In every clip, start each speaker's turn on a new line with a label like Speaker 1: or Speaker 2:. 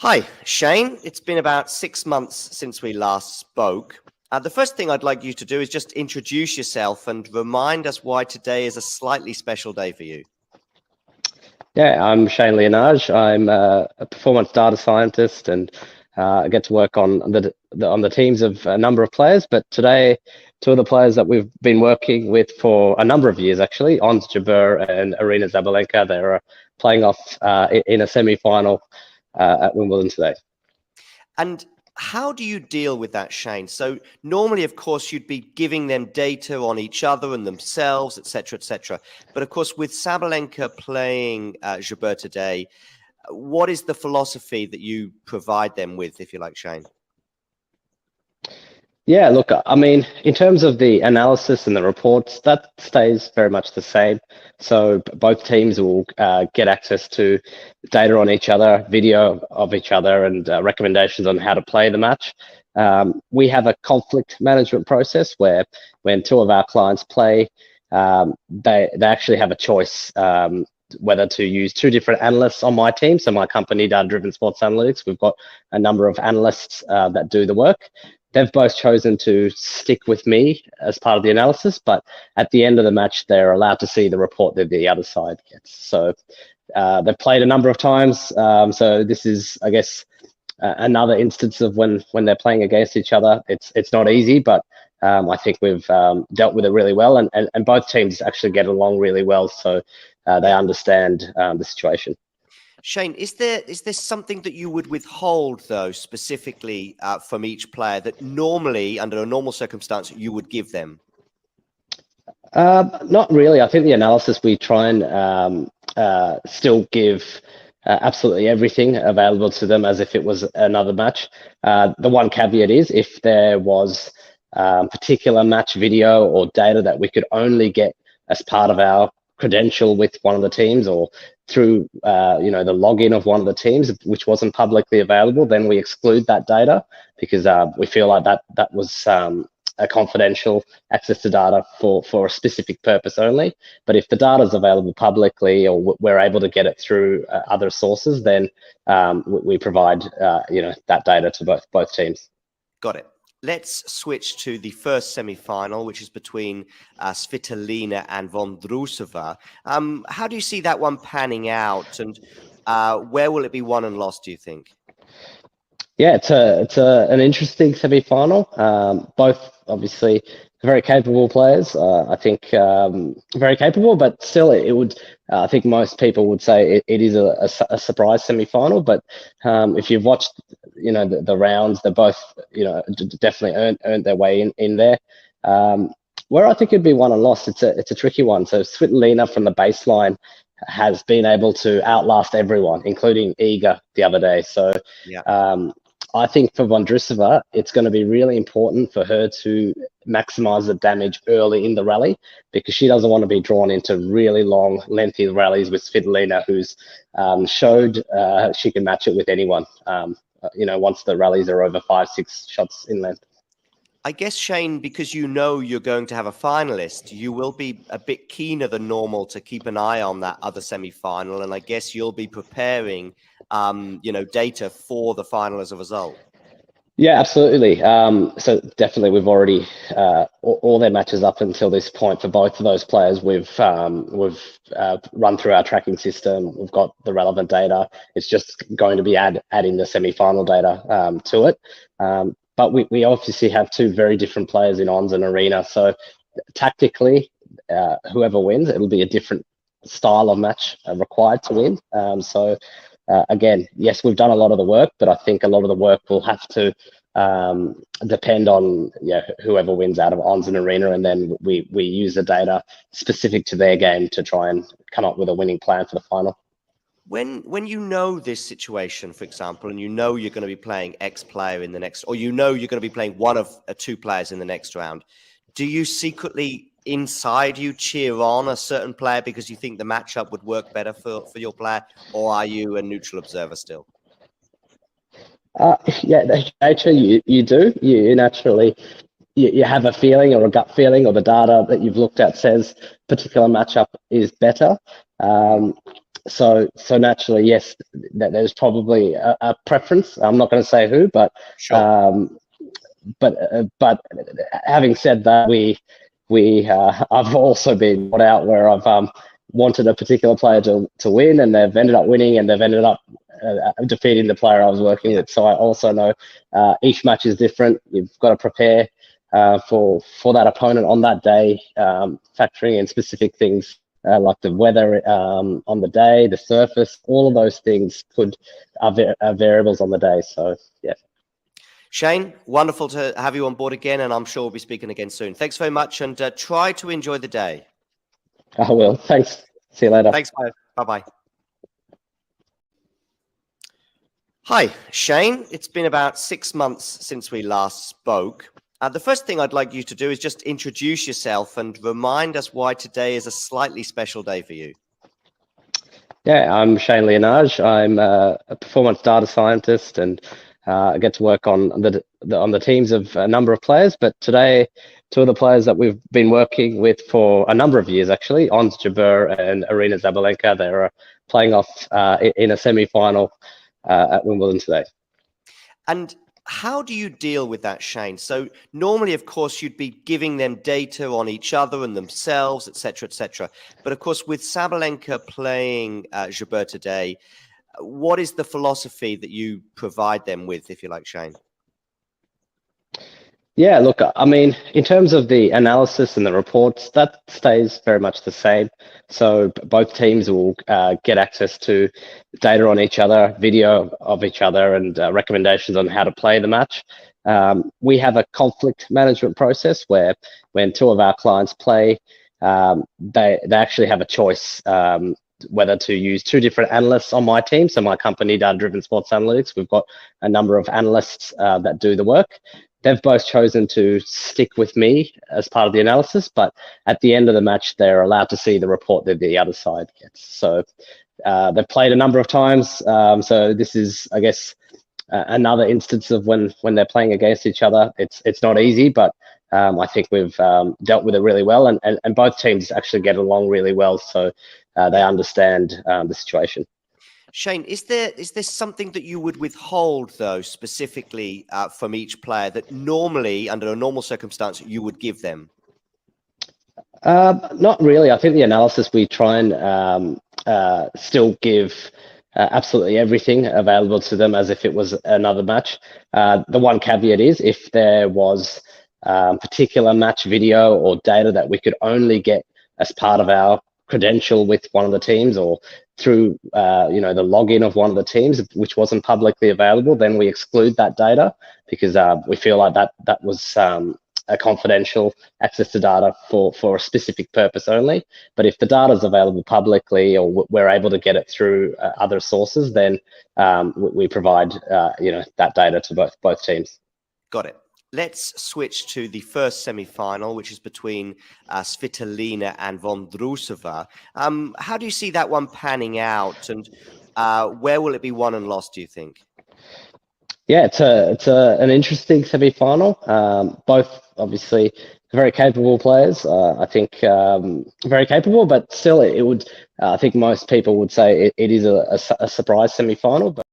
Speaker 1: Hi, Shane. It's been about 6 months since we last spoke. The first thing I'd like you to do is just introduce yourself and remind us why today is a slightly special day for you.
Speaker 2: Yeah, I'm Shane Leonage. I'm a performance data scientist, and I get to work on the teams of a number of players. But today, two of the players that we've been working with for a number of years, actually, Jabeur and Aryna Sabalenka, they're playing off in a semi-final at Wimbledon today.
Speaker 1: And how do you deal with that, Shane? So normally, of course, you'd be giving them data on each other and themselves, etc., etc. But of course, with Sabalenka playing Jabeur today, what is the philosophy that you provide them with, if you like, Shane?
Speaker 2: Yeah, look, I mean, in terms of the analysis and the reports, that stays very much the same. So both teams will get access to data on each other, video of each other, and recommendations on how to play the match. We have a conflict management process where when two of our clients play, they actually have a choice whether to use two different analysts on my team. So my company, Data Driven Sports Analytics, we've got a number of analysts that do the work. They've both chosen to stick with me as part of the analysis, but at the end of the match, they're allowed to see the report that the other side gets. So they've played a number of times. So this is, I guess, another instance of when they're playing against each other. It's not easy, but I think we've dealt with it really well, and both teams actually get along really well. So they understand the situation.
Speaker 1: Shane, is there something that you would withhold, though, specifically from each player that normally, under a normal circumstance, you would give them?
Speaker 2: Not really. I think the analysis we try and still give absolutely everything available to them as if it was another match. The one caveat is if there was particular match video or data that we could only get as part of our credential with one of the teams or through the login of one of the teams, which wasn't publicly available, then we exclude that data because we feel like that was a confidential access to data for a specific purpose only. But if the data is available publicly or we're able to get it through other sources, then we provide that data to both teams.
Speaker 1: Got it. Let's switch to the first semi-final, which is between Svitolina and Vondrousova. How do you see that one panning out, and where will it be won and lost, do you think?
Speaker 2: Yeah, it's an interesting semi-final. Both obviously very capable players. I think very capable, but still, it would. I think most people would say it is a surprise semi-final. But if you've watched, the rounds, they're both, definitely earned their way in there. Where I think it'd be won and lost, it's a tricky one. So Svitolina from the baseline has been able to outlast everyone, including Iga the other day. So yeah. I think for Vondrousova, it's going to be really important for her to maximize the damage early in the rally because she doesn't want to be drawn into really long, lengthy rallies with Svitolina, who's showed she can match it with anyone, once the rallies are over 5-6 shots in length.
Speaker 1: I guess, Shane, because you're going to have a finalist, you will be a bit keener than normal to keep an eye on that other semi-final, and I guess you'll be preparing data for the final as a result.
Speaker 2: Yeah, absolutely. So definitely, we've already all their matches up until this point for both of those players. We've run through our tracking system. We've got the relevant data. It's just going to be adding the semi-final data to it. But we obviously have two very different players in Ons and Aryna. So tactically, whoever wins, it'll be a different style of match required to win. Again, yes, we've done a lot of the work, but I think a lot of the work will have to depend on whoever wins out of Ons and Aryna, and then we use the data specific to their game to try and come up with a winning plan for the final.
Speaker 1: When you know this situation, for example, and you're going to be playing X player in the next, or you're going to be playing one of two players in the next round, do you secretly inside you cheer on a certain player because you think the matchup would work better for your player, or are you a neutral observer still?
Speaker 2: Yeah, actually, you do. You naturally you have a feeling or a gut feeling, or the data that you've looked at says particular matchup is better. so naturally, yes, that there's probably a preference. I'm not going to say who, but
Speaker 1: Sure.
Speaker 2: But having said that, I've also been put out where I've wanted a particular player to win, and they've ended up winning, and they've ended up defeating the player I was working with. So I also know each match is different. You've got to prepare for that opponent on that day, factoring in specific things like the weather on the day, the surface. All of those things are variables on the day. So yeah.
Speaker 1: Shane, wonderful to have you on board again, and I'm sure we'll be speaking again soon. Thanks very much, and try to enjoy the day.
Speaker 2: I will. Thanks. See you later.
Speaker 1: Thanks, bye. Bye-bye. Hi, Shane. It's been about 6 months since we last spoke. The first thing I'd like you to do is just introduce yourself and remind us why today is a slightly special day for you.
Speaker 2: Yeah, I'm Shane Leonage. I'm a performance data scientist, and I get to work on the teams of a number of players. But today, two of the players that we've been working with for a number of years, actually, on Jabeur and Aryna Sabalenka, they're playing off in a semi-final at Wimbledon today.
Speaker 1: And how do you deal with that, Shane? So normally, of course, you'd be giving them data on each other and themselves, etc., etc. But of course, with Sabalenka playing Jabeur today, what is the philosophy that you provide them with, if you like, Shane?
Speaker 2: Yeah, look, I mean, in terms of the analysis and the reports, that stays very much the same. So both teams will get access to data on each other, video of each other, and recommendations on how to play the match. We have a conflict management process where when two of our clients play, they actually have a choice whether to use two different analysts on my team. So my company, Data Driven Sports Analytics, we've got a number of analysts that do the work. They've both chosen to stick with me as part of the analysis, but at the end of the match, they're allowed to see the report that the other side gets. So they've played a number of times. So this is, I guess, another instance of when they're playing against each other. It's not easy, but I think we've dealt with it really well, and both teams actually get along really well. So they understand the situation.
Speaker 1: Shane, is there something that you would withhold, though, specifically from each player that normally, under a normal circumstance, you would give them?
Speaker 2: Not really. I think the analysis we try and still give absolutely everything available to them as if it was another match. The one caveat is if there was particular match video or data that we could only get as part of our credential with one of the teams or through the login of one of the teams, which wasn't publicly available, then we exclude that data because we feel like that was a confidential access to data for a specific purpose only. But if the data is available publicly or we're able to get it through other sources, then we provide that data to both teams.
Speaker 1: Got it. Let's switch to the first semi-final, which is between Svitolina and Vondrousova. How do you see that one panning out, and where will it be won and lost, do you think?
Speaker 2: Yeah, it's an interesting semi-final. Both obviously very capable players. I think very capable, but still, it would. I think most people would say it is a surprise semi-final. But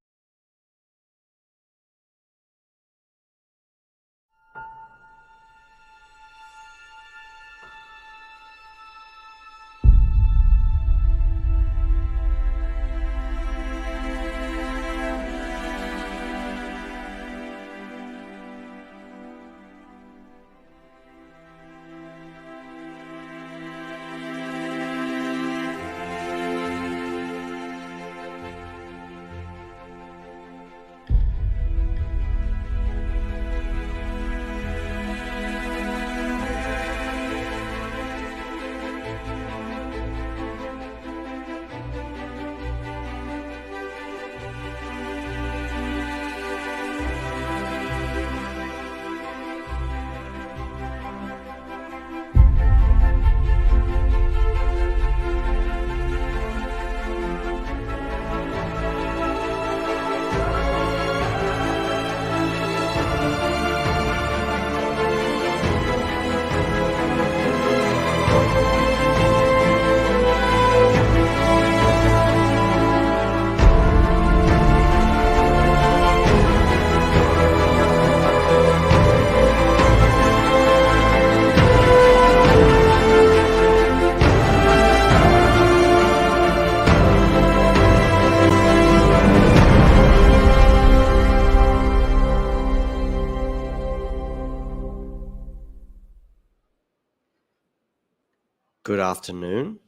Speaker 1: Good afternoon,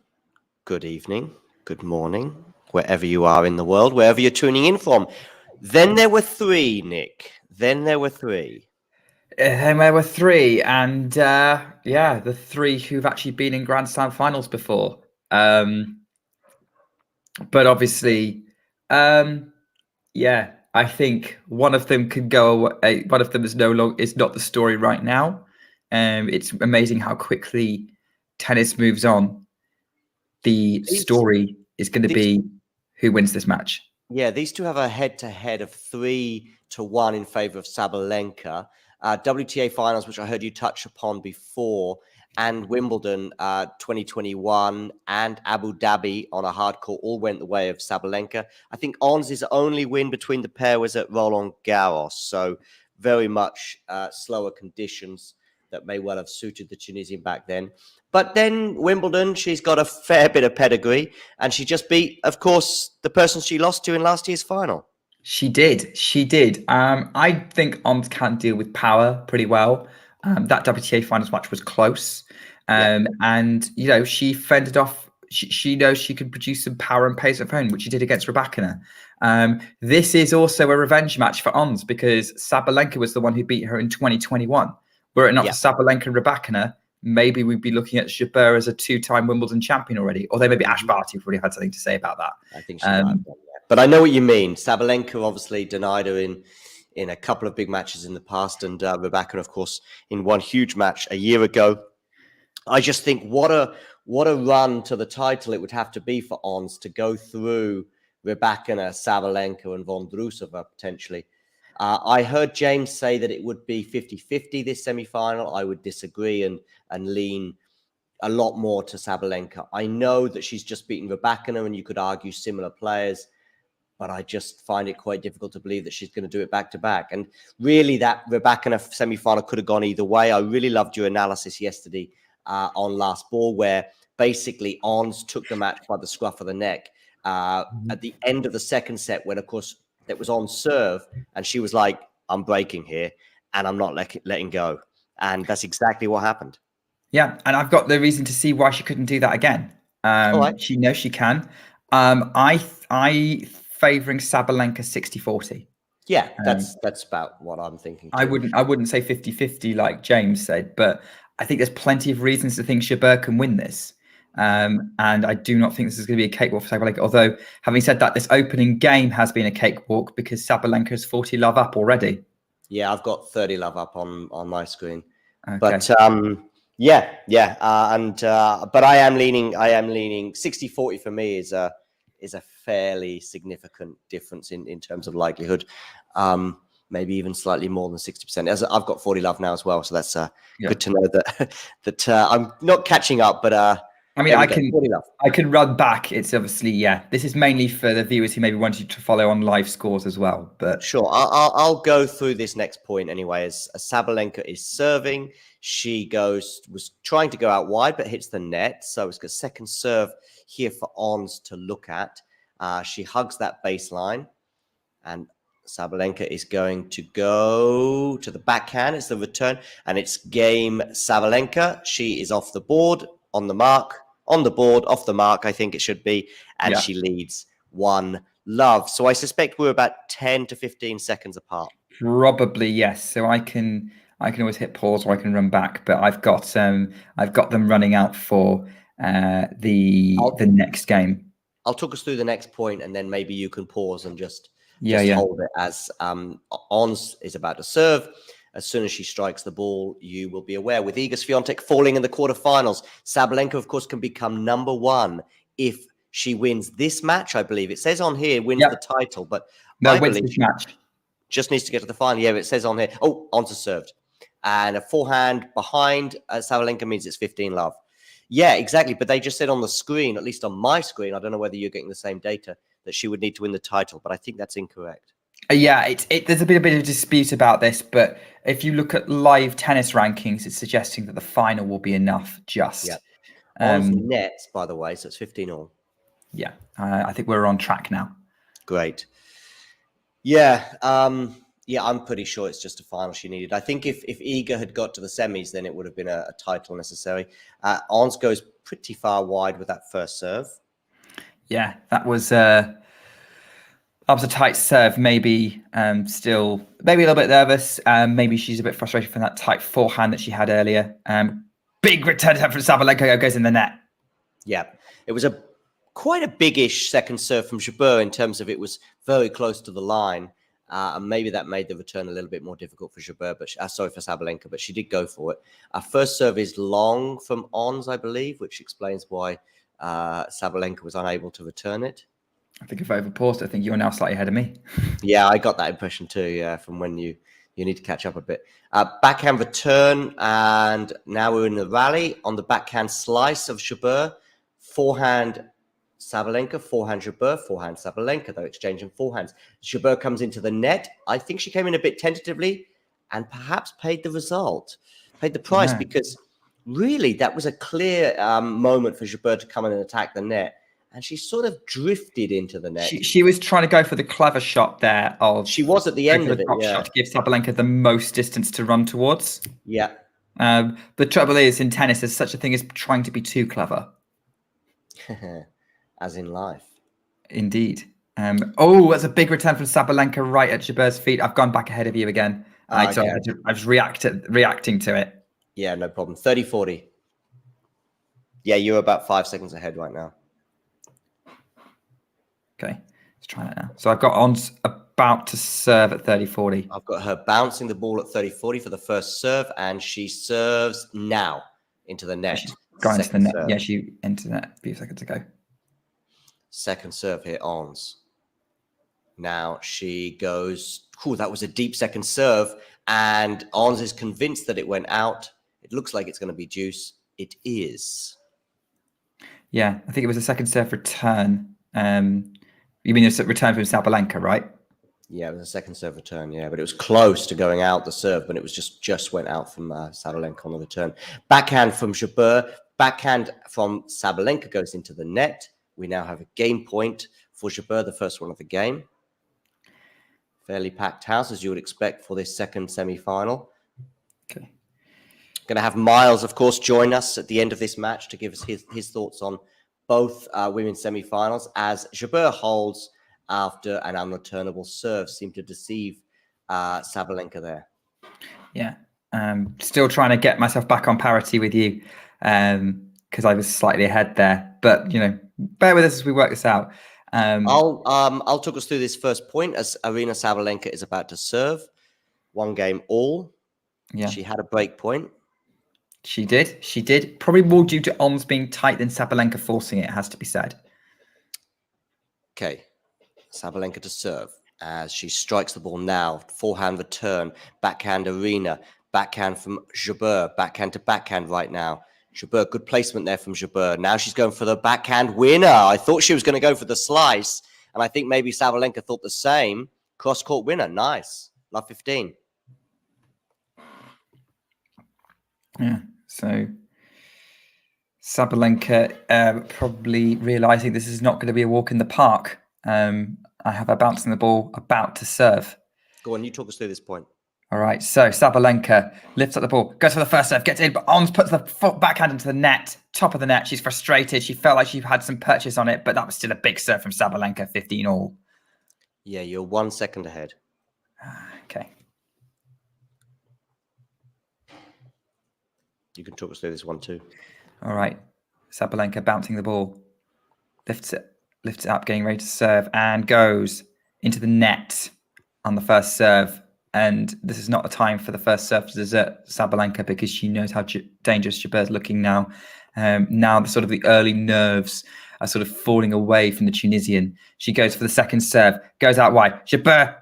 Speaker 1: good evening, good morning, wherever you are in the world, wherever you're tuning in from. Then there were three, Nick. Then there were three.
Speaker 3: There were three, and the three who've actually been in Grand Slam finals before. But obviously, I think one of them could go away. One of them is not the story right now. It's amazing how quickly tennis moves on. The story is going to be who wins this match.
Speaker 1: Yeah, these two have a head-to-head of 3-1 in favor of Sabalenka. WTA finals, which I heard you touch upon before, and Wimbledon 2021 and Abu Dhabi on a hard court all went the way of Sabalenka. I think Ons' only win between the pair was at Roland Garros, so very much slower conditions that may well have suited the Tunisian back then. But then Wimbledon, she's got a fair bit of pedigree, and she just beat, of course, the person she lost to in last year's final.
Speaker 3: She did. I think Ons can deal with power pretty well. That WTA finals match was close. And, she fended off. She knows she can produce some power and pace of her own, which she did against Rybakina. This is also a revenge match for Ons because Sabalenka was the one who beat her in 2021. Were it not for Sabalenka and Rybakina, maybe we'd be looking at Jabeur as a two-time Wimbledon champion already. Although maybe Ash Barty probably had something to say about that.
Speaker 1: I think she might have done that. But I know what you mean. Sabalenka obviously denied her in a couple of big matches in the past, and Rybakina, of course, in one huge match a year ago. I just think what a run to the title it would have to be for Ons to go through Rybakina, Sabalenka, and Vondrousova potentially. I heard James say that it would be 50-50 this semi-final. I would disagree and lean a lot more to Sabalenka. I know that she's just beaten Rybakina, and you could argue similar players, but I just find it quite difficult to believe that she's going to do it back-to-back. And really, that Rybakina semi-final could have gone either way. I really loved your analysis yesterday on Last Ball, where basically Ons took the match by the scruff of the neck at the end of the second set, when, of course, it was on serve, and she was like, I'm breaking here, and I'm not letting go. And that's exactly what happened.
Speaker 3: Yeah, and I've got the reason to see why she couldn't do that again. She knows she can. I favouring Sabalenka 60-40.
Speaker 1: Yeah, that's about what I'm thinking too.
Speaker 3: I wouldn't say 50-50 like James said, but I think there's plenty of reasons to think Jabeur can win this. And I do not think this is going to be a cakewalk for Sabalenka. Although, having said that, this opening game has been a cakewalk because Sabalenka is 40 love up already.
Speaker 1: Yeah, I've got 30 love up on my screen.
Speaker 3: Okay.
Speaker 1: But but I am leaning 60-40 for me is a fairly significant difference in terms of likelihood. Maybe even slightly more than 60%. As I've got 40 love now as well, so that's good to know that I'm not catching up, but
Speaker 3: I mean, I can run back. It's obviously, this is mainly for the viewers who maybe want you to follow on live scores as well. But
Speaker 1: sure, I'll go through this next point anyway. As Sabalenka is serving, she was trying to go out wide, but hits the net. So it's a second serve here for Ons to look at. She hugs that baseline, and Sabalenka is going to go to the backhand. It's the return, and it's game Sabalenka. She is off the board, on the mark, on the board, off the mark, I think it should be. And she leads 1 love. So I suspect we're about 10 to 15 seconds apart.
Speaker 3: Probably, yes. So I can always hit pause or I can run back, but I've got them running out for the next game.
Speaker 1: I'll talk us through the next point, and then maybe you can pause and just hold it as Ons is about to serve. As soon as she strikes the ball, you will be aware. With Iga Swiatek falling in the quarterfinals, Sabalenka, of course, can become number 1 if she wins this match. I believe it says on here wins the title, but
Speaker 3: I believe this match
Speaker 1: just needs to get to the final. Yeah, it says on here. Oh, Ons has served, and a forehand behind Sabalenka means it's 15 love. Yeah, exactly. But they just said on the screen, at least on my screen, I don't know whether you're getting the same data, that she would need to win the title, but I think that's incorrect.
Speaker 3: Yeah, there's a bit of dispute about this, but if you look at live tennis rankings, it's suggesting that the final will be enough.
Speaker 1: On nets, by the way, so it's 15 all.
Speaker 3: Yeah, I think we're on track now.
Speaker 1: Great. Yeah, Yeah, I'm pretty sure it's just a final she needed. I think if Iga had got to the semis, then it would have been a title necessary. Ons goes pretty far wide with that first serve.
Speaker 3: Yeah, that was a tight serve. Maybe still maybe a little bit nervous. Maybe she's a bit frustrated from that tight forehand that she had earlier. Big return attempt from Sabalenka goes in the net.
Speaker 1: Yeah, it was quite a big-ish second serve from Jabeur in terms of it was very close to the line. And maybe that made the return a little bit more difficult for Jabeur, but sorry, for Sabalenka, but she did go for it. Our first serve is long from Ons, I believe, which explains why Sabalenka was unable to return it.
Speaker 3: I think if I overpaused, I think you're now slightly ahead of me.
Speaker 1: Yeah, I got that impression too, yeah, from when you need to catch up a bit. Backhand return, and now we're in the rally on the backhand slice of Jabeur. Forehand Sabalenka, forehand Jabeur, forehand Sabalenka. They're exchanging forehands. Jabeur comes into the net. I think she came in a bit tentatively and perhaps paid the price, because really that was a clear moment for Jabeur to come in and attack the net. And she sort of drifted into the net.
Speaker 3: She was trying to go for the clever shot there.
Speaker 1: She was at the end of it, yeah.
Speaker 3: Shot to give Sabalenka the most distance to run towards.
Speaker 1: Yeah.
Speaker 3: The trouble is, in tennis, there's such a thing as trying to be too clever.
Speaker 1: As in life.
Speaker 3: Indeed. That's a big return from Sabalenka right at Jabeur's feet. I've gone back ahead of you again. I was reacting to it.
Speaker 1: Yeah, no problem. 30-40. Yeah, you're about 5 seconds ahead right now.
Speaker 3: Okay, let's try that now. So I've got Ons about to serve at 30-40.
Speaker 1: I've got her bouncing the ball at 30-40 for the first serve, and she serves now into the net.
Speaker 3: She's gone into the net. Serve. Yeah, she entered the net a few seconds ago.
Speaker 1: Second serve here, Ons. Now she goes, that was a deep second serve, and Ons is convinced that it went out. It looks like it's going to be deuce. It is.
Speaker 3: Yeah, I think it was a second serve return. You mean a return from Sabalenka, right?
Speaker 1: Yeah, it was a second serve return, yeah. But it was close to going out the serve, but it was just went out from Sabalenka on the return. Backhand from Jabeur. Backhand from Sabalenka goes into the net. We now have a game point for Jabeur, the first one of the game. Fairly packed house, as you would expect for this second semi-final.
Speaker 3: Okay.
Speaker 1: Going to have Miles, of course, join us at the end of this match to give us his thoughts on both women's semi-finals, as Jabeur holds after an unreturnable serve. Seemed to deceive Sabalenka there.
Speaker 3: Yeah. Still trying to get myself back on parity with you, because I was slightly ahead there. But, bear with us as we work this out.
Speaker 1: I'll talk us through this first point as Aryna Sabalenka is about to serve. 1 game all.
Speaker 3: Yeah.
Speaker 1: She had a break point.
Speaker 3: She did. Probably more due to Ons being tight than Sabalenka forcing it, has to be said.
Speaker 1: Okay. Sabalenka to serve as she strikes the ball now. Forehand return. Backhand Aryna. Backhand from Jabeur. Backhand to backhand right now. Jabeur, good placement there from Jabeur. Now she's going for the backhand winner. I thought she was going to go for the slice, and I think maybe Sabalenka thought the same. Cross-court winner. Nice. Love 15.
Speaker 3: Yeah, so Sabalenka probably realizing this is not going to be a walk in the park. I have her bouncing the ball, about to serve.
Speaker 1: Go on, you talk us through this point.
Speaker 3: All right, so Sabalenka lifts up the ball, goes for the first serve, gets in, but Ons puts the backhand into the net, top of the net. She's frustrated. She felt like she had some purchase on it, but that was still a big serve from Sabalenka, 15 all.
Speaker 1: Yeah, you're 1 second ahead.
Speaker 3: Okay.
Speaker 1: You can talk us through this one too.
Speaker 3: All right. Sabalenka bouncing the ball. Lifts it up, getting ready to serve, and goes into the net on the first serve. And this is not a time for the first serve to desert Sabalenka, because she knows how dangerous Jabeur's looking now. Now the early nerves are sort of falling away from the Tunisian. She goes for the second serve, goes out wide. Jabeur,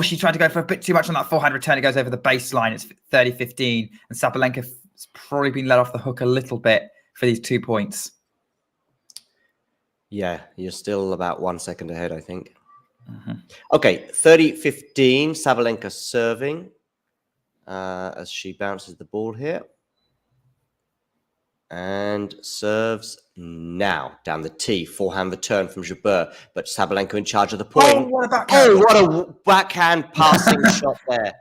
Speaker 3: she tried to go for a bit too much on that forehand return. It goes over the baseline. It's 30-15. And Sabalenka has probably been let off the hook a little bit for these 2 points.
Speaker 1: Yeah, you're still about 1 second ahead, I think.
Speaker 3: Mm-hmm.
Speaker 1: Okay, 30-15. Sabalenka serving as she bounces the ball here. And serves now. Down the tee. Forehand return from Jabeur. But Sabalenka in charge of the point.
Speaker 3: Oh, what a backhand.
Speaker 1: Oh, what a backhand passing shot there.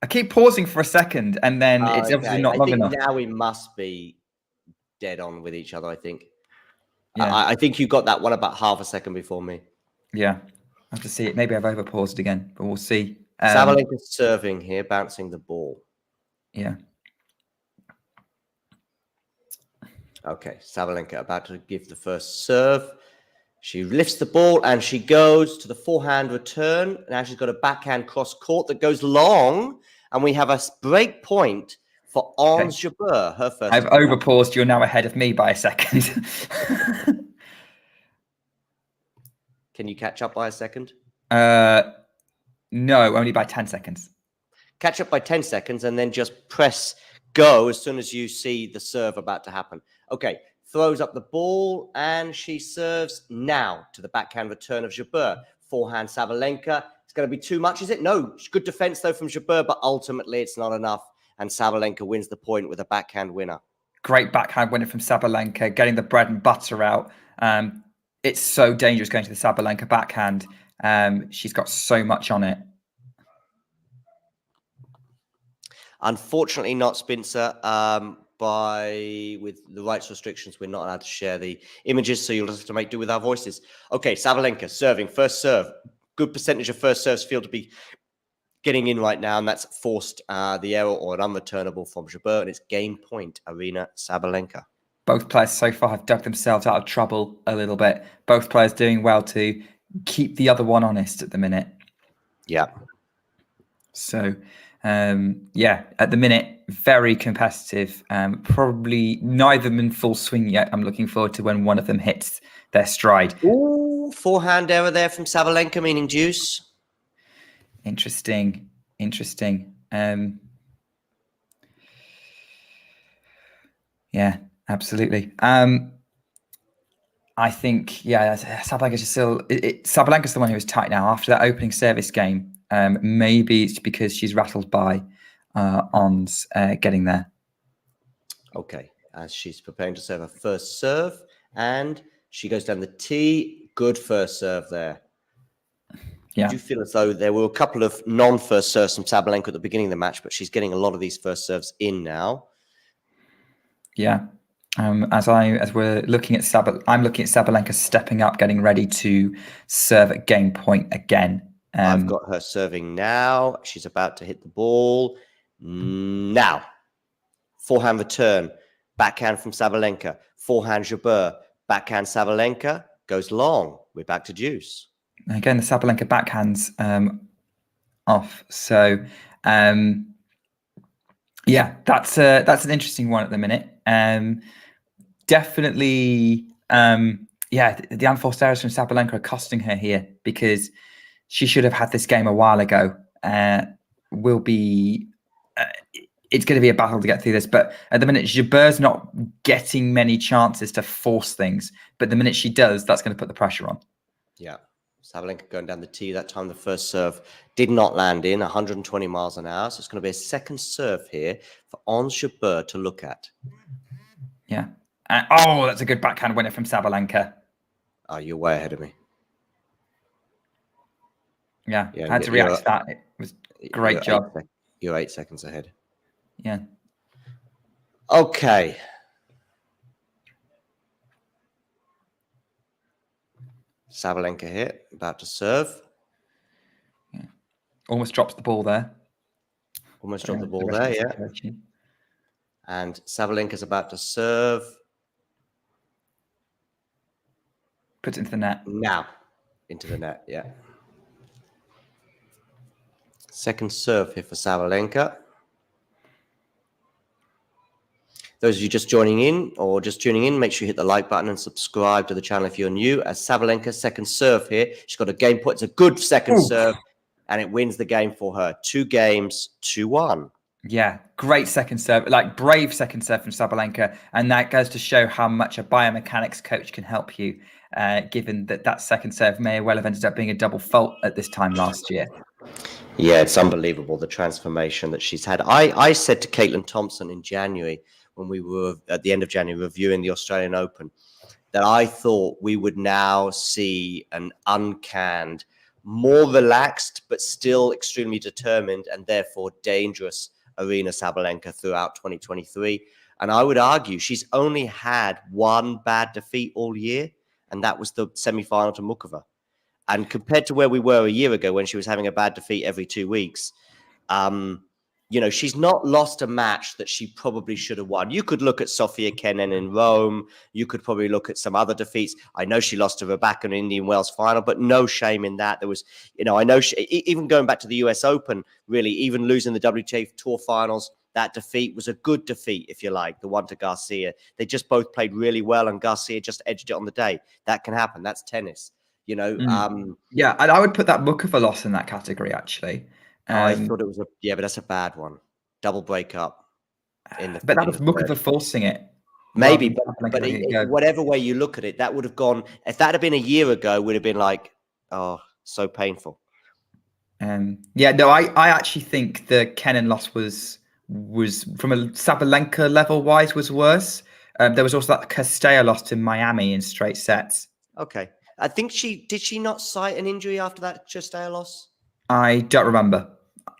Speaker 3: I keep pausing for a second, and then it's obviously not long enough.
Speaker 1: Now we must be dead on with each other, I think.
Speaker 3: Yeah.
Speaker 1: I think you got that one about half a second before me.
Speaker 3: Yeah. I have to see it. Maybe I've over-paused again, but we'll see.
Speaker 1: Sabalenka's serving here, bouncing the ball.
Speaker 3: Yeah.
Speaker 1: Okay, Sabalenka about to give the first serve. She lifts the ball and she goes to the forehand return. Now she's got a backhand cross court that goes long, and we have a break point for Ons Jabeur, her first.
Speaker 3: I've over-paused. You're now ahead of me by a second.
Speaker 1: Can you catch up by a second?
Speaker 3: No, only by 10 seconds.
Speaker 1: Catch up by 10 seconds and then just press go as soon as you see the serve about to happen. Okay, throws up the ball and she serves now to the backhand return of Jabeur. Forehand Sabalenka. It's going to be too much, is it? No, good defense though from Jabeur, but ultimately it's not enough. And Sabalenka wins the point with a backhand winner.
Speaker 3: Great backhand winner from Sabalenka, getting the bread and butter out. It's so dangerous going to the Sabalenka backhand. She's got so much on it.
Speaker 1: Unfortunately not, Spencer. With the rights restrictions, we're not allowed to share the images, so you'll just have to make do with our voices. Okay, Sabalenka serving, first serve. Good percentage of first serves feel to be getting in right now, and that's forced the error or an unreturnable from Jabeur, and it's game point, Aryna Sabalenka.
Speaker 3: Both players so far have dug themselves out of trouble a little bit. Both players doing well to keep the other one honest at the minute.
Speaker 1: Yeah.
Speaker 3: So, at the minute, very competitive. Probably neither of them in full swing yet. I'm looking forward to when one of them hits their stride.
Speaker 1: Ooh, forehand error there from Sabalenka, meaning deuce.
Speaker 3: Interesting. Yeah, absolutely. I think, Sabalenka's still. Sabalenka's the one who is tight now after that opening service game. Maybe it's because she's rattled by Ons getting there. Okay.
Speaker 1: As she's preparing to serve her first serve, and she goes down the tee. Good first serve there.
Speaker 3: Yeah.
Speaker 1: I do feel as though there were a couple of non-first serves from Sabalenka at the beginning of the match, but she's getting a lot of these first serves in now.
Speaker 3: Yeah. As we're looking at I'm looking at Sabalenka stepping up, getting ready to serve at game point again.
Speaker 1: I've got her serving now. She's about to hit the ball now. Forehand return, backhand from Sabalenka. Forehand Jabeur, backhand Sabalenka goes long. We're back to deuce.
Speaker 3: Again, the Sabalenka backhand's off. So, that's an interesting one at the minute. Definitely, the unforced errors from Sabalenka are costing her here because she should have had this game a while ago. It's going to be a battle to get through this, but at the minute, Jabeur's not getting many chances to force things. But the minute she does, that's going to put the pressure on.
Speaker 1: Yeah. Sabalenka going down the tee. That time the first serve did not land in 120 miles an hour. So it's going to be a second serve here for Ons Jabeur to look at.
Speaker 3: Yeah. That's a good backhand winner from Sabalenka.
Speaker 1: Oh, you're way ahead of me.
Speaker 3: Yeah, I had to react to that. It was a great job.
Speaker 1: You're 8 seconds ahead.
Speaker 3: Yeah.
Speaker 1: Okay. Sabalenka here, about to serve.
Speaker 3: Yeah. Almost drops the ball there.
Speaker 1: Almost dropped the ball there, yeah. And Sabalenka's about to serve.
Speaker 3: Puts it into the net.
Speaker 1: Now. Into the net, yeah. Second serve here for Sabalenka. Those of you just joining in or just tuning in, make sure you hit the like button and subscribe to the channel if you're new. As Sabalenka's second serve here, she's got a game point. It's a good second serve, and it wins the game for her. 2 games, 2-1.
Speaker 3: Yeah, great second serve, like brave second serve from Sabalenka. And that goes to show how much a biomechanics coach can help you, given that second serve may well have ended up being a double fault at this time last year.
Speaker 1: Yeah, it's unbelievable, the transformation that she's had. I said to Caitlin Thompson in January, when we were at the end of January reviewing the Australian Open, that I thought we would now see an uncanned, more relaxed, but still extremely determined and therefore dangerous Aryna Sabalenka throughout 2023. And I would argue she's only had one bad defeat all year, and that was the semi-final to Mukova. And compared to where we were a year ago when she was having a bad defeat every 2 weeks, she's not lost a match that she probably should have won. You could look at Sofia Kenin in Rome. You could probably look at some other defeats. I know she lost to Rebecca in the Indian Wells final, but no shame in that. There was, I know even going back to the US Open, really, even losing the WTA Tour finals, that defeat was a good defeat, if you like, the one to Garcia. They just both played really well, and Garcia just edged it on the day. That can happen. That's tennis.
Speaker 3: Yeah, and I would put that Mukova loss in that category, actually.
Speaker 1: I thought it was but that's a bad one. Double breakup.
Speaker 3: But that was Mukova forcing it.
Speaker 1: Maybe, but whatever way you look at it, that would have gone. If that had been a year ago, would have been like, oh, so painful.
Speaker 3: I actually think the Kenin loss was from a Sabalenka level wise was worse. There was also that Castella loss in Miami in straight sets.
Speaker 1: Okay. I think did she not cite an injury after that Castella loss?
Speaker 3: I don't remember.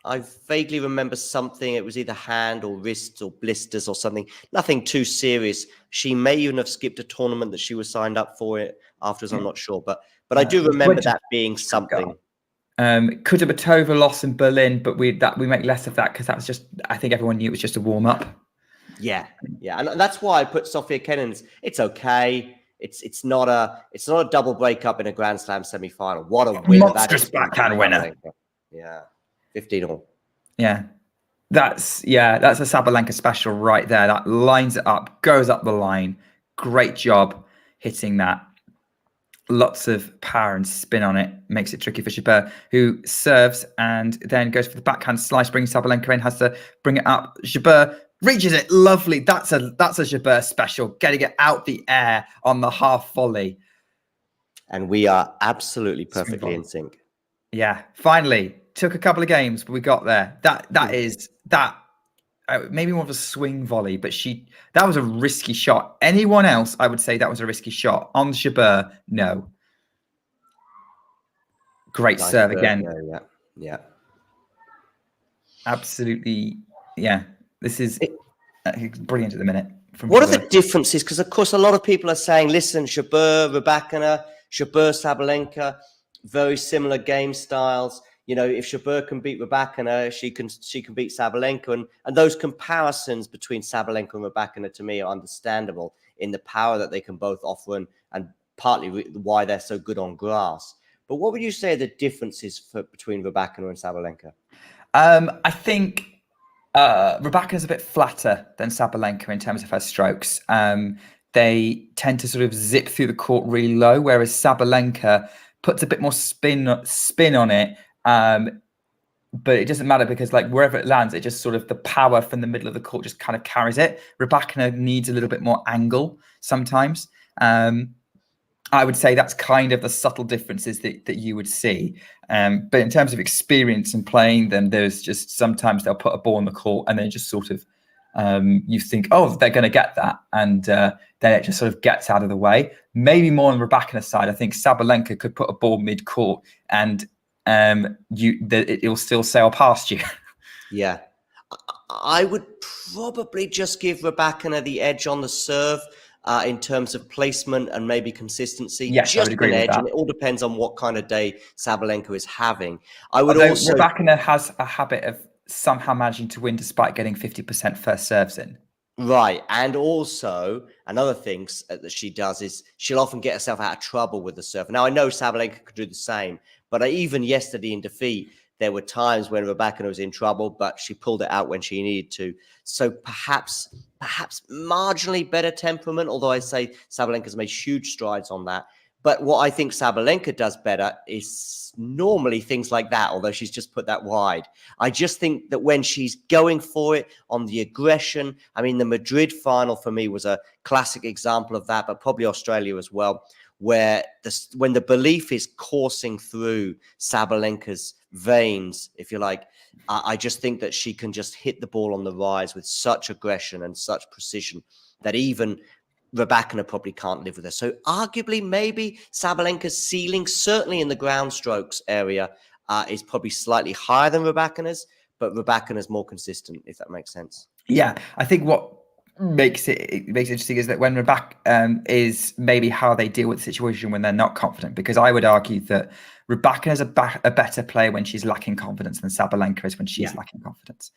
Speaker 1: I vaguely remember something. It was either hand or wrists or blisters or something. Nothing too serious. She may even have skipped a tournament that she was signed up for it afterwards. I'm not sure, but I do remember that being something.
Speaker 3: Kudermetova loss in Berlin, but we make less of that because that was just. I think everyone knew it was just a warm up.
Speaker 1: Yeah, and that's why I put Sofia Kenin. It's okay. It's not a double breakup in a Grand Slam semi-final. What a winner!
Speaker 3: Monstrous backhand winner.
Speaker 1: Yeah, 15-all.
Speaker 3: Yeah, that's a Sabalenka special right there. That lines it up, goes up the line. Great job hitting that. Lots of power and spin on it. Makes it tricky for Jabeur, who serves and then goes for the backhand slice, brings Sabalenka in, has to bring it up. Jabeur reaches it. Lovely. That's a Jabeur special. Getting it out the air on the half volley.
Speaker 1: And we are absolutely perfectly in sync.
Speaker 3: Yeah. Finally. Took a couple of games, but we got there. That is maybe more of a swing volley, but that was a risky shot. Anyone else, I would say that was a risky shot. On Jabeur, no. Great nice serve again.
Speaker 1: Yeah.
Speaker 3: Absolutely. Yeah. This is brilliant at the minute.
Speaker 1: What are the differences? Because, of course, a lot of people are saying, listen, Jabeur, Rebecca, Jabeur, Sabalenka, very similar game styles. If Jabeur can beat Rebecca, she can beat Sabalenka. And those comparisons between Sabalenka and Rebecca, to me, are understandable in the power that they can both offer and partly why they're so good on grass. But what would you say are the differences between Rebecca and Sabalenka?
Speaker 3: I think Rebecca is a bit flatter than Sabalenka in terms of her strokes. They tend to sort of zip through the court really low, whereas Sabalenka puts a bit more spin on it. But it doesn't matter because wherever it lands, it just sort of the power from the middle of the court just kind of carries it. Rebecca needs a little bit more angle sometimes. I would say that's kind of the subtle differences that you would see. But in terms of experience and playing them, there's just sometimes they'll put a ball in the court and then just sort of you think, oh, they're going to get that. And then it just sort of gets out of the way. Maybe more on Rebecca's side. I think Sabalenka could put a ball mid-court and it'll still sail past you.
Speaker 1: Yeah. I would probably just give Rebecca the edge on the serve in terms of placement and maybe consistency.
Speaker 3: Yes,
Speaker 1: just
Speaker 3: I would agree
Speaker 1: an edge,
Speaker 3: with that.
Speaker 1: and it all depends on what kind of day Sabalenka is having.
Speaker 3: Rebecca has a habit of somehow managing to win despite getting 50% first serves in.
Speaker 1: Right. And also another thing that she does is she'll often get herself out of trouble with the serve. Now, I know Sabalenka could do the same, but even yesterday in defeat, there were times when Rebecca was in trouble, but she pulled it out when she needed to. So perhaps marginally better temperament, although I say Sabalenka's made huge strides on that. But what I think Sabalenka does better is normally things like that, although she's just put that wide. I just think that when she's going for it on the aggression, I mean, the Madrid final for me was a classic example of that, but probably Australia as well, where when the belief is coursing through Sabalenka's veins, if you like. I just think that she can just hit the ball on the rise with such aggression and such precision that even Rybakina probably can't live with her. So arguably, maybe Sabalenka's ceiling, certainly in the ground strokes area, is probably slightly higher than Rybakina's, but Rybakina's more consistent, if that makes sense.
Speaker 3: Yeah, I think what makes it interesting is that when Rybakina is maybe how they deal with the situation when they're not confident, because I would argue that Rybakina is a better player when she's lacking confidence than Sabalenka is when she's lacking confidence.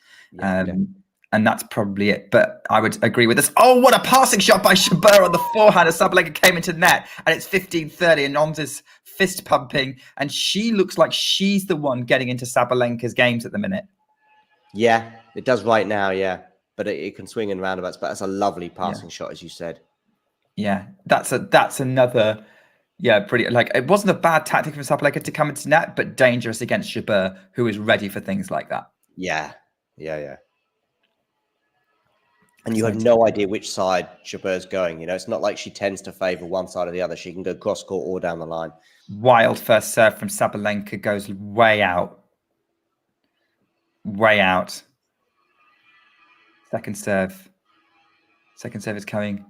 Speaker 3: And that's probably it. But I would agree with this. Oh, what a passing shot by Jabeur on the forehand as Sabalenka came into net. And it's 15-30 and Ons fist pumping. And she looks like she's the one getting into Sabalenka's games at the minute.
Speaker 1: Yeah, it does right now, yeah. But it can swing in roundabouts. But that's a lovely passing shot, as you said.
Speaker 3: Yeah, that's another... Yeah, pretty like it wasn't a bad tactic from Sabalenka to come into net, but dangerous against Jabeur, who is ready for things like that.
Speaker 1: Yeah. And you have no idea which side Jabeur's going. You know, it's not like she tends to favour one side or the other. She can go cross court or down the line. Wild
Speaker 3: first serve from Sabalenka goes way out. Way out. Second serve is coming.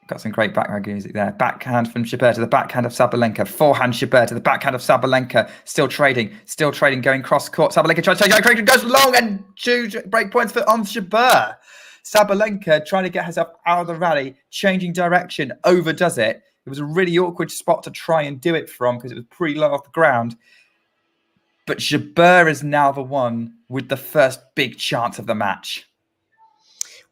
Speaker 3: Got some great backhand music there. Backhand from Jabeur to the backhand of Sabalenka. Forehand Jabeur to the backhand of Sabalenka. Still trading, going cross court. Sabalenka tries to take, goes long and 2 break points for on Jabeur. Sabalenka trying to get herself out of the rally, changing direction, overdoes it. It was a really awkward spot to try and do it from because it was pretty low off the ground. But Jabeur is now the one with the first big chance of the match.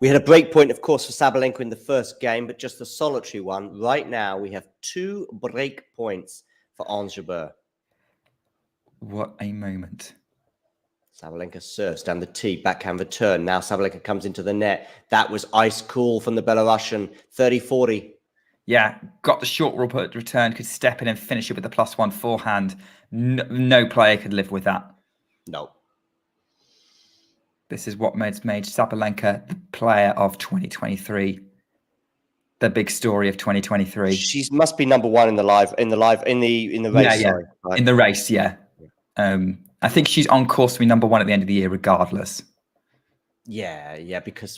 Speaker 1: We had a break point, of course, for Sabalenka in the first game, but just a solitary one. Right now, we have 2 break points for Ons Jabeur.
Speaker 3: What a moment.
Speaker 1: Sabalenka serves down the tee, backhand return. Now Sabalenka comes into the net. That was ice cool from the Belarusian, 30-40.
Speaker 3: Yeah, got the short return, could step in and finish it with the +1 forehand. No player could live with that.
Speaker 1: No.
Speaker 3: This is what made Sabalenka the player of 2023. The big story of 2023.
Speaker 1: She must be number 1 in the race.
Speaker 3: Yeah.
Speaker 1: Sorry, right?
Speaker 3: In the race, yeah. I think she's on course to be number 1 at the end of the year, regardless.
Speaker 1: Yeah. Because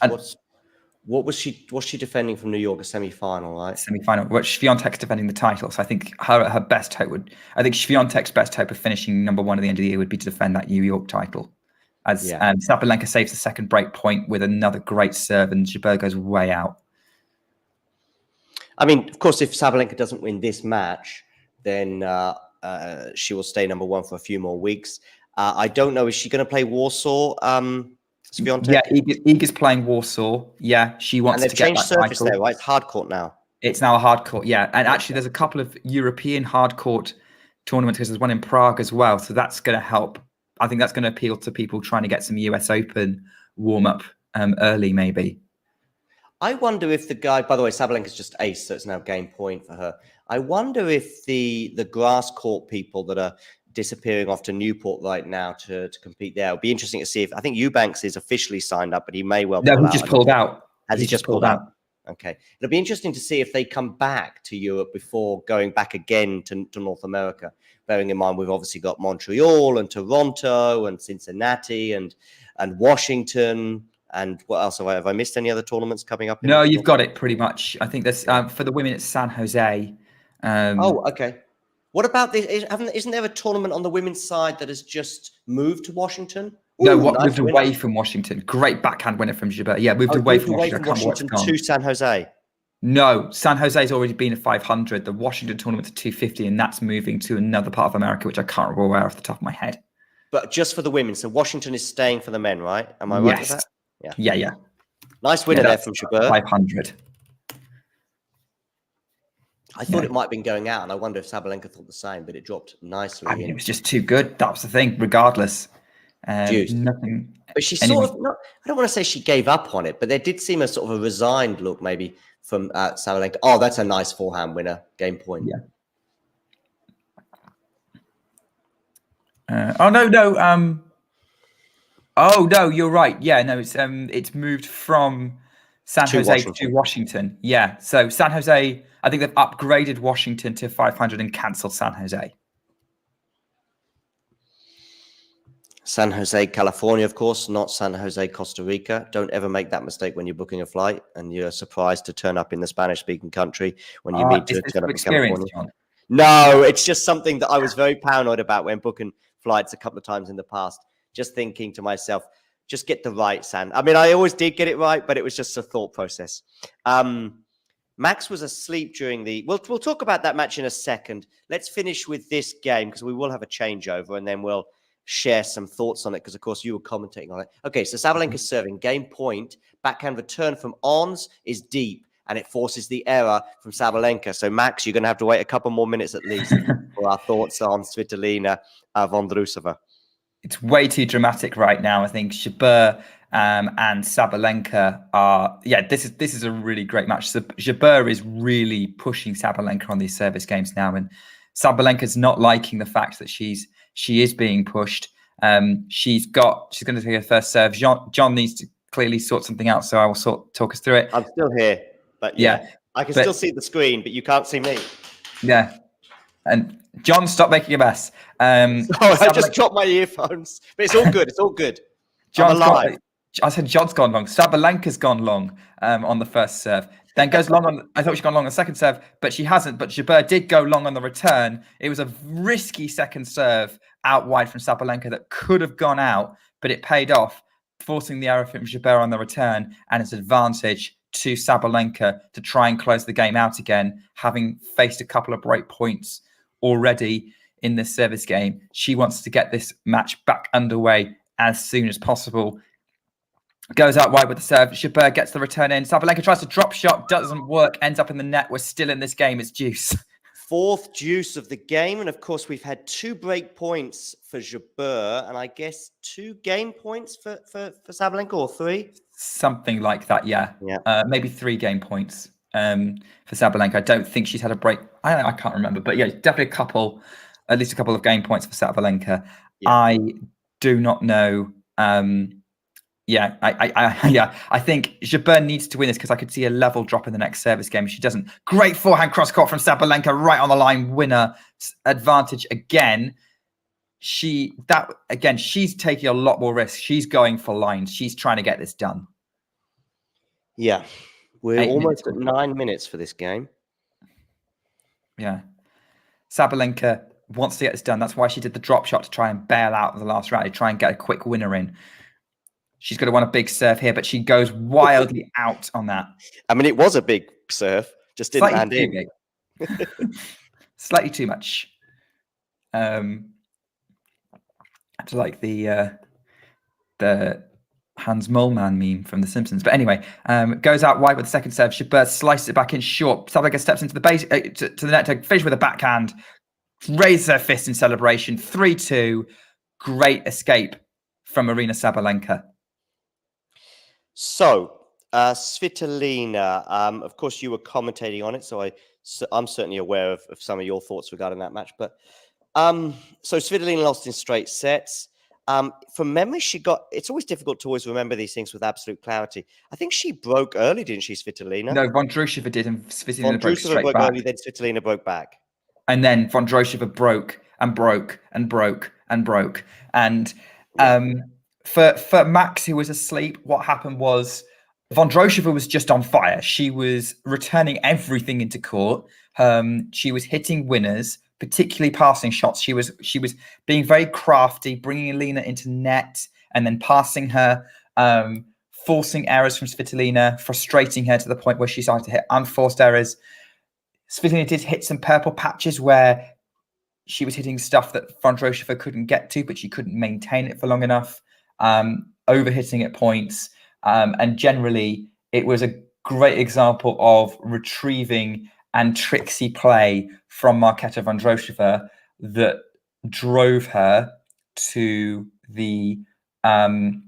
Speaker 1: what was she defending from New York? A semi-final, right?
Speaker 3: Semi-final. Well, Swiatek's defending the title, so I think her best hope Swiatek's best hope of finishing number 1 at the end of the year would be to defend that New York title. As Sabalenka saves the second break point with another great serve, and Jabeur goes way out.
Speaker 1: I mean, of course, if Sabalenka doesn't win this match, then she will stay number 1 for a few more weeks. I don't know. Is she going to play Warsaw? Swiatek?
Speaker 3: Yeah, Iga's playing Warsaw. Yeah, she wants to get that
Speaker 1: changed surface
Speaker 3: title.
Speaker 1: there, right? It's hard court now.
Speaker 3: It's now a hard court, yeah. And actually, there's a couple of European hard court tournaments because there's one in Prague as well. So that's going to help. I think that's going to appeal to people trying to get some US Open warm up early, maybe.
Speaker 1: I wonder if the guy, by the way, Sabalenka's just ace, so it's now game point for her. I wonder if the grass court people that are disappearing off to Newport right now to compete there. It'll be interesting to see if, I think Eubanks is officially signed up, but he may well
Speaker 3: pull out. No, he just pulled out.
Speaker 1: Has he just pulled out? Okay. It'll be interesting to see if they come back to Europe before going back again to North America. Bearing in mind, we've obviously got Montreal and Toronto and Cincinnati and Washington. And what else have I missed? Any other tournaments coming up?
Speaker 3: No, you've got it pretty much. I think there's for the women, it's San Jose.
Speaker 1: Okay. What about this? Isn't there a tournament on the women's side that has just moved to Washington?
Speaker 3: Moved away from Washington. Great backhand winner from Jabeur. Yeah, moved away from Washington
Speaker 1: to San Jose.
Speaker 3: No, San Jose's already been at 500. The Washington tournament's at 250, and that's moving to another part of America, which I can't remember where off the top of my head.
Speaker 1: But just for the women. So Washington is staying for the men, right? Am I right with that?
Speaker 3: Yeah.
Speaker 1: Nice winner there from Jabeur.
Speaker 3: 500.
Speaker 1: I thought it might have been going out, and I wonder if Sabalenka thought the same, but it dropped nicely.
Speaker 3: I mean, it was just too good. That was the thing, regardless. Nothing.
Speaker 1: But she sort of, I don't want to say she gave up on it, but there did seem a sort of a resigned look maybe from Sabalenka. Oh, that's a nice forehand winner. Game point.
Speaker 3: Yeah. No, you're right. Yeah, no, it's moved from San Jose to Washington. Yeah, so San Jose, I think they've upgraded Washington to 500 and cancelled San Jose.
Speaker 1: San Jose, California, of course, not San Jose, Costa Rica. Don't ever make that mistake when you're booking a flight and you're surprised to turn up in the Spanish-speaking country when you need
Speaker 3: Is
Speaker 1: to
Speaker 3: this
Speaker 1: turn
Speaker 3: your
Speaker 1: up in
Speaker 3: experience,
Speaker 1: California.
Speaker 3: John?
Speaker 1: No, it's just something that I was very paranoid about when booking flights a couple of times in the past. Just thinking to myself, just get the right San. I mean, I always did get it right, but it was just a thought process. Max was asleep during the. We'll talk about that match in a second. Let's finish with this game because we will have a changeover, and then we'll share some thoughts on it because, of course, you were commentating on it. Okay, so Sabalenka's serving game point, backhand return from Ons is deep, and it forces the error from Sabalenka. So, Max, you're going to have to wait a couple more minutes at least for our thoughts on Svitolina Vondrousova.
Speaker 3: It's way too dramatic right now. I think Jabeur and Sabalenka are. Yeah, this is a really great match. So Jabeur is really pushing Sabalenka on these service games now, and Sabalenka's not liking the fact that she is being pushed. She's going to take her first serve. John needs to clearly sort something out, so I will talk us through it.
Speaker 1: I'm still here, but yeah. I can still see the screen, but you can't see me.
Speaker 3: Yeah. And John, stop making a mess.
Speaker 1: I just dropped my earphones, but it's all good. It's all good. I'm alive.
Speaker 3: I said John's gone long. Sabalenka's gone long on the first serve. Then goes long on. I thought she'd gone long on the second serve, but she hasn't. But Jabeur did go long on the return. It was a risky second serve out wide from Sabalenka that could have gone out, but it paid off, forcing the error from Jabeur on the return and its advantage to Sabalenka to try and close the game out again, having faced a couple of break points already in this service game. She wants to get this match back underway as soon as possible. Goes out wide with the serve. Jabeur gets the return in. Sabalenka tries to drop shot, doesn't work, ends up in the net. We're still in this game. It's deuce.
Speaker 1: Fourth deuce of the game. And of course, we've had 2 break points for Jabeur, and I guess 2 game points for Sabalenka, or 3?
Speaker 3: Something like that, yeah. Maybe 3 game points for Sabalenka. I don't think she's had a break. I can't remember, but yeah, definitely at least a couple of game points for Sabalenka. Yeah. I do not know. I think Jabeur needs to win this because I could see a level drop in the next service game. If she doesn't. Great forehand cross court from Sabalenka, right on the line, winner, advantage again. She's taking a lot more risk. She's going for lines. She's trying to get this done.
Speaker 1: Yeah, we're almost at 9 minutes for this game.
Speaker 3: Yeah, Sabalenka wants to get this done. That's why she did the drop shot to try and bail out the last rally, try and get a quick winner in. She's going to want a big serve here, but she goes wildly out on that. I
Speaker 1: mean, it was a big serve, just didn't land in.
Speaker 3: Slightly too much. It's like the Hans Moleman meme from The Simpsons. But anyway, goes out wide with the second serve. Jabeur slices it back in short. Sabalenka steps into the base to the net to finish with a backhand. Raises her fist in celebration. 3-2. Great escape from Aryna Sabalenka.
Speaker 1: So, Svitolina, of course, you were commentating on it, so I'm certainly aware of some of your thoughts regarding that match. But so Svitolina lost in straight sets. From memory, it's always difficult to always remember these things with absolute clarity. I think she broke early, didn't she, Svitolina?
Speaker 3: No, Vondrousova did, and Svitolina broke straight back.
Speaker 1: Early, then Svitolina broke back.
Speaker 3: And then Vondrousova broke and broke and broke and broke. And for Max, who was asleep, what happened was Vondrousova was just on fire. She was returning everything into court. She was hitting winners, particularly passing shots. She was being very crafty, bringing Aryna into net and then passing her, forcing errors from Svitolina, frustrating her to the point where she started to hit unforced errors. Svitolina did hit some purple patches where she was hitting stuff that Vondrousova couldn't get to, but she couldn't maintain it for long enough, overhitting at points. And generally, it was a great example of retrieving and tricksy play from Marketa Vondrousova that drove her to the, in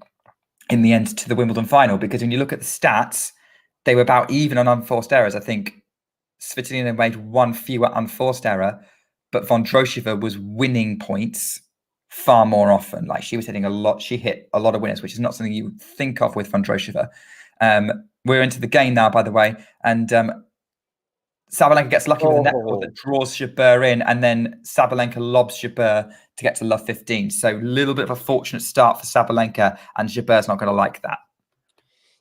Speaker 3: the end, to the Wimbledon final. Because when you look at the stats, they were about even on unforced errors. I think Svitolina made 1 fewer unforced error, but Vondrousova was winning points far more often. Like, she was hitting a lot. She hit a lot of winners, which is not something you would think of with Vondrousova. We're into the game now, by the way, and Sabalenka gets lucky with a net ball
Speaker 1: Oh.
Speaker 3: that draws Jabeur in, and then Sabalenka lobs Jabeur to get to love 15. So a little bit of a fortunate start for Sabalenka, and Jabeur's not going to like that.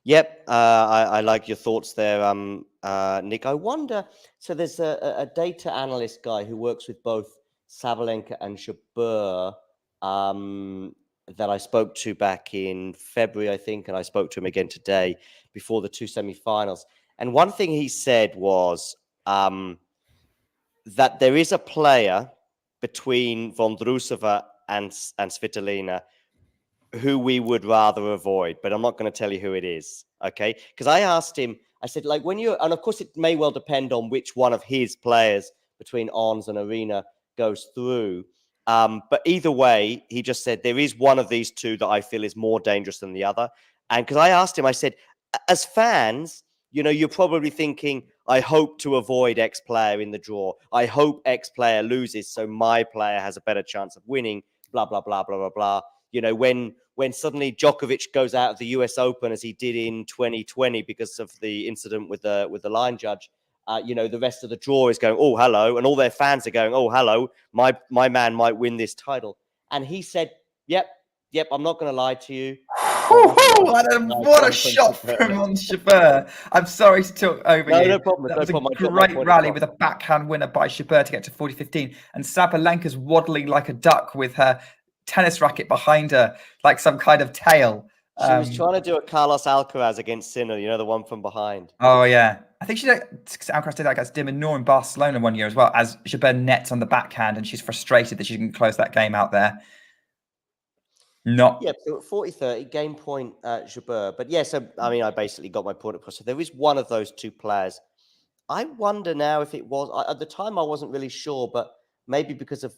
Speaker 1: Yep, I like your thoughts there, Nick. I wonder. So there's a data analyst guy who works with both Sabalenka and Jabeur that I spoke to back in February, I think, and I spoke to him again today before the two semifinals. And one thing he said was that there is a player between Vondrousova and Svitolina who we would rather avoid, but I'm not going to tell you who it is, okay? Because I asked him, I said, like, when you're, and of course it may well depend on which one of his players between Ons and Aryna goes through. But either way, he just said there is one of these two that I feel is more dangerous than the other. And because I asked him, I said, as fans, you know, you're probably thinking, I hope to avoid X player in the draw. I hope X player loses so my player has a better chance of winning, blah, blah, blah, blah, blah, blah. You know, when suddenly Djokovic goes out of the US Open as he did in 2020 because of the incident with the line judge, you know, the rest of the draw is going, oh, hello. And all their fans are going, oh, hello, my man might win this title. And he said, yep, I'm not going to lie to you.
Speaker 3: What a shot from Ons Jabeur. I'm sorry to talk over you.
Speaker 1: No problem.
Speaker 3: That was a great rally with a backhand winner by Jabeur to get to 40-15. And Sabalenka's waddling like a duck with her tennis racket behind her, like some kind of tail.
Speaker 1: She was trying to do a Carlos Alcaraz against Sinner, you know, the one from behind.
Speaker 3: Oh, yeah. I think Alcaraz did that against De Minaur in Barcelona one year as well, as Jabeur nets on the backhand, and she's frustrated that she didn't close that game out there.
Speaker 1: Yeah, so 40-30, game point Jabeur. But yeah, so I mean, I basically got my point across. So there is one of those two players. I wonder now if it was, at the time I wasn't really sure, but maybe because of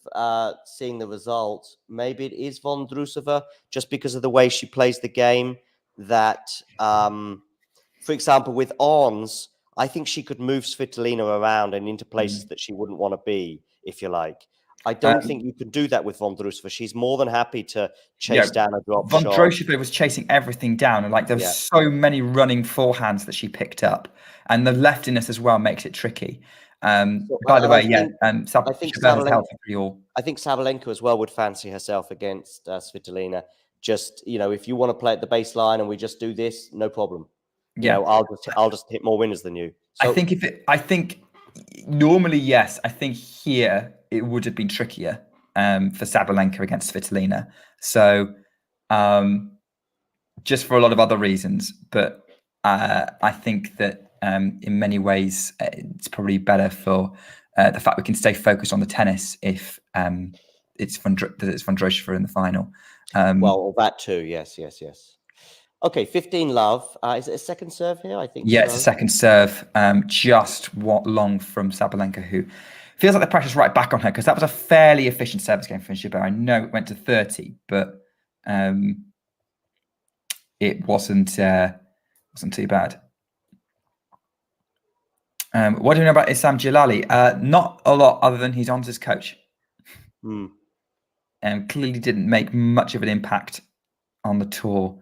Speaker 1: seeing the results, maybe it is Vondrousova, just because of the way she plays the game. That, for example, with Ons, I think she could move Svitolina around and into places that she wouldn't want to be, if you like. I don't think you can do that with Vondrousova. She's more than happy to chase down a drop shot.
Speaker 3: Vondrousova was chasing everything down, and like there was so many running forehands that she picked up, and the leftiness as well makes it tricky. By the way, I think
Speaker 1: Sabalenka as well would fancy herself against Svitolina. Just, you know, if you want to play at the baseline and we just do this, no problem. You know, I'll just hit more winners than you. So,
Speaker 3: I think normally, yes. I think here it would have been trickier for Sabalenka against Svitolina. So just for a lot of other reasons, but I think that in many ways it's probably better for the fact we can stay focused on the tennis if it's Vondrousova in the final.
Speaker 1: Well, that too. Yes. Okay, 15 love. Is it a second serve here? I think.
Speaker 3: Yeah, it's a second serve. Just long from Sabalenka, who feels like the pressure's right back on her, because that was a fairly efficient service game for Jabeur. I know it went to 30, but it wasn't too bad. What do you know about Issam Jalali? Not a lot, other than he's Ons' coach. Clearly didn't make much of an impact on the tour.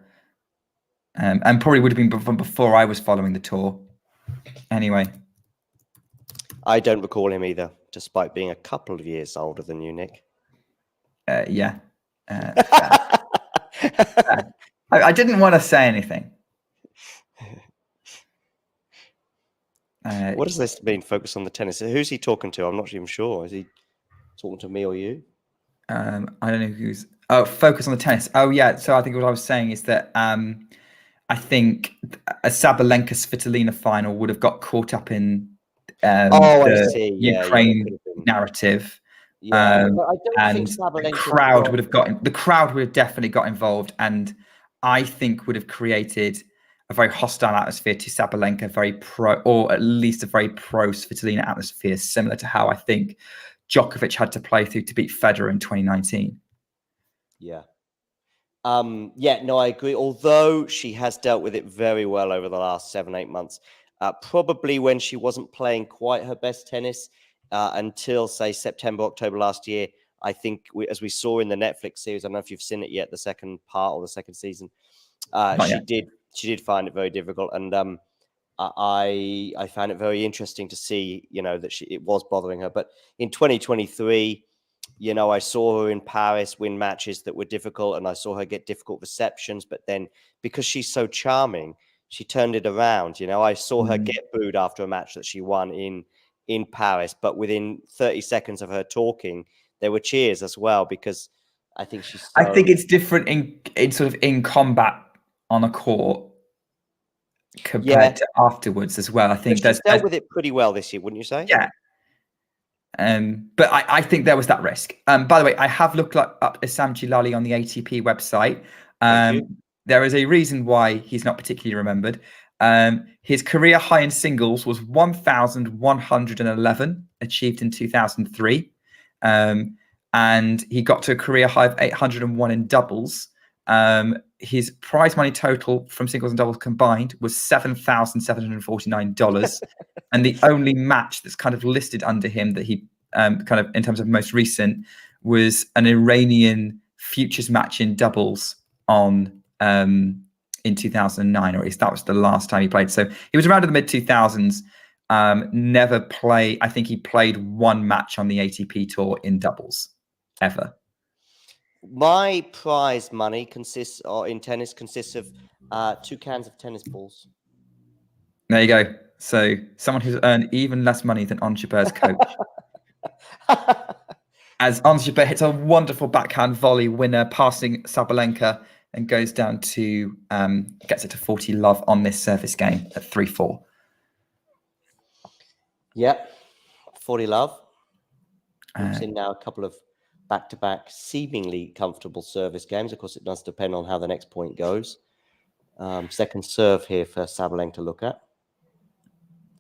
Speaker 3: And probably would have been from before I was following the tour. Anyway.
Speaker 1: I don't recall him either, despite being a couple of years older than you, Nick.
Speaker 3: Yeah. I didn't want to say anything.
Speaker 1: What does this mean, focus on the tennis? Who's he talking to? I'm not even sure. Is he talking to me or you?
Speaker 3: I don't know who's... Oh, focus on the tennis. Oh, yeah. So I think what I was saying is that I think a Sabalenka-Svitolina final would have got caught up in the Ukraine narrative. And the crowd would have definitely got involved, and I think would have created a very hostile atmosphere to Sabalenka, very pro, or at least a very pro Svitolina atmosphere, similar to how I think Djokovic had to play through to beat Federer in 2019.
Speaker 1: Yeah. No, I agree. Although she has dealt with it very well over the last 7-8 months, probably when she wasn't playing quite her best tennis until, say, September, October last year. I think, as we saw in the Netflix series, I don't know if you've seen it yet, the second part or the second season, she did find it very difficult. And I found it very interesting to see, that it was bothering her. But in 2023, I saw her in Paris win matches that were difficult, and I saw her get difficult receptions. But then, because she's so charming, she turned it around. I saw her get booed after a match that she won in Paris, but within 30 seconds of her talking, there were cheers as well, because I think she's so...
Speaker 3: I think it's different in sort of in combat on a court compared to afterwards as well. I think
Speaker 1: she's dealt with it pretty well this year, wouldn't you say?
Speaker 3: Yeah. But I think there was that risk. By the way, I have looked up Issam Jilali on the ATP website. There is a reason why he's not particularly remembered. His career high in singles was 1,111, achieved in 2003. And he got to a career high of 801 in doubles. His prize money total from singles and doubles combined was $7,749. And the only match that's kind of listed under him that he kind of in terms of most recent was an Iranian futures match in doubles on in 2009, or at least that was the last time he played. So he was around in the mid 2000s. Never play. I think he played one match on the ATP tour in doubles ever.
Speaker 1: My prize money in tennis consists of 2 cans of tennis balls.
Speaker 3: There you go. So someone who's earned even less money than Ons Jabeur's coach. As Ons Jabeur hits a wonderful backhand volley winner, passing Sabalenka, and goes down to gets it to 40 love on this service game at 3-4.
Speaker 1: Yep, 40 love. We've seen now a couple of back-to-back seemingly comfortable service games. Of course, it does depend on how the next point goes. Second serve here for Sabalenka to look at.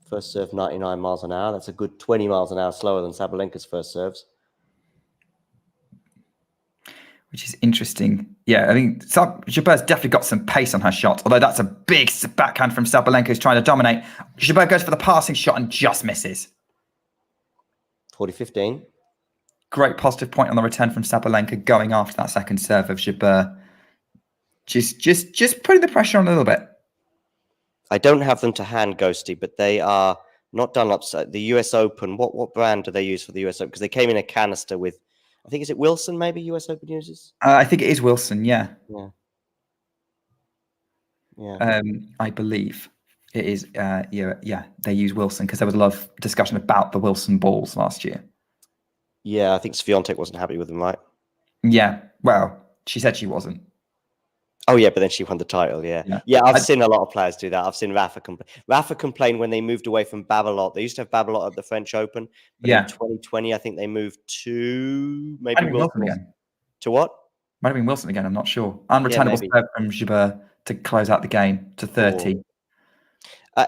Speaker 1: First serve, 99 miles an hour. That's a good 20 miles an hour slower than Sabalenka's first serves.
Speaker 3: Which is interesting. Yeah, I think Jabeur's definitely got some pace on her shot, although that's a big backhand from Sabalenka, who's trying to dominate. Jabeur goes for the passing shot and just misses.
Speaker 1: 40-15.
Speaker 3: Great positive point on the return from Sabalenka, going after that second serve of Jabeur. Just putting the pressure on a little bit.
Speaker 1: I don't have them to hand, Ghosty, but they are not Dunlop's. The US Open. What brand do they use for the US Open? Because they came in a canister with, I think, is it Wilson? Maybe US Open uses.
Speaker 3: I think it is Wilson. Yeah.
Speaker 1: Yeah.
Speaker 3: I believe it is. Yeah. They use Wilson because there was a lot of discussion about the Wilson balls last year.
Speaker 1: Yeah, I think Swiatek wasn't happy with them, right?
Speaker 3: Yeah. Well, she said she wasn't.
Speaker 1: Oh, yeah, but then she won the title, yeah. I've seen a lot of players do that. I've seen Rafa complain. Rafa complained when they moved away from Babolat. They used to have Babolat at the French Open. But in 2020, I think they moved to maybe Wilson
Speaker 3: again.
Speaker 1: To what?
Speaker 3: Might have been Wilson again. I'm not sure. Unreturnable serve from Jabeur to close out the game to 30.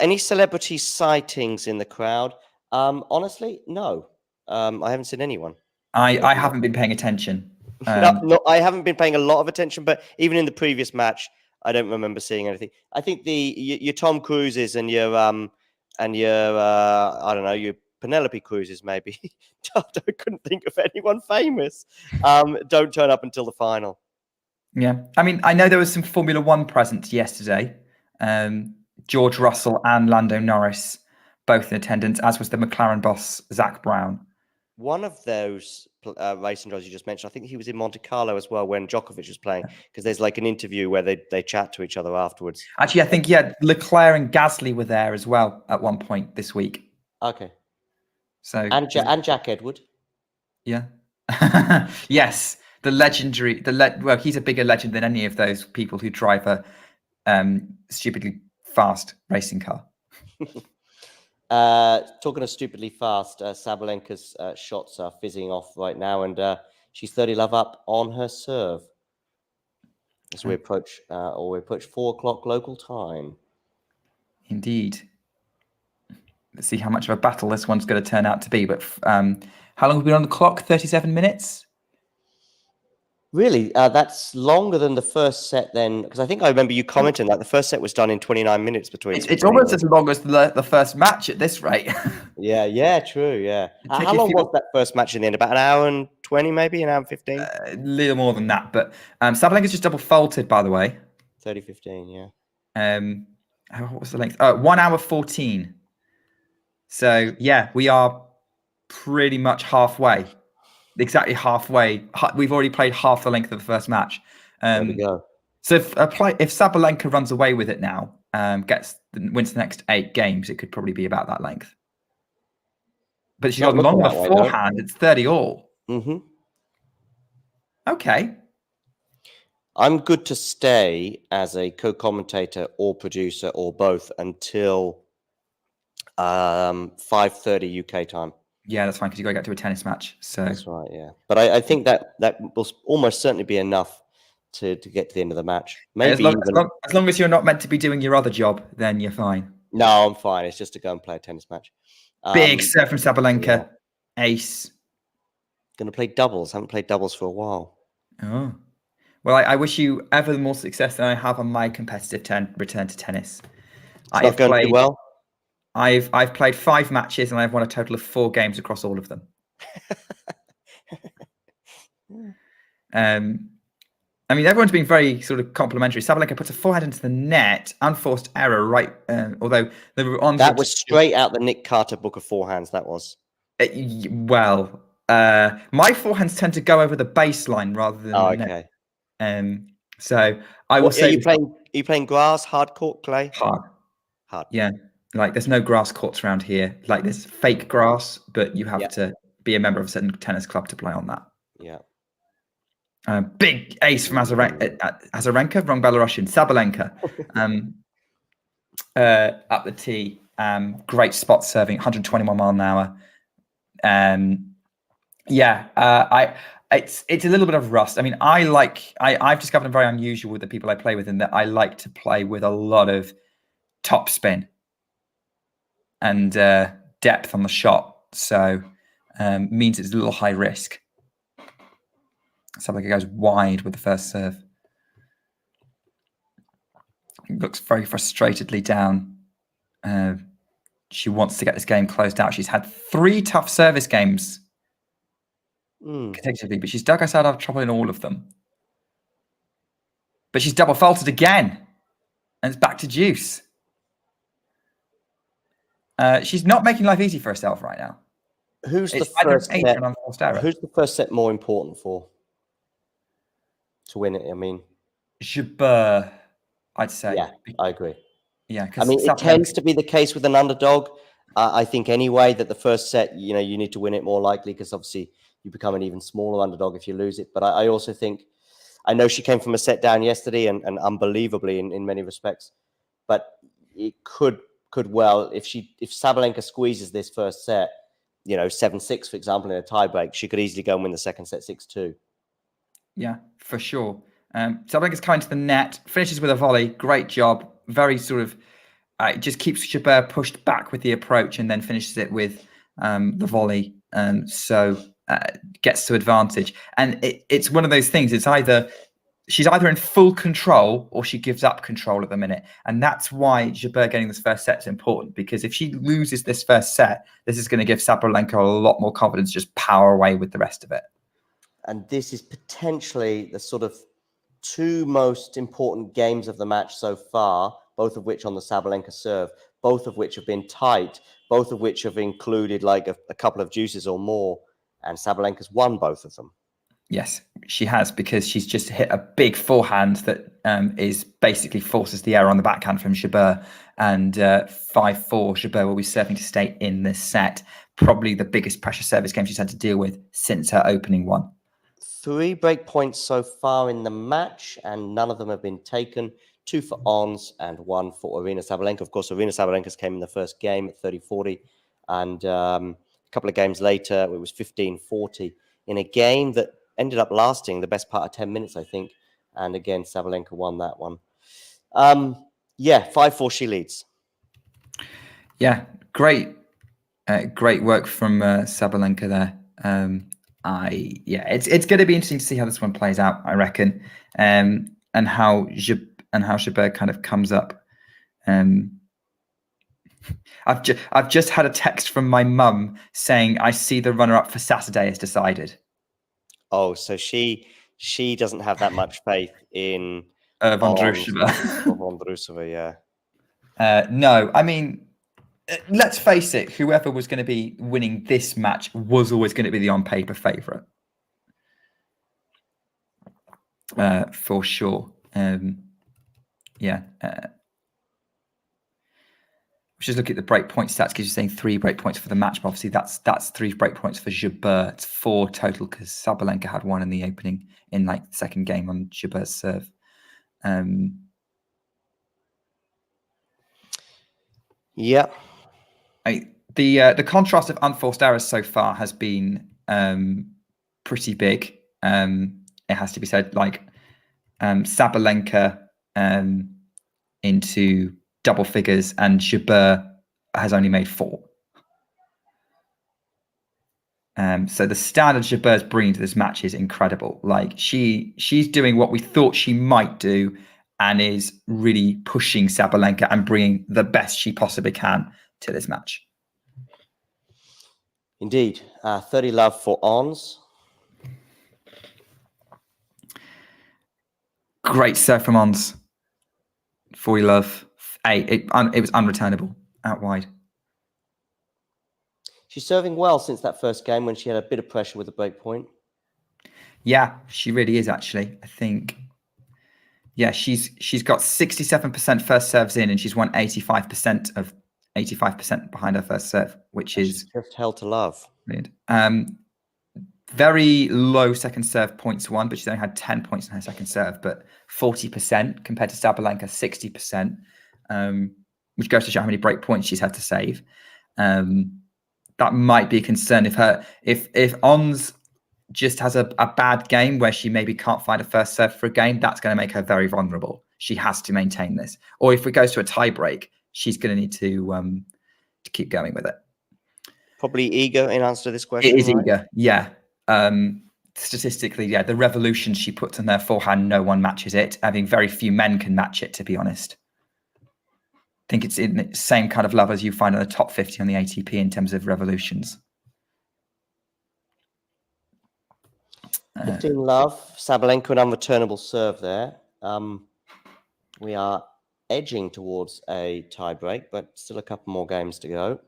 Speaker 1: Any celebrity sightings in the crowd? Honestly, no. I haven't seen anyone.
Speaker 3: I haven't been paying attention.
Speaker 1: No, I haven't been paying a lot of attention, but even in the previous match, I don't remember seeing anything. I think your Tom Cruises and your I don't know, your Penelope Cruises maybe. I couldn't think of anyone famous. Don't turn up until the final.
Speaker 3: Yeah, I mean, I know there was some Formula One presence yesterday. George Russell and Lando Norris both in attendance, as was the McLaren boss Zach Brown.
Speaker 1: One of those racing drivers you just mentioned, I think he was in Monte Carlo as well when Djokovic was playing, because there's like an interview where they chat to each other afterwards.
Speaker 3: Actually, I think, Leclerc and Gasly were there as well at one point this week.
Speaker 1: Okay.
Speaker 3: So
Speaker 1: and Jack Edward.
Speaker 3: Yeah. Yes, the legendary, well, he's a bigger legend than any of those people who drive a stupidly fast racing car.
Speaker 1: Talking of stupidly fast, Sabalenka's shots are fizzing off right now, and she's 30 love up on her serve as we approach 4 o'clock local time.
Speaker 3: Indeed. Let's see how much of a battle this one's going to turn out to be. But how long have we been on the clock? 37 minutes?
Speaker 1: Really? That's longer than the first set then, because I think I remember you commenting that the first set was done in 29 minutes between.
Speaker 3: It's almost as long as the first match at this rate.
Speaker 1: Yeah, true, yeah. How long was that first match in the end? About an hour and 20 maybe? An hour and 15?
Speaker 3: A little more than that, but Sabalenka's just double faulted, by the way.
Speaker 1: 30-15, yeah.
Speaker 3: What was the length? 1 hour 14. So yeah, we are pretty much halfway. Exactly halfway. We've already played half the length of the first match.
Speaker 1: There we go.
Speaker 3: So if Sabalenka runs away with it now, wins the next 8 games, it could probably be about that length. But she's got longer forehand. It's 30 all.
Speaker 1: Mm-hmm.
Speaker 3: Okay.
Speaker 1: I'm good to stay as a co-commentator or producer or both until 5:30 UK time.
Speaker 3: Yeah, that's fine because you got to get to a tennis match. So
Speaker 1: that's right. Yeah, but I think that will almost certainly be enough to get to the end of the match. Maybe
Speaker 3: as long as you're not meant to be doing your other job, then you're fine.
Speaker 1: No, I'm fine. It's just to go and play a tennis match.
Speaker 3: Big serve from Sabalenka. Yeah. Ace.
Speaker 1: Going to play doubles. Haven't played doubles for a while.
Speaker 3: Oh. Well, I wish you ever more success than I have on my competitive return to tennis.
Speaker 1: It's not going too well.
Speaker 3: I've played 5 matches and I've won a total of 4 games across all of them. I mean, everyone's been very sort of complimentary. Sabalenka puts a forehand into the net, unforced error, right? Although they were on.
Speaker 1: That was straight out the Nick Carter book of forehands. That was.
Speaker 3: Well, my forehands tend to go over the baseline rather than the
Speaker 1: okay.
Speaker 3: net. So I will say.
Speaker 1: Are you playing grass, hard court, clay?
Speaker 3: Hard.
Speaker 1: Hard.
Speaker 3: Yeah. Like there's no grass courts around here. Like there's fake grass, but you have to be a member of a certain tennis club to play on that.
Speaker 1: Yeah.
Speaker 3: Big ace from Azarenka, wrong Belarusian. Sabalenka. Up the tee. Great spot serving, 121 mile an hour. It's a little bit of rust. I mean, I've discovered I'm very unusual with the people I play with in that I like to play with a lot of top spin and depth on the shot. So means it's a little high risk. Sabalenka goes wide with the first serve. Looks very frustratedly down. She wants to get this game closed out. She's had 3 tough service games consecutively, but she's dug herself out of trouble in all of them. But she's double faulted again, and it's back to deuce. She's not making life easy for herself right now.
Speaker 1: Who's the first set more important for to win it? I mean,
Speaker 3: Jabeur, I'd say.
Speaker 1: Yeah, I agree.
Speaker 3: Yeah,
Speaker 1: I mean, it tends to be the case with an underdog. I think anyway that the first set, you need to win it more likely because obviously you become an even smaller underdog if you lose it. But I also think, I know she came from a set down yesterday and unbelievably in many respects, but it could well, if Sabalenka squeezes this first set, 7-6, for example, in a tiebreak, she could easily go and win the second set 6-2.
Speaker 3: Yeah, for sure. Sabalenka's coming to the net, finishes with a volley. Great job. Very sort of, it just keeps Jabeur pushed back with the approach and then finishes it with the volley. So gets to advantage. And it's one of those things. It's she's either in full control or she gives up control at the minute. And that's why Jabeur getting this first set is important, because if she loses this first set, this is going to give Sabalenka a lot more confidence, just power away with the rest of it.
Speaker 1: And this is potentially the sort of 2 most important games of the match so far, both of which on the Sabalenka serve, both of which have been tight, both of which have included like a couple of deuces or more, and Sabalenka's won both of them.
Speaker 3: Yes, she has, because she's just hit a big forehand that is basically forces the error on the backhand from Jabeur, and 5-4, Jabeur will be serving to stay in this set. Probably the biggest pressure service game she's had to deal with since her opening one.
Speaker 1: 3 break points so far in the match, and none of them have been taken. 2 for Ons and 1 for Aryna Sabalenka. Of course, Aryna Sabalenka's came in the first game at 30-40, and a couple of games later, it was 15-40 in a game that ended up lasting the best part of 10 minutes, I think. And again, Sabalenka won that one. 5-4, she leads. Yeah,
Speaker 3: great work from Sabalenka there. It's going to be interesting to see how this one plays out, I reckon, and how Jabeur kind of comes up. I've just had a text from my mum saying, "I see the runner-up for Saturday is decided."
Speaker 1: Oh, so she doesn't have that much faith in
Speaker 3: Vondrousova.
Speaker 1: Vondrousova, yeah.
Speaker 3: No, I mean, let's face it, whoever was going to be winning this match was always going to be the on-paper favourite. For sure. Yeah. Just look at the breakpoint stats because you're saying 3 breakpoints for the match, but obviously that's 3 breakpoints for Jabeur. It's 4 total because Sabalenka had 1 in the opening in like the second game on Jabeur's serve.
Speaker 1: Yeah.
Speaker 3: The contrast of unforced errors so far has been pretty big. It has to be said, like Sabalenka into double figures and Jabeur has only made 4. So the standard Jabeur's bringing to this match is incredible. Like she's doing what we thought she might do and is really pushing Sabalenka and bringing the best she possibly can to this match.
Speaker 1: Indeed. 30 love for Ons.
Speaker 3: Great serve from Ons. 40 love. It was unreturnable out wide.
Speaker 1: She's serving well since that first game when she had a bit of pressure with the break point.
Speaker 3: Yeah, she really is actually. I think, yeah, she's got 67% first serves in and she's won 85% behind her first serve, which is
Speaker 1: just hell to love.
Speaker 3: Brilliant. Very low second serve points won, but she's only had 10 points in her second serve, but 40% compared to Sabalenka, 60%, which goes to show how many break points she's had to save. That might be a concern if Ons just has a bad game where she maybe can't find a first serve for a game, that's going to make her very vulnerable. She has to maintain this. Or if it goes to a tie break, she's going to need to keep going with it.
Speaker 1: Probably eager in answer to this question.
Speaker 3: It is eager, yeah. Statistically, yeah, the revolution she puts on their forehand, no one matches it. I think very few men can match it, to be honest. I think it's in the same kind of level as you find on the top 50 on the ATP in terms of revolutions.
Speaker 1: 15 love. Sabalenka, an unreturnable serve there. We are edging towards a tiebreak, but still a couple more games to go.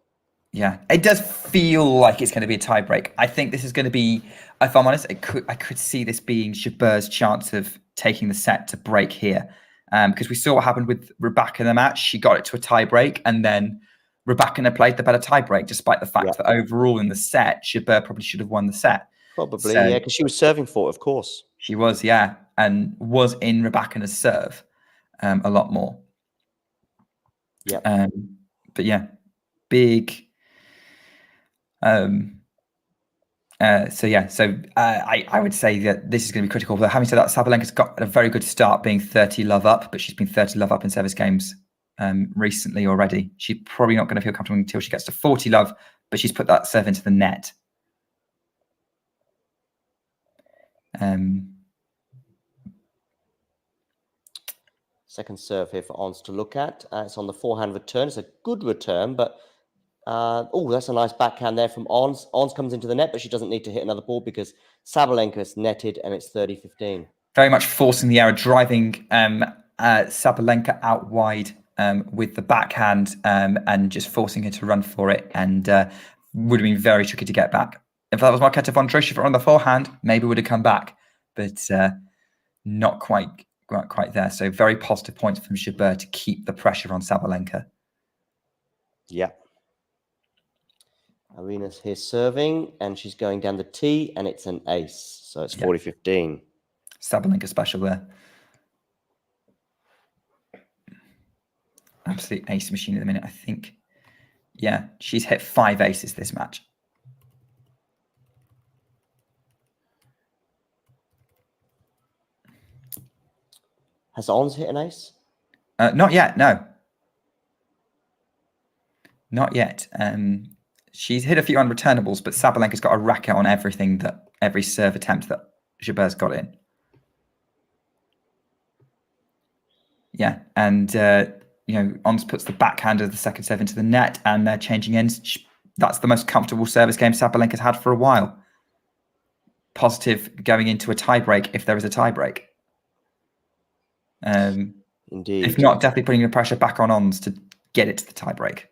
Speaker 3: Yeah, it does feel like it's going to be a tiebreak. I think this is going to be, if I'm honest, I could see this being Jabeur's chance of taking the set to break here. Because we saw what happened with Rybakina in the match. She got it to a tiebreak, and then Rybakina played the better tiebreak, despite the fact that overall in the set, Jabeur probably should have won the set.
Speaker 1: Probably, yeah, because she was serving for it, of course.
Speaker 3: She was, yeah, and was in Rybakina's serve a lot more.
Speaker 1: Yeah.
Speaker 3: But yeah, big. I would say that this is going to be critical. But having said that, Sabalenka's got a very good start, being 30 love up, but she's been 30 love up in service games recently already. She's probably not going to feel comfortable until she gets to 40 love, but she's put that serve into the net.
Speaker 1: Second serve here for Ons to look at. It's on the forehand return. It's a good return, but that's a nice backhand there from Ons. Ons comes into the net, but she doesn't need to hit another ball because Sabalenka is netted and it's 30-15.
Speaker 3: Very much forcing the error, driving Sabalenka out wide with the backhand and just forcing her to run for it, and would have been very tricky to get back. If that was Marketa von Troschiff on the forehand, maybe would have come back, but not quite there. So very positive points from Jabeur to keep the pressure on Sabalenka.
Speaker 1: Yeah. Aryna's here serving, and she's going down the tee, and it's an ace. So it's 40-15.
Speaker 3: Sabalenka special there. Absolute ace machine at the minute, I think. Yeah, she's hit 5 aces this match.
Speaker 1: Has Ons hit an ace?
Speaker 3: Not yet, no. Not yet. She's hit a few unreturnables, but Sabalenka's got a racket on every serve attempt that Jabeur's got in. Yeah, and Ons puts the backhand of the second serve into the net, and they're changing ends. That's the most comfortable service game Sabalenka's had for a while. Positive going into a tiebreak if there is a tiebreak.
Speaker 1: Indeed.
Speaker 3: If not, definitely putting the pressure back on Ons to get it to the tiebreak.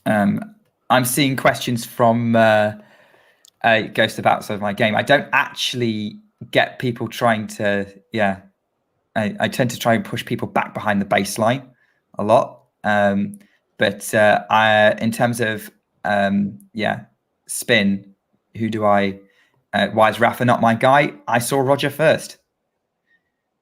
Speaker 3: I'm seeing questions from Ghost about sort of my game. I don't actually get people trying to, I tend to try and push people back behind the baseline a lot. But in terms of, spin, who do I, why is Rafa not my guy? I saw Roger first.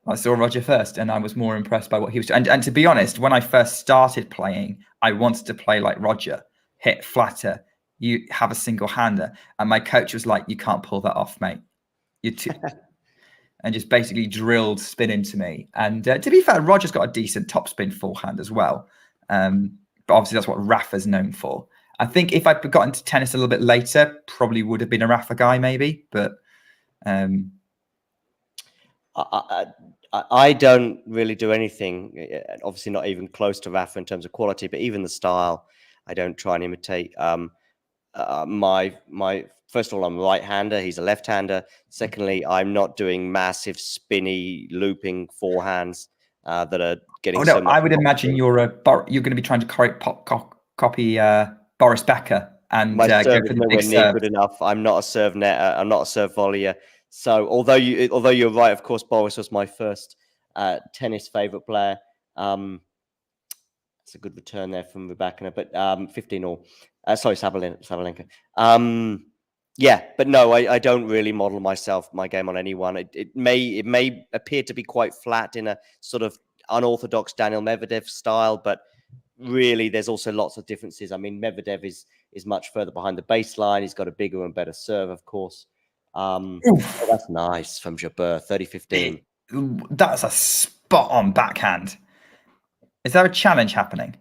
Speaker 3: And I was more impressed by what he was doing. And to be honest, when I first started playing, I wanted to play like Roger, hit flatter, you have a single hander. And my coach was like, you can't pull that off, mate. You're too... and just basically drilled spin into me. And to be fair, Roger's got a decent topspin forehand as well. But obviously that's what Rafa's known for. I think if I'd got into tennis a little bit later, probably would have been a Rafa guy maybe. But
Speaker 1: I don't really do anything, obviously not even close to Rafa in terms of quality, but even the style, I don't try and imitate. My first of all, I'm a right-hander. He's a left-hander. Secondly, I'm not doing massive spinny looping forehands that are getting.
Speaker 3: Oh no, I would imagine you're going to be trying to copy Boris Becker and
Speaker 1: my
Speaker 3: go
Speaker 1: serve
Speaker 3: for
Speaker 1: is
Speaker 3: the
Speaker 1: nowhere
Speaker 3: big
Speaker 1: near
Speaker 3: serve.
Speaker 1: good enough. I'm not a serve netter. I'm not a serve volleyer. So although you're right, of course, Boris was my first tennis favorite player. It's a good return there from Rebecca, but 15-all. Sorry, Sabalenka. Yeah, but no, I don't really model my game on anyone. It may appear to be quite flat in a sort of unorthodox Daniel Medvedev style, but really there's also lots of differences. I mean, Medvedev is much further behind the baseline. He's got a bigger and better serve, of course. Oh, that's nice from Jabeur, 30-15.
Speaker 3: That's a spot-on backhand. Is there a challenge happening?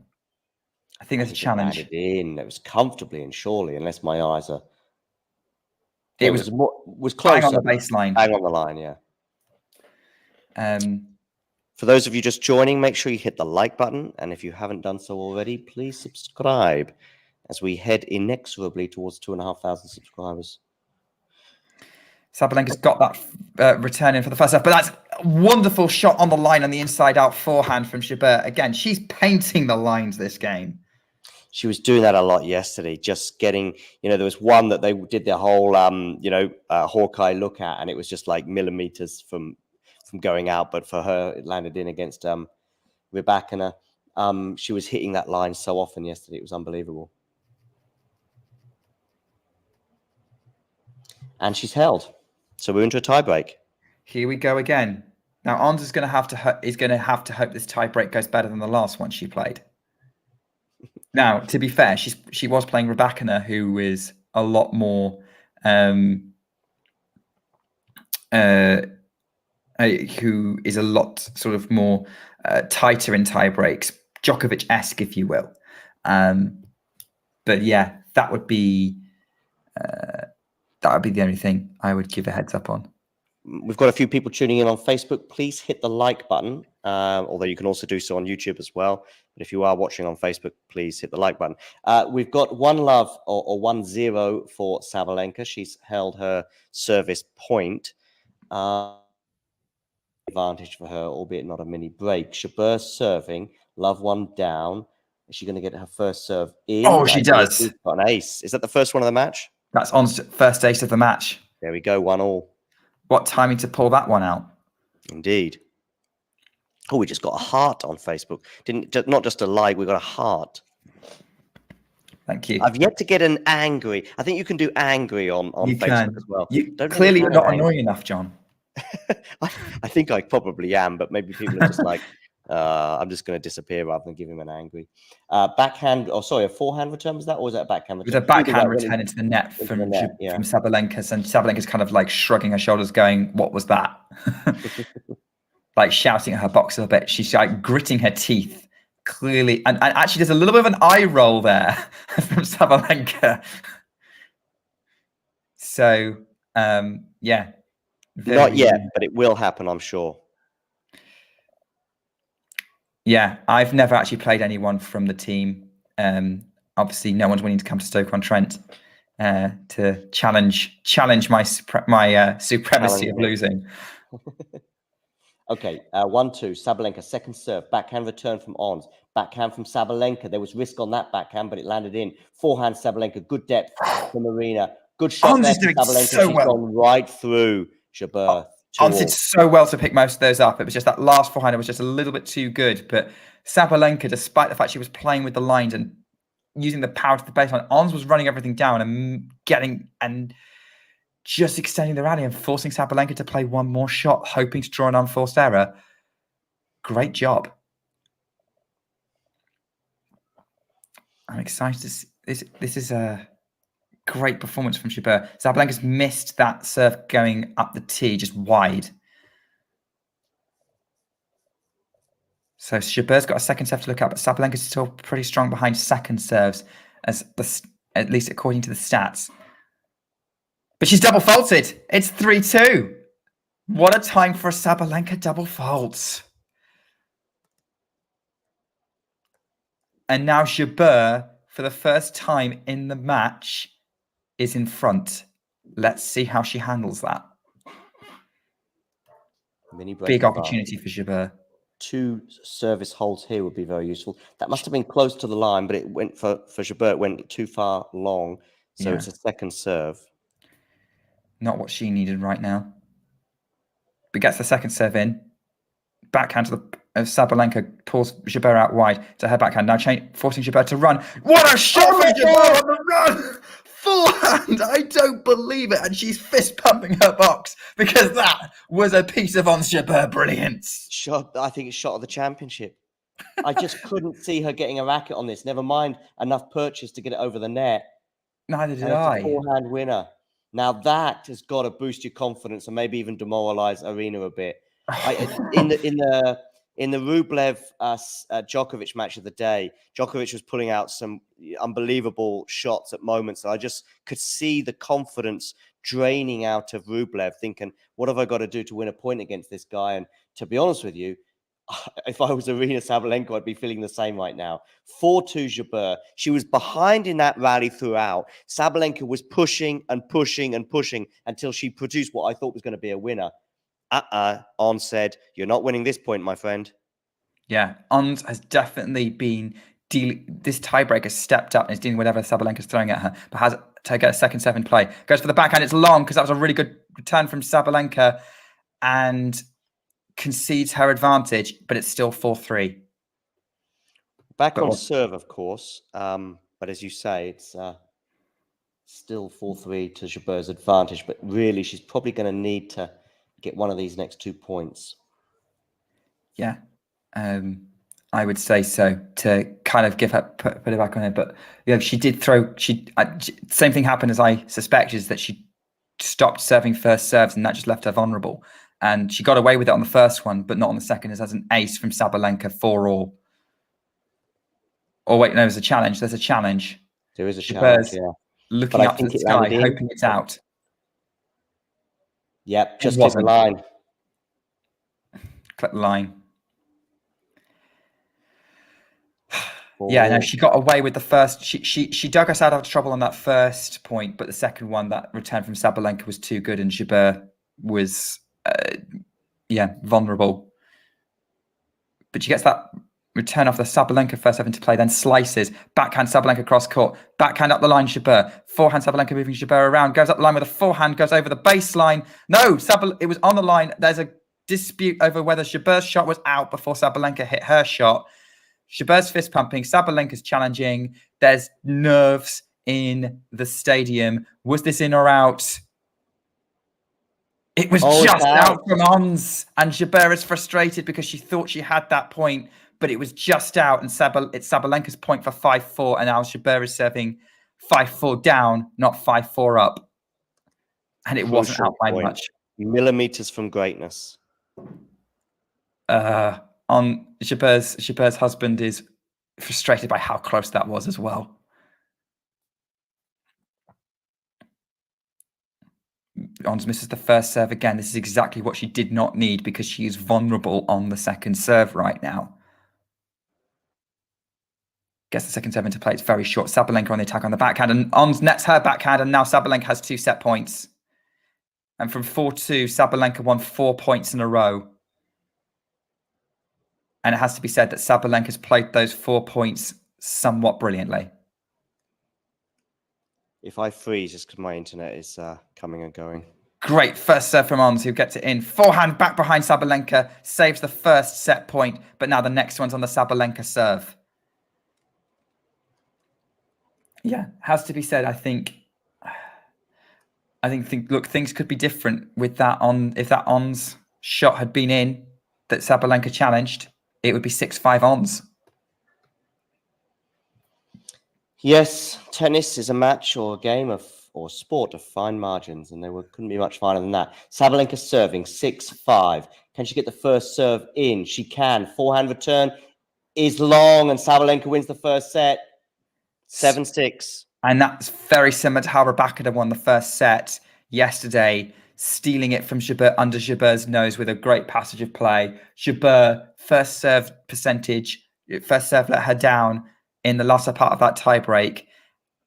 Speaker 3: I think there's a challenge.
Speaker 1: It was comfortably and surely, unless my eyes are.
Speaker 3: It was
Speaker 1: close
Speaker 3: on the baseline.
Speaker 1: Bang on the line, yeah. For those of you just joining, make sure you hit the like button, and if you haven't done so already, please subscribe as we head inexorably towards 2,500 subscribers.
Speaker 3: Sabalenka's got that return in for the first half, but that's a wonderful shot on the line on the inside-out forehand from Jabeur. Again, she's painting the lines this game.
Speaker 1: She was doing that a lot yesterday, just getting, there was one that they did their whole, Hawkeye look at, and it was just like millimeters from going out. But for her, it landed in against Rebecca. She was hitting that line so often yesterday. It was unbelievable. And she's held. So we're into a tiebreak.
Speaker 3: Here we go again. Now, Ons is going to have to hope this tiebreak goes better than the last one she played. Now, to be fair, she was playing Rebecca, who is a lot more who is a lot sort of more tighter in tie breaks, Djokovic-esque, if you will. But yeah, that would be the only thing I would give a heads up on.
Speaker 1: We've got a few people tuning in on Facebook. Please hit the like button, although you can also do so on YouTube as well. But if you are watching on Facebook, please hit the like button. We've got 1-0 or 1-0 for Sabalenka. She's held her service point. Advantage for her, albeit not a mini break. Jabeur serving, love one down. Is she going to get her first serve in?
Speaker 3: Oh, she does.
Speaker 1: She's got an ace. Is that the first one of the match?
Speaker 3: That's on first ace of the match.
Speaker 1: There we go, 1-1.
Speaker 3: What timing to pull that one out?
Speaker 1: Indeed. Oh, we just got a heart on Facebook. Not just a like, we got a heart.
Speaker 3: Thank you.
Speaker 1: I've yet to get an angry. I think you can do angry on Facebook as well.
Speaker 3: Clearly, you're not annoying enough, John.
Speaker 1: I think I probably am, but maybe people are just like, I'm just going to disappear rather than give him an angry. Backhand, a forehand return was that? Or was that a backhand return?
Speaker 3: It was a backhand return into the net from Sabalenka. And Sabalenka's kind of like shrugging her shoulders, going, what was that? Like shouting at her boxer a bit. She's like gritting her teeth, clearly. And actually, there's a little bit of an eye roll there from Sabalenka. So, yeah.
Speaker 1: Not yet, but it will happen, I'm sure.
Speaker 3: Yeah, I've never actually played anyone from the team. Obviously, no one's willing to come to Stoke-on-Trent to challenge my supremacy of losing.
Speaker 1: Okay, 1-2. Sabalenka, second serve. Backhand return from Ons. Backhand from Sabalenka. There was risk on that backhand, but it landed in. Forehand Sabalenka. Good depth from Aryna. Good shot
Speaker 3: Ons
Speaker 1: there
Speaker 3: is
Speaker 1: from
Speaker 3: doing
Speaker 1: Sabalenka.
Speaker 3: so
Speaker 1: She's
Speaker 3: well.
Speaker 1: gone right through Jabeur.
Speaker 3: Ons did so well to pick most of those up. It was just that last forehand was just a little bit too good. But Sabalenka, despite the fact she was playing with the lines and using the power to the baseline, Ons was running everything down and just extending the rally and forcing Sabalenka to play one more shot, hoping to draw an unforced error. Great job. I'm excited to see this is a great performance from Jabeur. Sabalenka's missed that serve going up the tee, just wide. So Jabeur's got a second serve to look at, but Sabalenka's still pretty strong behind second serves, at least according to the stats. But she's double faulted. It's 3-2. What a time for a Sabalenka double fault. And now Jabeur, for the first time in the match, is in front. Let's see how she handles that. Big opportunity for Jabeur.
Speaker 1: 2 service holds here would be very useful. That must have been close to the line, but it went for Jabeur, it went too far long. So it's a second serve.
Speaker 3: Not what she needed right now. But gets the second serve in. Backhand to the Sabalenka pulls Jabeur out wide to her backhand. Now forcing Jabeur to run. What a shot from Jabeur on the run! Forehand! I don't believe it. And she's fist pumping her box because that was a piece of Ons Jabeur brilliance.
Speaker 1: Shot, I think it's shot of the championship. I just couldn't see her getting a racket on this. Never mind enough purchase to get it over the net.
Speaker 3: Neither did
Speaker 1: It's
Speaker 3: I.
Speaker 1: a forehand winner. Now that has got to boost your confidence and maybe even demoralize Aryna a bit. In the Rublev Djokovic match of the day, Djokovic was pulling out some unbelievable shots at moments. I just could see the confidence draining out of Rublev, thinking, "What have I got to do to win a point against this guy?" And to be honest with you, if I was Aryna Sabalenka, I'd be feeling the same right now. 4-2 Jabeur. She was behind in that rally throughout. Sabalenka was pushing and pushing and pushing until she produced what I thought was going to be a winner. Ons said, "You're not winning this point, my friend."
Speaker 3: Yeah, Ons has definitely been this tiebreaker stepped up and is dealing with whatever Sabalenka's throwing at her, but has to get a second serve in play. Goes for the backhand. It's long because that was a really good return from Sabalenka and concedes her advantage, but it's still 4-3.
Speaker 1: Back on serve, of course. But as you say, it's still 4-3 to Jabeur's advantage. But really, she's probably going to need to get one of these next 2 points.
Speaker 3: Yeah, I would say so, to kind of give her put it back on her. But yeah, she did throw. Same thing happened as I suspect, is that she stopped serving first serves, and that just left her vulnerable. And she got away with it on the first one, but not on the second, as an ace from Sabalenka 4-all. Oh wait, no, there's a challenge. There's a challenge.
Speaker 1: There is a challenge, yeah.
Speaker 3: Looking up to the sky, hoping it's out.
Speaker 1: Yep, just hit the line.
Speaker 3: Click the line. Yeah, no, she got away with the first. She dug us out of trouble on that first point, but the second one, that return from Sabalenka, was too good, and Jabeur was, vulnerable. But she gets that return off the Sabalenka first serve into play, then slices. Backhand Sabalenka cross court. Backhand up the line, Jabeur. Forehand Sabalenka moving Jabeur around. Goes up the line with a forehand, goes over the baseline. No, it was on the line. There's a dispute over whether Jabeur's shot was out before Sabalenka hit her shot. Jabeur's fist pumping. Sabalenka's challenging. There's nerves in the stadium. Was this in or out? It was just out from Ons, and Jabeur is frustrated because she thought she had that point, but it was just out, and it's Sabalenka's point for 5-4, and now Jabeur is serving 5-4 down, not 5-4 up. And it wasn't out by much.
Speaker 1: Millimeters from greatness.
Speaker 3: On Jabeur's husband is frustrated by how close that was as well. Ons misses the first serve again. This is exactly what she did not need, because she is vulnerable on the second serve right now. Gets the second serve into play. It's very short. Sabalenka on the attack on the backhand, and Ons nets her backhand, and now Sabalenka has 2 set points. And from 4-2, Sabalenka won 4 points in a row. And it has to be said that Sabalenka's played those 4 points somewhat brilliantly.
Speaker 1: If I freeze, it's because my internet is coming and going.
Speaker 3: Great first serve from Ons, who gets it in. Forehand back behind Sabalenka, saves the first set point, but now the next one's on the Sabalenka serve. Yeah, has to be said. I think. Look, things could be different with that on. If that Ons shot had been in, that Sabalenka challenged, it would be 6-5 Ons.
Speaker 1: Yes, tennis is a match or a game or sport of fine margins, and couldn't be much finer than that. Sabalenka serving 6-5. Can she get the first serve in? She can. Forehand return is long, and Sabalenka wins the first set. 7-6.
Speaker 3: And that's very similar to how Rebecca won the first set yesterday, stealing it from Jabeur under Jabeur's nose with a great passage of play. Jabeur, first serve let her down in the latter part of that tiebreak.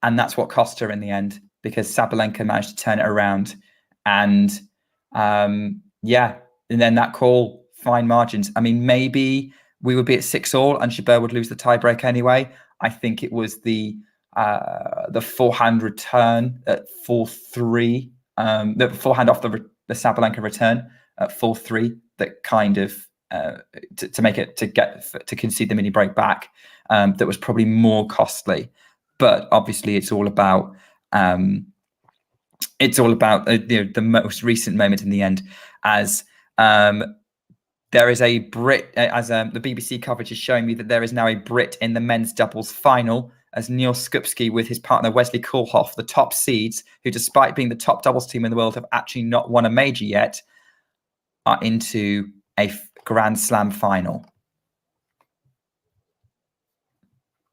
Speaker 3: And that's what cost her in the end, because Sabalenka managed to turn it around. And and then that call, fine margins. I mean, maybe we would be at 6-all and Jabeur would lose the tiebreak anyway. I think it was the forehand return at 4-3, the forehand off the Sabalenka return at 4-3 that kind of to concede the mini break back, that was probably more costly. But obviously, it's all about the most recent moment in the end, as there is a Brit, as the BBC coverage is showing me that there is now a Brit in the men's doubles final, as Neil Skupski with his partner Wesley Koolhof, the top seeds, who despite being the top doubles team in the world have actually not won a major yet, are into a Grand Slam final.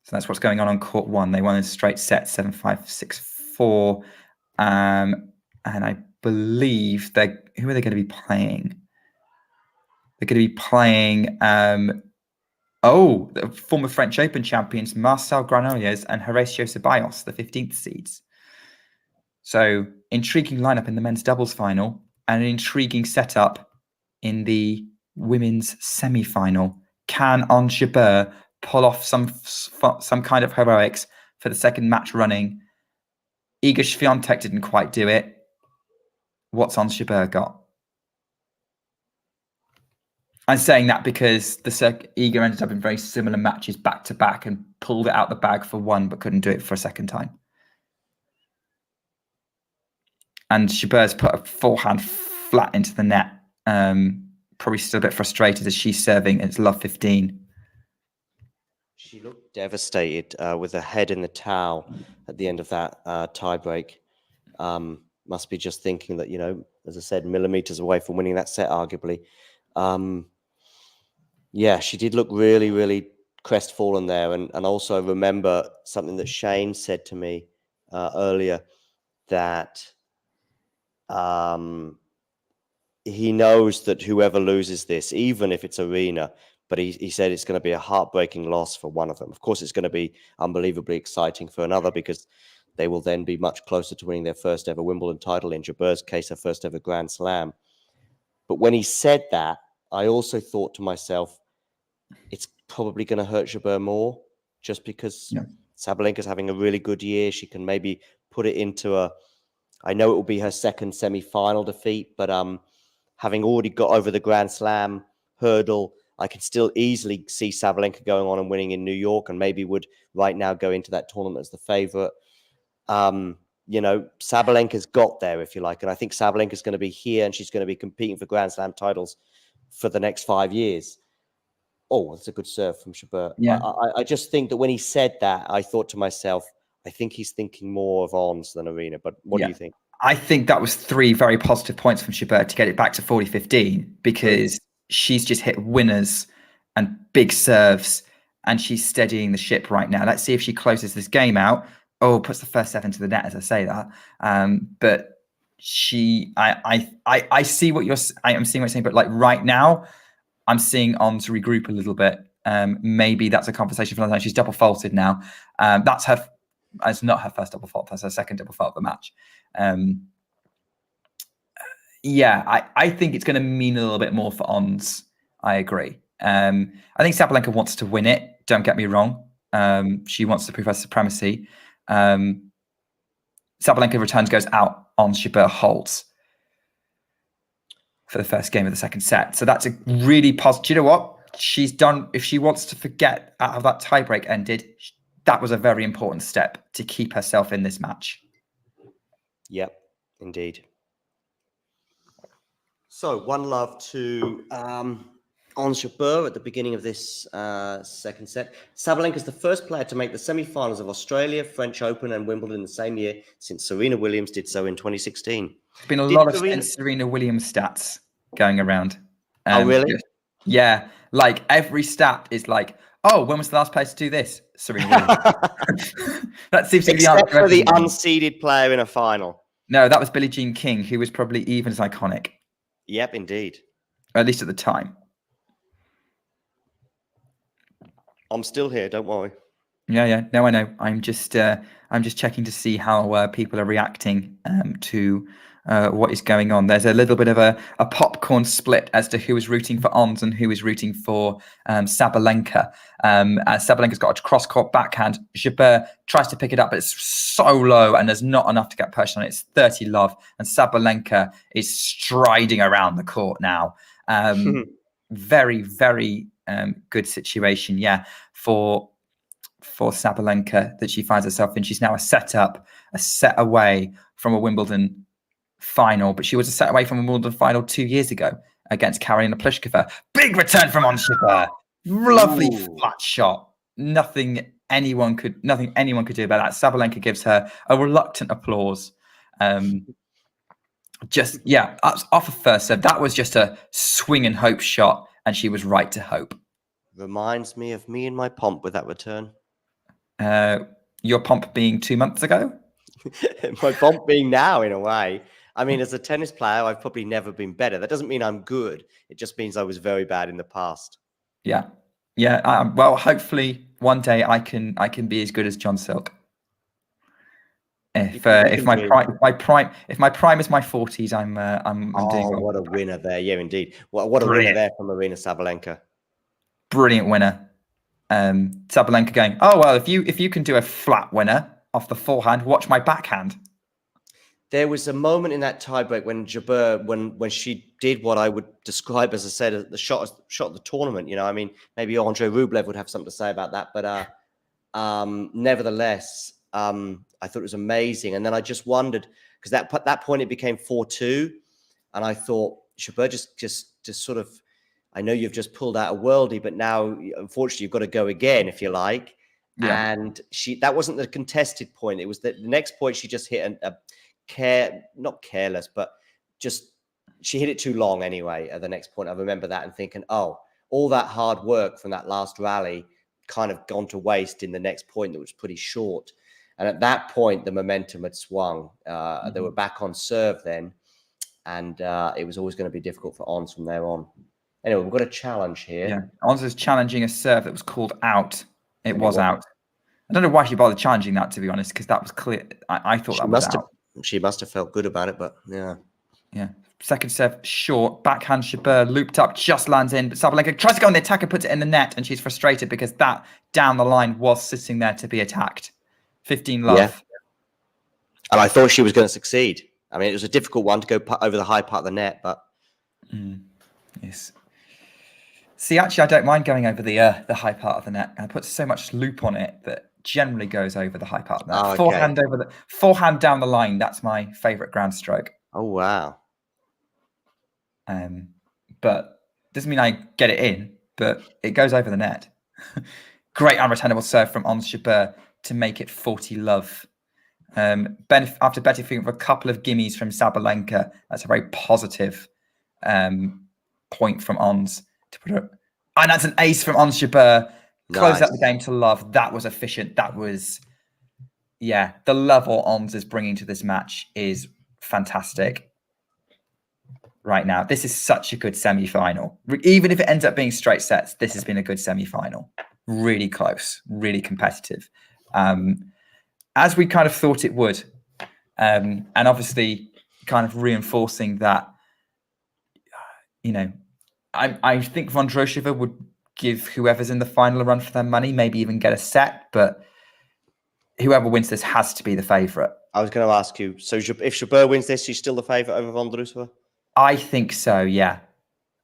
Speaker 3: So that's what's going on court one. They won in straight set, 7-5, 6-4. And I believe who are they going to be playing? They're going to be playing the former French Open champions Marcel Granollers and Horacio Ceballos, the 15th seeds. So intriguing lineup in the men's doubles final, and an intriguing setup in the women's semi-final. Can Ons Jabeur pull off some kind of heroics for the second match running? Iga Swiatek didn't quite do it. What's Ons Jabeur got? I'm saying that because Iga ended up in very similar matches back to back and pulled it out the bag for one, but couldn't do it for a second time. And Jabeur's put a forehand flat into the net. Probably still a bit frustrated as she's serving. It's love 15.
Speaker 1: She looked devastated with her head in the towel at the end of that tiebreak. Must be just thinking that, as I said, millimeters away from winning that set, arguably. She did look really, really crestfallen there. And also remember something that Shane said to me earlier, that he knows that whoever loses this, even if it's Aryna, but he said it's going to be a heartbreaking loss for one of them. Of course, it's going to be unbelievably exciting for another, because they will then be much closer to winning their first ever Wimbledon title. In Jabeur's case, her first ever Grand Slam. But when he said that, I also thought to myself, it's probably going to hurt Jabeur more, just because Sabalenka's having a really good year. She can maybe put it into I know it will be her second semi-final defeat, but having already got over the Grand Slam hurdle, I can still easily see Sabalenka going on and winning in New York, and maybe would right now go into that tournament as the favorite. Sabalenka's got there, if you like, and I think Sabalenka's going to be here, and she's going to be competing for Grand Slam titles for the next 5 years. Oh, that's a good serve from Jabeur.
Speaker 3: Yeah.
Speaker 1: I just think that when he said that, I thought to myself, I think he's thinking more of Ons than Aryna. But what do you think?
Speaker 3: I think that was 3 very positive points from Jabeur to get it back to 40-15, because she's just hit winners and big serves, and she's steadying the ship right now. Let's see if she closes this game out. Puts the first serve into the net as I say that. But I see what I'm seeing what you're saying, but like right now, I'm seeing Ons regroup a little bit. Maybe that's a conversation for another time. She's double faulted now. It's not her first double fault. That's her second double fault of the match. I think it's going to mean a little bit more for Ons. I agree. I think Sabalenka wants to win it. Don't get me wrong. She wants to prove her supremacy. Sabalenka returns, goes out on Jabeur holds for the first game of the second set. So that's a really positive. Do you know what? She's done. If she wants to forget how that tiebreak ended, that was a very important step to keep herself in this match.
Speaker 1: Yep, indeed. So, one love to Ons Jabeur at the beginning of this second set. Sabalenka is the first player to make the semi-finals of Australia, French Open, and Wimbledon in the same year since Serena Williams did so in 2016.
Speaker 3: There's been a lot of Serena Williams stats going around.
Speaker 1: Oh, really?
Speaker 3: Yeah, like every stat is like, oh, when was the last player to do this? Serena Williams. That seems to be the answer.
Speaker 1: Except for the unseeded player in a final.
Speaker 3: No, that was Billie Jean King, who was probably even as iconic.
Speaker 1: Yep, indeed.
Speaker 3: Or at least at the time.
Speaker 1: I'm still here. Don't worry.
Speaker 3: Yeah. No, I know. I'm just checking to see how people are reacting to what is going on. There's a little bit of a popcorn split as to who is rooting for Ons and who is rooting for Sabalenka. Sabalenka's got a cross-court backhand. Jabeur tries to pick it up, but it's so low and there's not enough to get pushed on it. It's 30 love, and Sabalenka is striding around the court now. Very, very good situation, yeah, for Sabalenka that she finds herself in. She's now a set away from a Wimbledon final, but she was a set away from a Wimbledon final 2 years ago against Aryna Pliskova. Big return from Ons Jabeur. Lovely flat shot. Nothing anyone could do about that. Sabalenka gives her a reluctant applause. Off of first serve, that was just a swing and hope shot, and she was right to hope.
Speaker 1: Reminds me of me and my pomp with that return.
Speaker 3: Your pomp being 2 months ago?
Speaker 1: My pomp being now, in a way. I mean, as a tennis player, I've probably never been better. That doesn't mean I'm good. It just means I was very bad in the past.
Speaker 3: Yeah. Well, hopefully one day I can be as good as John Silk. If my prime is my 40s, I'm doing well.
Speaker 1: What a winner there! Yeah, indeed. What a winner there from Aryna Sabalenka.
Speaker 3: Brilliant winner. Sabalenka going, oh well, if you can do a flat winner off the forehand, watch my backhand.
Speaker 1: There was a moment in that tiebreak when Jabeur, when she did what I would describe, as I said, the shot of the tournament. You know, I mean, maybe Andre Rublev would have something to say about that, but nevertheless, I thought it was amazing. And then I just wondered, because at that point it became 4-2, and I thought Jabeur just sort of, I know you've just pulled out a worldie, but now unfortunately you've got to go again if you like. Yeah. And that wasn't the contested point. It was the next point she just hit not careless, but just she hit it too long anyway. At the next point, I remember that and thinking, oh, all that hard work from that last rally kind of gone to waste in the next point that was pretty short. And at that point, the momentum had swung. They were back on serve then, and it was always going to be difficult for Ons from there on. Anyway, we've got a challenge here.
Speaker 3: Yeah, Ons is challenging a serve that was called out. It was out. I don't know why she bothered challenging that, to be honest, because that was clear. I thought that was out.
Speaker 1: She must have felt good about it, but yeah.
Speaker 3: Yeah. Second serve short, backhand Jabeur looped up, just lands in, but Sabalenka tries to go on the attack and puts it in the net, and she's frustrated because that down the line was sitting there to be attacked. 15 love.
Speaker 1: Yeah. And I thought she was going to succeed. I mean, it was a difficult one to go over the high part of the net, but
Speaker 3: yes. See, actually, I don't mind going over the high part of the net. I put so much loop on it that generally goes over the high part of the net. Okay. Forehand down the line. That's my favorite ground stroke.
Speaker 1: Oh wow.
Speaker 3: But doesn't mean I get it in, but it goes over the net. Great unreturnable serve from Ons Jabeur to make it 40 love. After benefiting from a couple of gimmies from Sabalenka, that's a very positive point from Ons to put her. And that's an ace from Ons Jabeur. Close out the game to love. That was efficient. That was, yeah, the level Ons is bringing to this match is fantastic right now. This is such a good semi-final. Even if it ends up being straight sets, this has been a good semi-final. Really close, really competitive. As we kind of thought it would. And obviously kind of reinforcing that, I think Vondrousova would give whoever's in the final a run for their money, maybe even get a set, but whoever wins this has to be the favourite.
Speaker 1: I was going to ask you, so if Jabeur wins this, she's still the favourite over Vondrousova?
Speaker 3: I think so, yeah.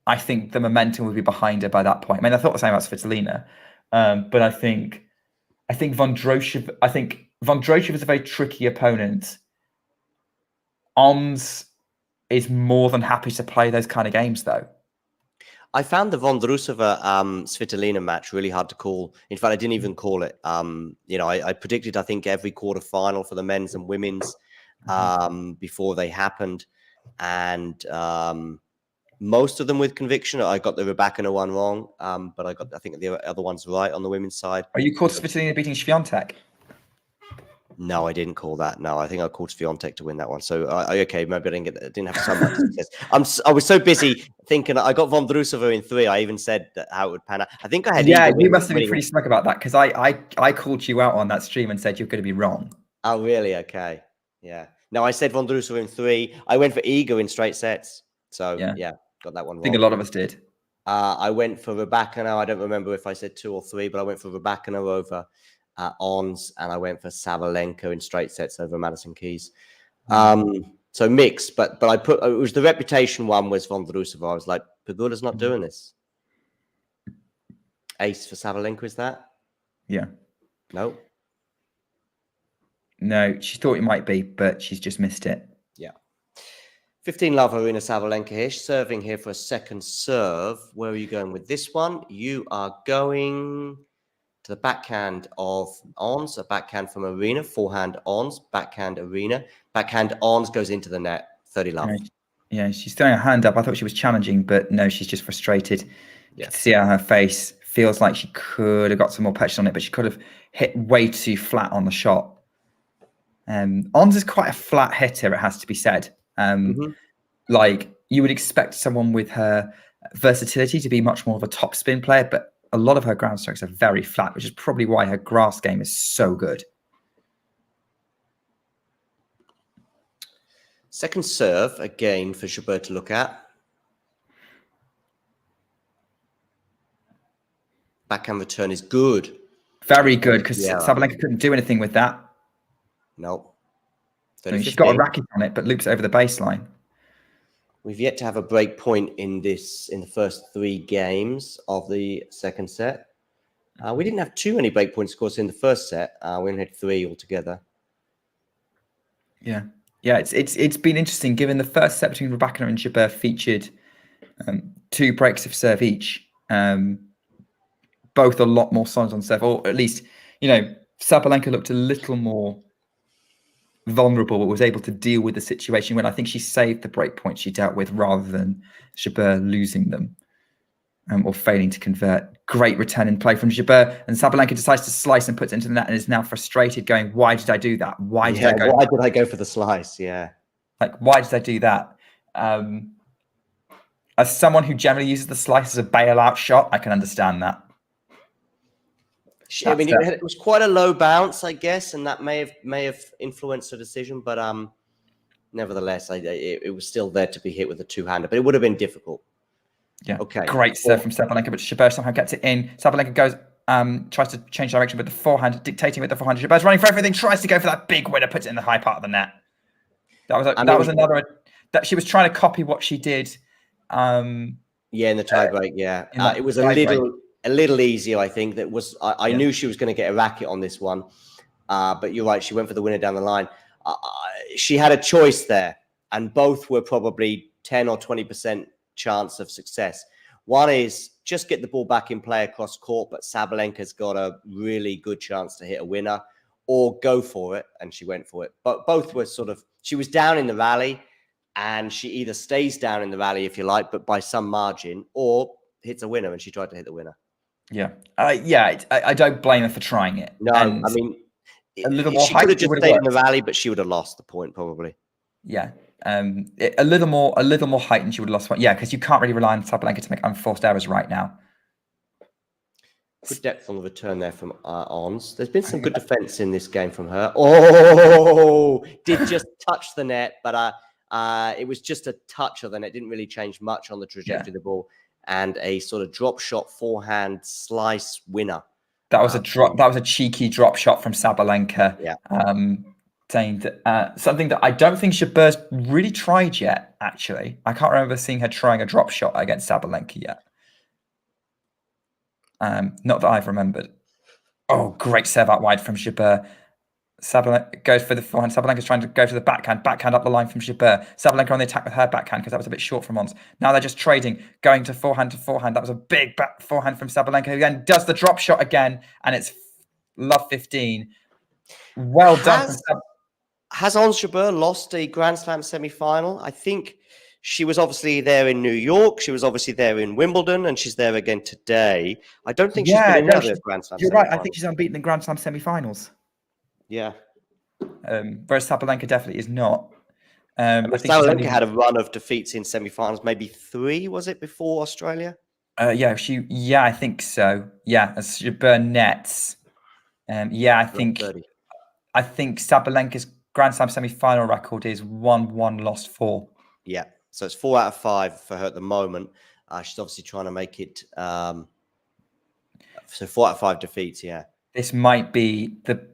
Speaker 3: I think the momentum would be behind her by that point. I mean, I thought the same about Svitolina, but I think Vondrousova is a very tricky opponent. Ons is more than happy to play those kind of games, though.
Speaker 1: I found the Vondrousova Svitolina match really hard to call. In fact, I didn't even call it. I predicted, I think, every quarterfinal for the men's and women's before they happened. And most of them with conviction. I got the Rybakina one wrong, but I think the other one's right on the women's side.
Speaker 3: Are you called Svitolina beating Swiatek?
Speaker 1: No, I didn't call that. No, I think I called Swiatek to win that one. So, okay, maybe I didn't have so much success. I was so busy thinking. I got Vondrousova in 3. I even said how it would pan out. I think I had.
Speaker 3: Yeah, you must have been pretty smug about that because I called you out on that stream and said you're going to be wrong.
Speaker 1: Oh, really? Okay. Yeah. No, I said Vondrousova in 3. I went for Iga in straight sets. So, yeah got that one wrong.
Speaker 3: I think a lot of us did.
Speaker 1: I went for Rybakina. I don't remember if I said 2 or 3, but I went for Rybakina over Ons, and I went for Sabalenka in straight sets over Madison Keys. So mixed, but I put it was the reputation one was Vondrousova. I was like, Pegula's not doing this. Ace for Sabalenka, is that?
Speaker 3: Yeah.
Speaker 1: No.
Speaker 3: No, she thought it might be, but she's just missed it.
Speaker 1: Yeah. 15 love Aryna Sabalenka here, serving here for a second serve. Where are you going with this one? You are going to the backhand of Ons, a backhand from Aryna, forehand Ons, backhand Aryna, backhand Ons goes into the net, 30 love.
Speaker 3: Yeah, she's throwing her hand up. I thought she was challenging, but no, she's just frustrated. You can see on her face, feels like she could have got some more pressure on it, but she could have hit way too flat on the shot. Ons is quite a flat hitter, it has to be said. Like you would expect someone with her versatility to be much more of a top spin player, but a lot of her ground strokes are very flat, which is probably why her grass game is so good.
Speaker 1: Second serve, again, for Jabeur to look at. Backhand return is good.
Speaker 3: Very good, because Sabalenka couldn't do anything with that.
Speaker 1: No.
Speaker 3: I mean, she's got a racket on it, but loops over the baseline.
Speaker 1: We've yet to have a break point in the first 3 games of the second set. We didn't have too many break points, of course, in the first set. We only had 3 altogether.
Speaker 3: Yeah, it's been interesting given the first set between Rybakina and Jabeur featured 2 breaks of serve each. Both a lot more solid on serve, or at least, Sabalenka looked a little more vulnerable, but was able to deal with the situation when I think she saved the break points she dealt with rather than Jabeur losing them or failing to convert. Great return in play from Jabeur, and Sabalenka decides to slice and puts it into the net and is now frustrated, going, "Why did I do that? Why did I
Speaker 1: go for the slice?" Yeah,
Speaker 3: like why did I do that? As someone who generally uses the slice as a bailout shot, I can understand that.
Speaker 1: I mean, it was quite a low bounce, I guess, and that may have influenced the decision. But nevertheless, it was still there to be hit with a 2-hander. But it would have been difficult.
Speaker 3: Yeah.
Speaker 1: Okay.
Speaker 3: Great serve from Sabalenka, but Jabeur somehow gets it in. Sabalenka goes, tries to change direction with the forehand, dictating with the forehand. Jabeur's running for everything, tries to go for that big winner, puts it in the high part of the net. That was another that she was trying to copy what she did. In
Speaker 1: the tiebreak. It was a little easier, I think. That was I knew she was going to get a racket on this one, but you're right. She went for the winner down the line. She had a choice there, and both were probably 10 or 20% chance of success. One is just get the ball back in play across court, but Sabalenka's got a really good chance to hit a winner, or go for it, and she went for it. But both were she was down in the rally, and she either stays down in the rally, if you like, but by some margin, or hits a winner, and she tried to hit the winner.
Speaker 3: Yeah. I don't blame her for trying it.
Speaker 1: No, I mean,
Speaker 3: a little more
Speaker 1: she could have just stayed in the rally, but she would have lost the point probably.
Speaker 3: Yeah. A little more height and she would have lost one. Yeah, because you can't really rely on Sabalenka to make unforced errors right now.
Speaker 1: Good depth on the return there from Ons. There's been some good defense in this game from her. Oh, did just touch the net, but it was just a touch of the net. Didn't really change much on the trajectory of the ball. and a sort of drop shot forehand slice winner.
Speaker 3: That was a drop. That was a cheeky drop shot from Sabalenka.
Speaker 1: Yeah.
Speaker 3: Saying that something that I don't think Jabeur's really tried yet. Actually, I can't remember seeing her trying a drop shot against Sabalenka yet. Not that I've remembered. Oh, great serve out wide from Jabeur. Sabalenka goes for the forehand. Sabalenka's trying to go to the backhand up the line from Jabeur. Sabalenka on the attack with her backhand because that was a bit short from Ons. Now they're just trading, going to forehand. That was a big back forehand from Sabalenka, who then does the drop shot again, and it's love 15. Well done from Sabalenka.
Speaker 1: Has Ons Jabeur lost a Grand Slam semi-final? I think she was obviously there in New York. She was obviously there in Wimbledon, and she's there again today. I don't think she's been in another Grand Slam.
Speaker 3: You're right. I think she's unbeaten in Grand Slam semi-finals.
Speaker 1: Yeah.
Speaker 3: Whereas Sabalenka definitely is not.
Speaker 1: I think Sabalenka had a run of defeats in semi-finals, maybe 3, was it, before Australia?
Speaker 3: I think so. Yeah, as Jabeur nets. I think
Speaker 1: 30.
Speaker 3: I think Sabalenka's Grand Slam semi-final record is 1-1, lost 4.
Speaker 1: Yeah, so it's 4 out of 5 for her at the moment. She's obviously trying to make it. So 4 out of 5 defeats. Yeah,
Speaker 3: this might be the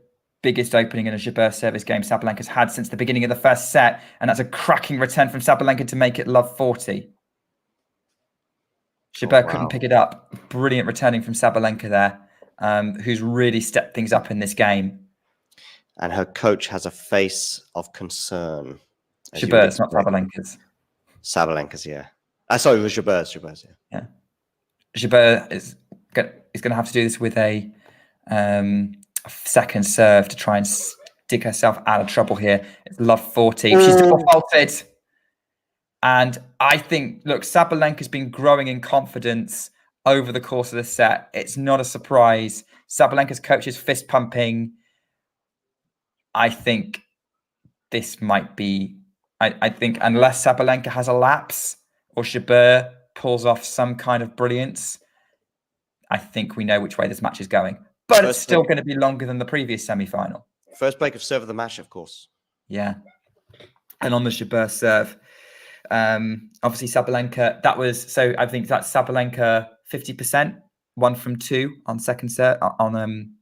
Speaker 3: biggest opening in a Jabeur service game Sabalenka's had since the beginning of the first set, and that's a cracking return from Sabalenka to make it love 40. Jabeur couldn't pick it up. Brilliant returning from Sabalenka there, who's really stepped things up in this game.
Speaker 1: And her coach has a face of concern.
Speaker 3: Jabeur's, not Sabalenka's.
Speaker 1: Sabalenka's, yeah. Sorry, it was Jabeur's,
Speaker 3: yeah. Jabeur is going to have to do this with a second serve to try and dig herself out of trouble here. It's love 40. She's double faulted. And I think, look, Sabalenka's been growing in confidence over the course of the set. It's not a surprise. Sabalenka's coach is fist pumping. I think this might be, I think unless Sabalenka has a lapse or Jabeur pulls off some kind of brilliance, I think we know which way this match is going. But it's still going to be longer than the previous semi-final.
Speaker 1: First break of serve of the match, of course.
Speaker 3: Yeah. And on the Jabeur serve, obviously Sabalenka, I think that's Sabalenka 50%, 1 from 2 on second serve, on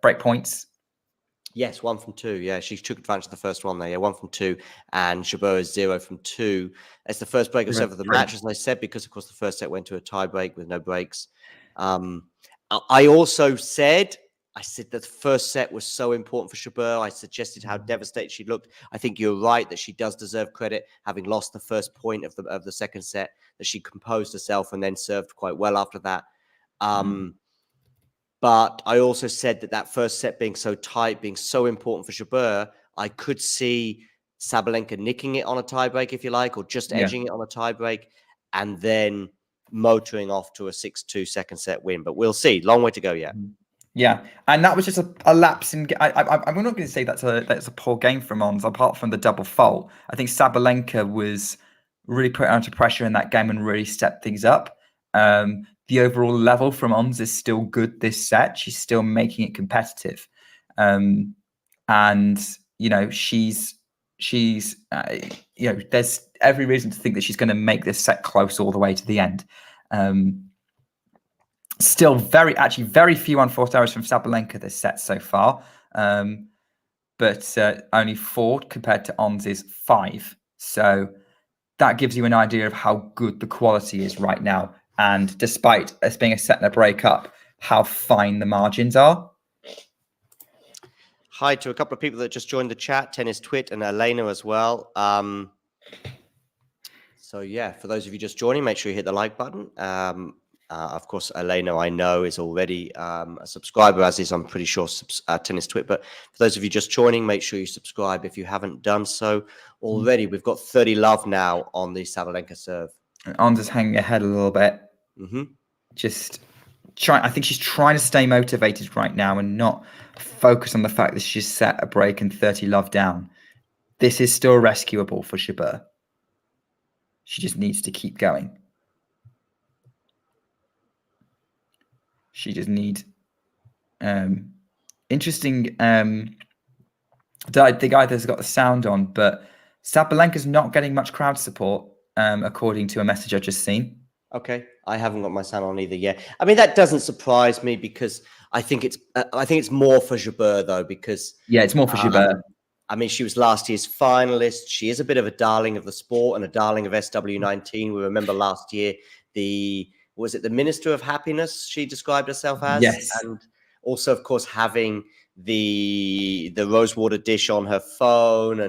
Speaker 3: break points.
Speaker 1: Yes, 1 from 2. Yeah, she took advantage of the first one there. Yeah, 1 from 2. And Jabeur is 0 from 2. It's the first break of serve of the match, as I said, because, of course, the first set went to a tie break with no breaks. I also said that the first set was so important for Jabeur. I suggested how devastated she looked. I think you're right that she does deserve credit, having lost the first point of the second set, that she composed herself and then served quite well after that. But I also said that first set being so tight, being so important for Jabeur, I could see Sabalenka nicking it on a tiebreak, if you like, or just edging it on a tiebreak, and then motoring off to a 6-2 second set win. But we'll see. Long way to go yet.
Speaker 3: Yeah, and that was just a lapse in. I'm not going to say that's a poor game from Ons, apart from the double fault. I think Sabalenka was really put under pressure in that game and really stepped things up. The overall level from Ons is still good this set. She's still making it competitive. And, she's there's every reason to think that she's going to make this set close all the way to the end. Still very few unforced errors from Sabalenka this set so far. But only 4 compared to Ons's 5. So that gives you an idea of how good the quality is right now. And despite us being a set and a break up, how fine the margins are.
Speaker 1: Hi to a couple of people that just joined the chat, Tennis Twit and Aryna as well. So yeah, for those of you just joining, make sure you hit the like button. Of course, Aryna, I know, is already a subscriber, as is, I'm pretty sure, Tennis Twit. But for those of you just joining, make sure you subscribe if you haven't done so already. We've got 30 love now on the Sabalenka serve.
Speaker 3: Ons is hanging ahead a little bit. I think she's trying to stay motivated right now and not focus on the fact that she's set a break and 30 love down. This is still rescuable for Jabeur. She just needs to keep going. She just needs interesting. The guy that's got the sound on, but Sabalenka's not getting much crowd support. according to a message I've just seen.
Speaker 1: Okay, I haven't got my son on either yet. I mean, that doesn't surprise me because I think it's more for Jabeur though, because
Speaker 3: Yeah, it's more for Jabeur.
Speaker 1: I mean, she was last year's finalist. She is a bit of a darling of the sport and a darling of SW19. We remember last year was it the Minister of Happiness she described herself as?
Speaker 3: Yes.
Speaker 1: And also, of course, having the rosewater dish on her phone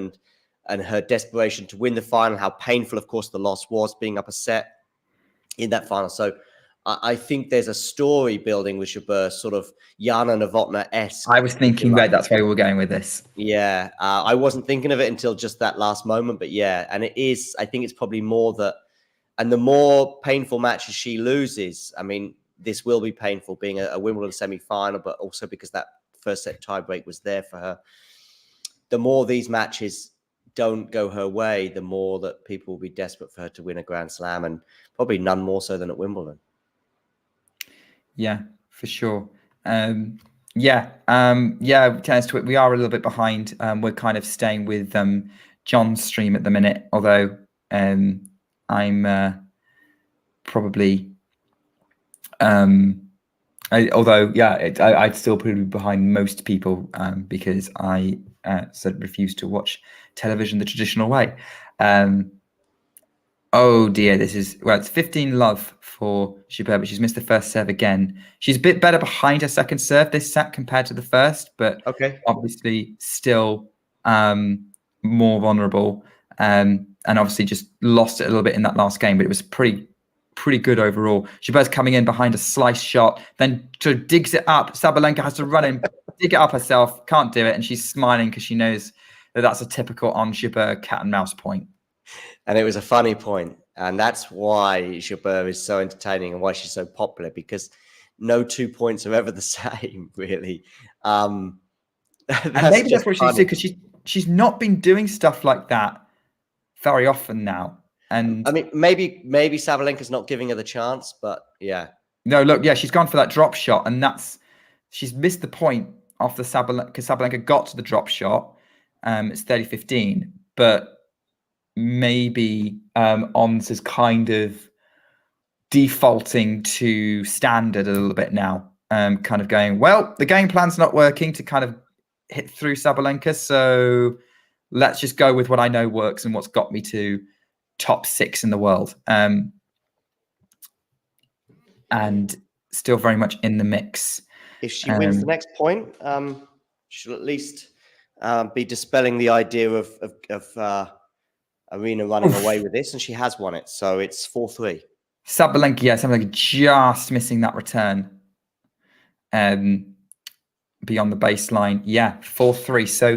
Speaker 1: and her desperation to win the final, how painful, of course, the loss was, being up a set in that final. So I think there's a story building with Jabeur, sort of Jana Novotná-esque.
Speaker 3: I was thinking, right, that's where we were going with this.
Speaker 1: Yeah, I wasn't thinking of it until just that last moment, but yeah, and it is. I think it's probably more that, and the more painful matches she loses, I mean, this will be painful being a Wimbledon semi-final, but also because that first set tiebreak was there for her. The more these matches don't go her way, the more that people will be desperate for her to win a Grand Slam, and probably none more so than at Wimbledon.
Speaker 3: Yeah, for sure. Tennis Twit, we are a little bit behind. We're kind of staying with John's stream at the minute, although I'm probably I'd still probably be behind most people because I sort of refuse to watch television the traditional way. Oh dear, it's 15 love for Jabeur, but she's missed the first serve again. She's a bit better behind her second serve this set compared to the first, but obviously still more vulnerable. And obviously just lost it a little bit in that last game, but it was pretty good overall. Jabeur's coming in behind a slice shot, then sort of digs it up. Sabalenka has to run in, dig it up herself, can't do it, and she's smiling because she knows that that's a typical on Jabeur cat and mouse point.
Speaker 1: And it was a funny point, and that's why Jabeur is so entertaining and why she's so popular, because no 2 points are ever the same, really.
Speaker 3: And maybe that's what she's doing, because she's not been doing stuff like that very often now. And
Speaker 1: I mean, maybe Sabalenka's not giving her the chance, but yeah.
Speaker 3: No, look, yeah, she's gone for that drop shot, and she's missed the point off the Sabalenka, because Sabalenka got to the drop shot. It's 30-15, but maybe Ons is kind of defaulting to standard a little bit now, kind of going, well, the game plan's not working to kind of hit through Sabalenka, so let's just go with what I know works and what's got me to top 6 in the world, and still very much in the mix.
Speaker 1: If she wins the next point, she'll at least be dispelling the idea of Aryna running away with this, and she has won it, so it's 4-3.
Speaker 3: Sabalenka just missing that return beyond the baseline. 4-3. So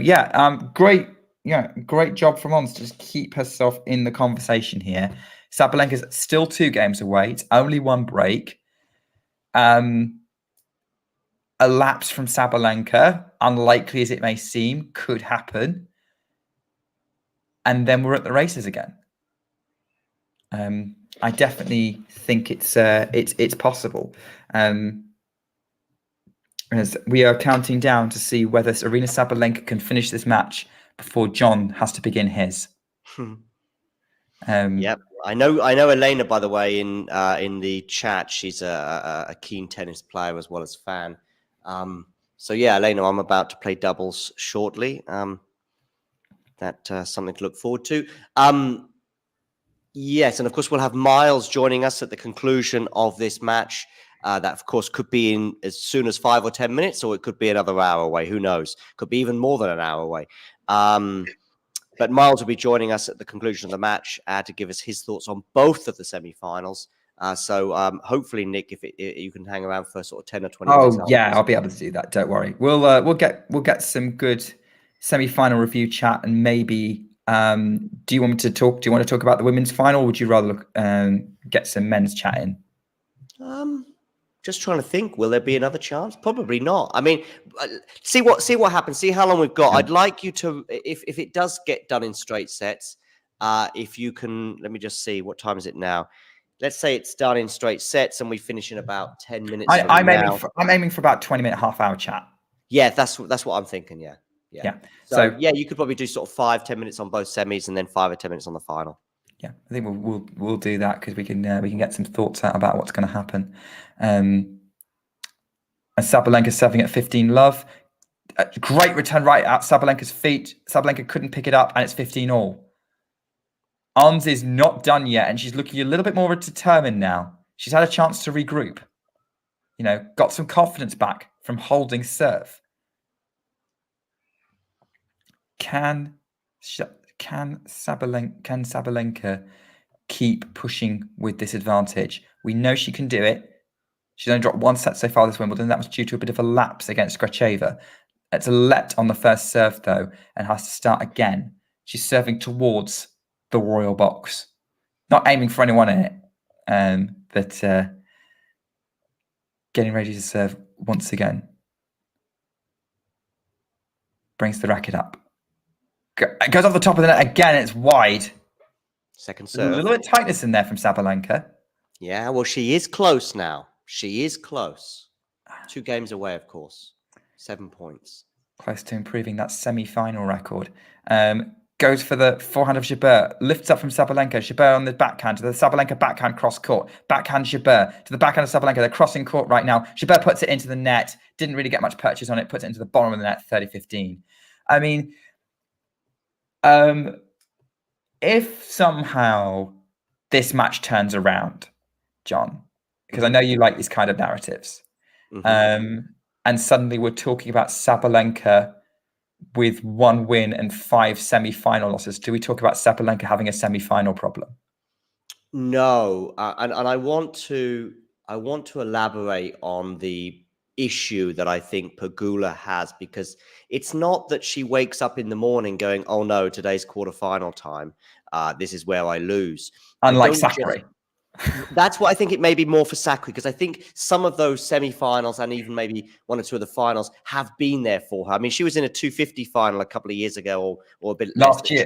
Speaker 3: great job from Ons to just keep herself in the conversation here. Sabalenka's still 2 games away. It's only 1 break. A lapse from Sabalenka, unlikely as it may seem, could happen. And then we're at the races again. I definitely think it's possible. As we are counting down to see whether Aryna Sabalenka can finish this match before John has to begin his.
Speaker 1: Yep, I know Aryna, by the way, in the chat. She's a keen tennis player as well as fan. So yeah, Aryna, I'm about to play doubles shortly. That's something to look forward to. Yes, and of course we'll have Miles joining us at the conclusion of this match. That of course could be in as soon as 5 or 10 minutes, or it could be another hour away. Who knows? Could be even more than an hour away. But Miles will be joining us at the conclusion of the match to give us his thoughts on both of the semi-finals. So hopefully, Nick, if you can hang around for sort of 10 or 20 minutes.
Speaker 3: Oh yeah, I'll be able to do that. Don't worry. We'll get some good semi-final review chat, and maybe do you want to talk about the women's final, or would you rather get some men's chat in?
Speaker 1: Just trying to think, will there be another chance? Probably not. I mean, see what happens. See how long we've got. I'd like you to, if it does get done in straight sets, if you can, let me just see, what time is it now? Let's say it's done in straight sets and we finish in about 10 minutes.
Speaker 3: I'm aiming for about 20-minute, half-hour chat.
Speaker 1: Yeah, that's what I'm thinking. Yeah. So yeah, you could probably do sort of 5-10 minutes on both semis and then 5 or 10 minutes on the final.
Speaker 3: Yeah, I think we'll do that because we can get some thoughts out about what's going to happen. And Sabalenka serving at 15 love. Great return right at Sabalenka's feet. Sabalenka couldn't pick it up, and it's 15 all. Arms is not done yet, and she's looking a little bit more determined now. She's had a chance to regroup. You know, got some confidence back from holding serve. Can Sabalenka keep pushing with this advantage? We know she can do it. She's only dropped one set so far this Wimbledon. That was due to a bit of a lapse against Gracheva. It's a let on the first serve, though, and has to start again. She's serving towards the royal box. Not aiming for anyone in it, but getting ready to serve once again. Brings the racket up. It goes off the top of the net again. It's wide.
Speaker 1: Second serve.
Speaker 3: A little bit of tightness in there from Sabalenka.
Speaker 1: Yeah, well, she is close now. She is close. 2 games away, of course. 7 points.
Speaker 3: Close to improving that semi-final record. Goes for the forehand of Jabeur. Lifts up from Sabalenka. Jabeur on the backhand to the Sabalenka backhand cross court. Backhand Jabeur to the backhand of Sabalenka. They're crossing court right now. Jabeur puts it into the net. Didn't really get much purchase on it. Puts it into the bottom of the net, 30-15. I mean, if somehow this match turns around, John, because I know you like these kind of narratives, and suddenly we're talking about Sabalenka with 1 win and 5 semi-final losses. Do we talk about Sabalenka having a semi-final problem?
Speaker 1: No, and I want to elaborate on the issue that I think Pegula has, because it's not that she wakes up in the morning going, "Oh no, today's quarterfinal time. This is where I lose."
Speaker 3: Unlike Sakkari.
Speaker 1: That's what I think it may be more for Sakkari, because I think some of those semi-finals and even maybe 1 or 2 of the finals have been there for her. I mean, she was in a 250 final a couple of years ago, or a bit
Speaker 3: last year.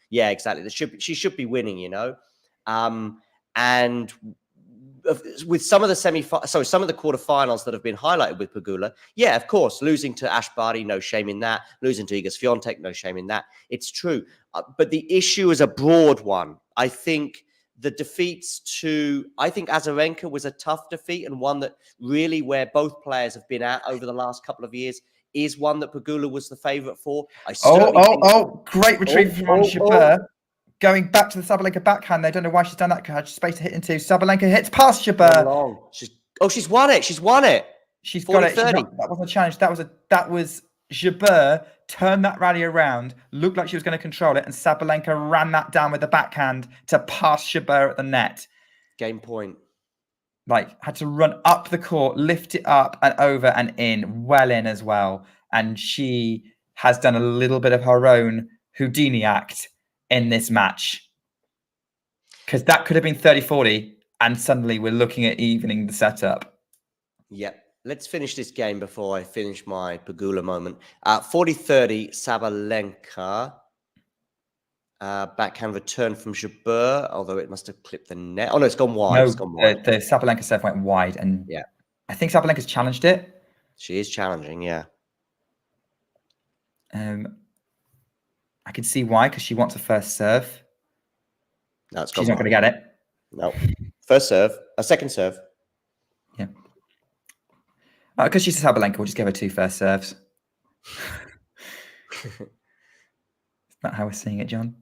Speaker 1: Yeah, exactly. She should be winning, you know. And with some of the some of the quarterfinals that have been highlighted with Pegula, yeah, of course, losing to Ash Barty, no shame in that. Losing to Iga Swiatek, no shame in that. It's true, but the issue is a broad one. I think the defeats to, I think Azarenka was a tough defeat, and one that really, where both players have been at over the last couple of years, is one that Pegula was the favourite for.
Speaker 3: Great retrieve from Jabeur. Going back to the Sabalenka backhand. They don't know why she's done that. Had space to hit into. Sabalenka hits past Jabeur.
Speaker 1: She's won it. She's won it.
Speaker 3: She's got it. That wasn't a challenge. That was Jabeur turned that rally around, looked like she was going to control it, and Sabalenka ran that down with the backhand to pass Jabeur at the net.
Speaker 1: Game point.
Speaker 3: Like, had to run up the court, lift it up and over and in, well in as well. And she has done a little bit of her own Houdini act in this match, because that could have been 30-40, and suddenly we're looking at evening the setup.
Speaker 1: Yep. Let's finish this game before I finish my Pegula moment. 40-30, Sabalenka. Backhand return from Jabeur, although it must have clipped the net. Oh, no, it's gone wide.
Speaker 3: No,
Speaker 1: it's gone wide.
Speaker 3: The Sabalenka serve went wide, and
Speaker 1: yeah,
Speaker 3: I think Sabalenka's challenged it.
Speaker 1: She is challenging, yeah.
Speaker 3: I can see why, because she wants a first serve.
Speaker 1: No,
Speaker 3: she's not going to get it.
Speaker 1: No. First serve. A second serve.
Speaker 3: Yeah. Because she's a Sabalenka, we'll just give her 2 first serves. Is that how we're seeing it, John?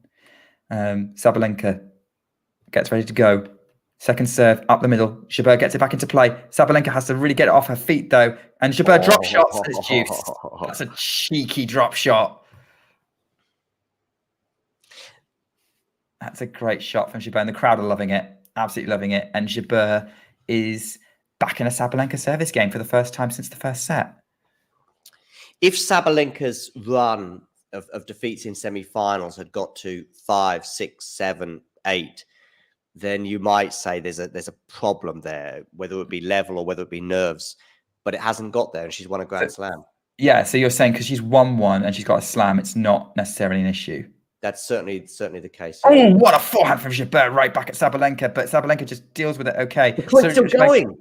Speaker 3: Sabalenka gets ready to go. Second serve up the middle. Jabeur gets it back into play. Sabalenka has to really get it off her feet, though. And Jabeur drop shots. It's juice. That's a cheeky drop shot. That's a great shot from Jabeur, and the crowd are loving it. Absolutely loving it. And Jabeur is back in a Sabalenka service game for the first time since the first set.
Speaker 1: If Sabalenka's run of defeats in semi-finals had got to 5, 6, 7, 8, then you might say there's a problem there, whether it be level or whether it be nerves. But it hasn't got there, and she's won a Grand Slam.
Speaker 3: Yeah, so you're saying because she's won one and she's got a slam, it's not necessarily an issue.
Speaker 1: That's certainly the case.
Speaker 3: Yeah. Oh, what a forehand from Jabeur right back at Sabalenka, but Sabalenka just deals with it okay.
Speaker 1: The clip's still going.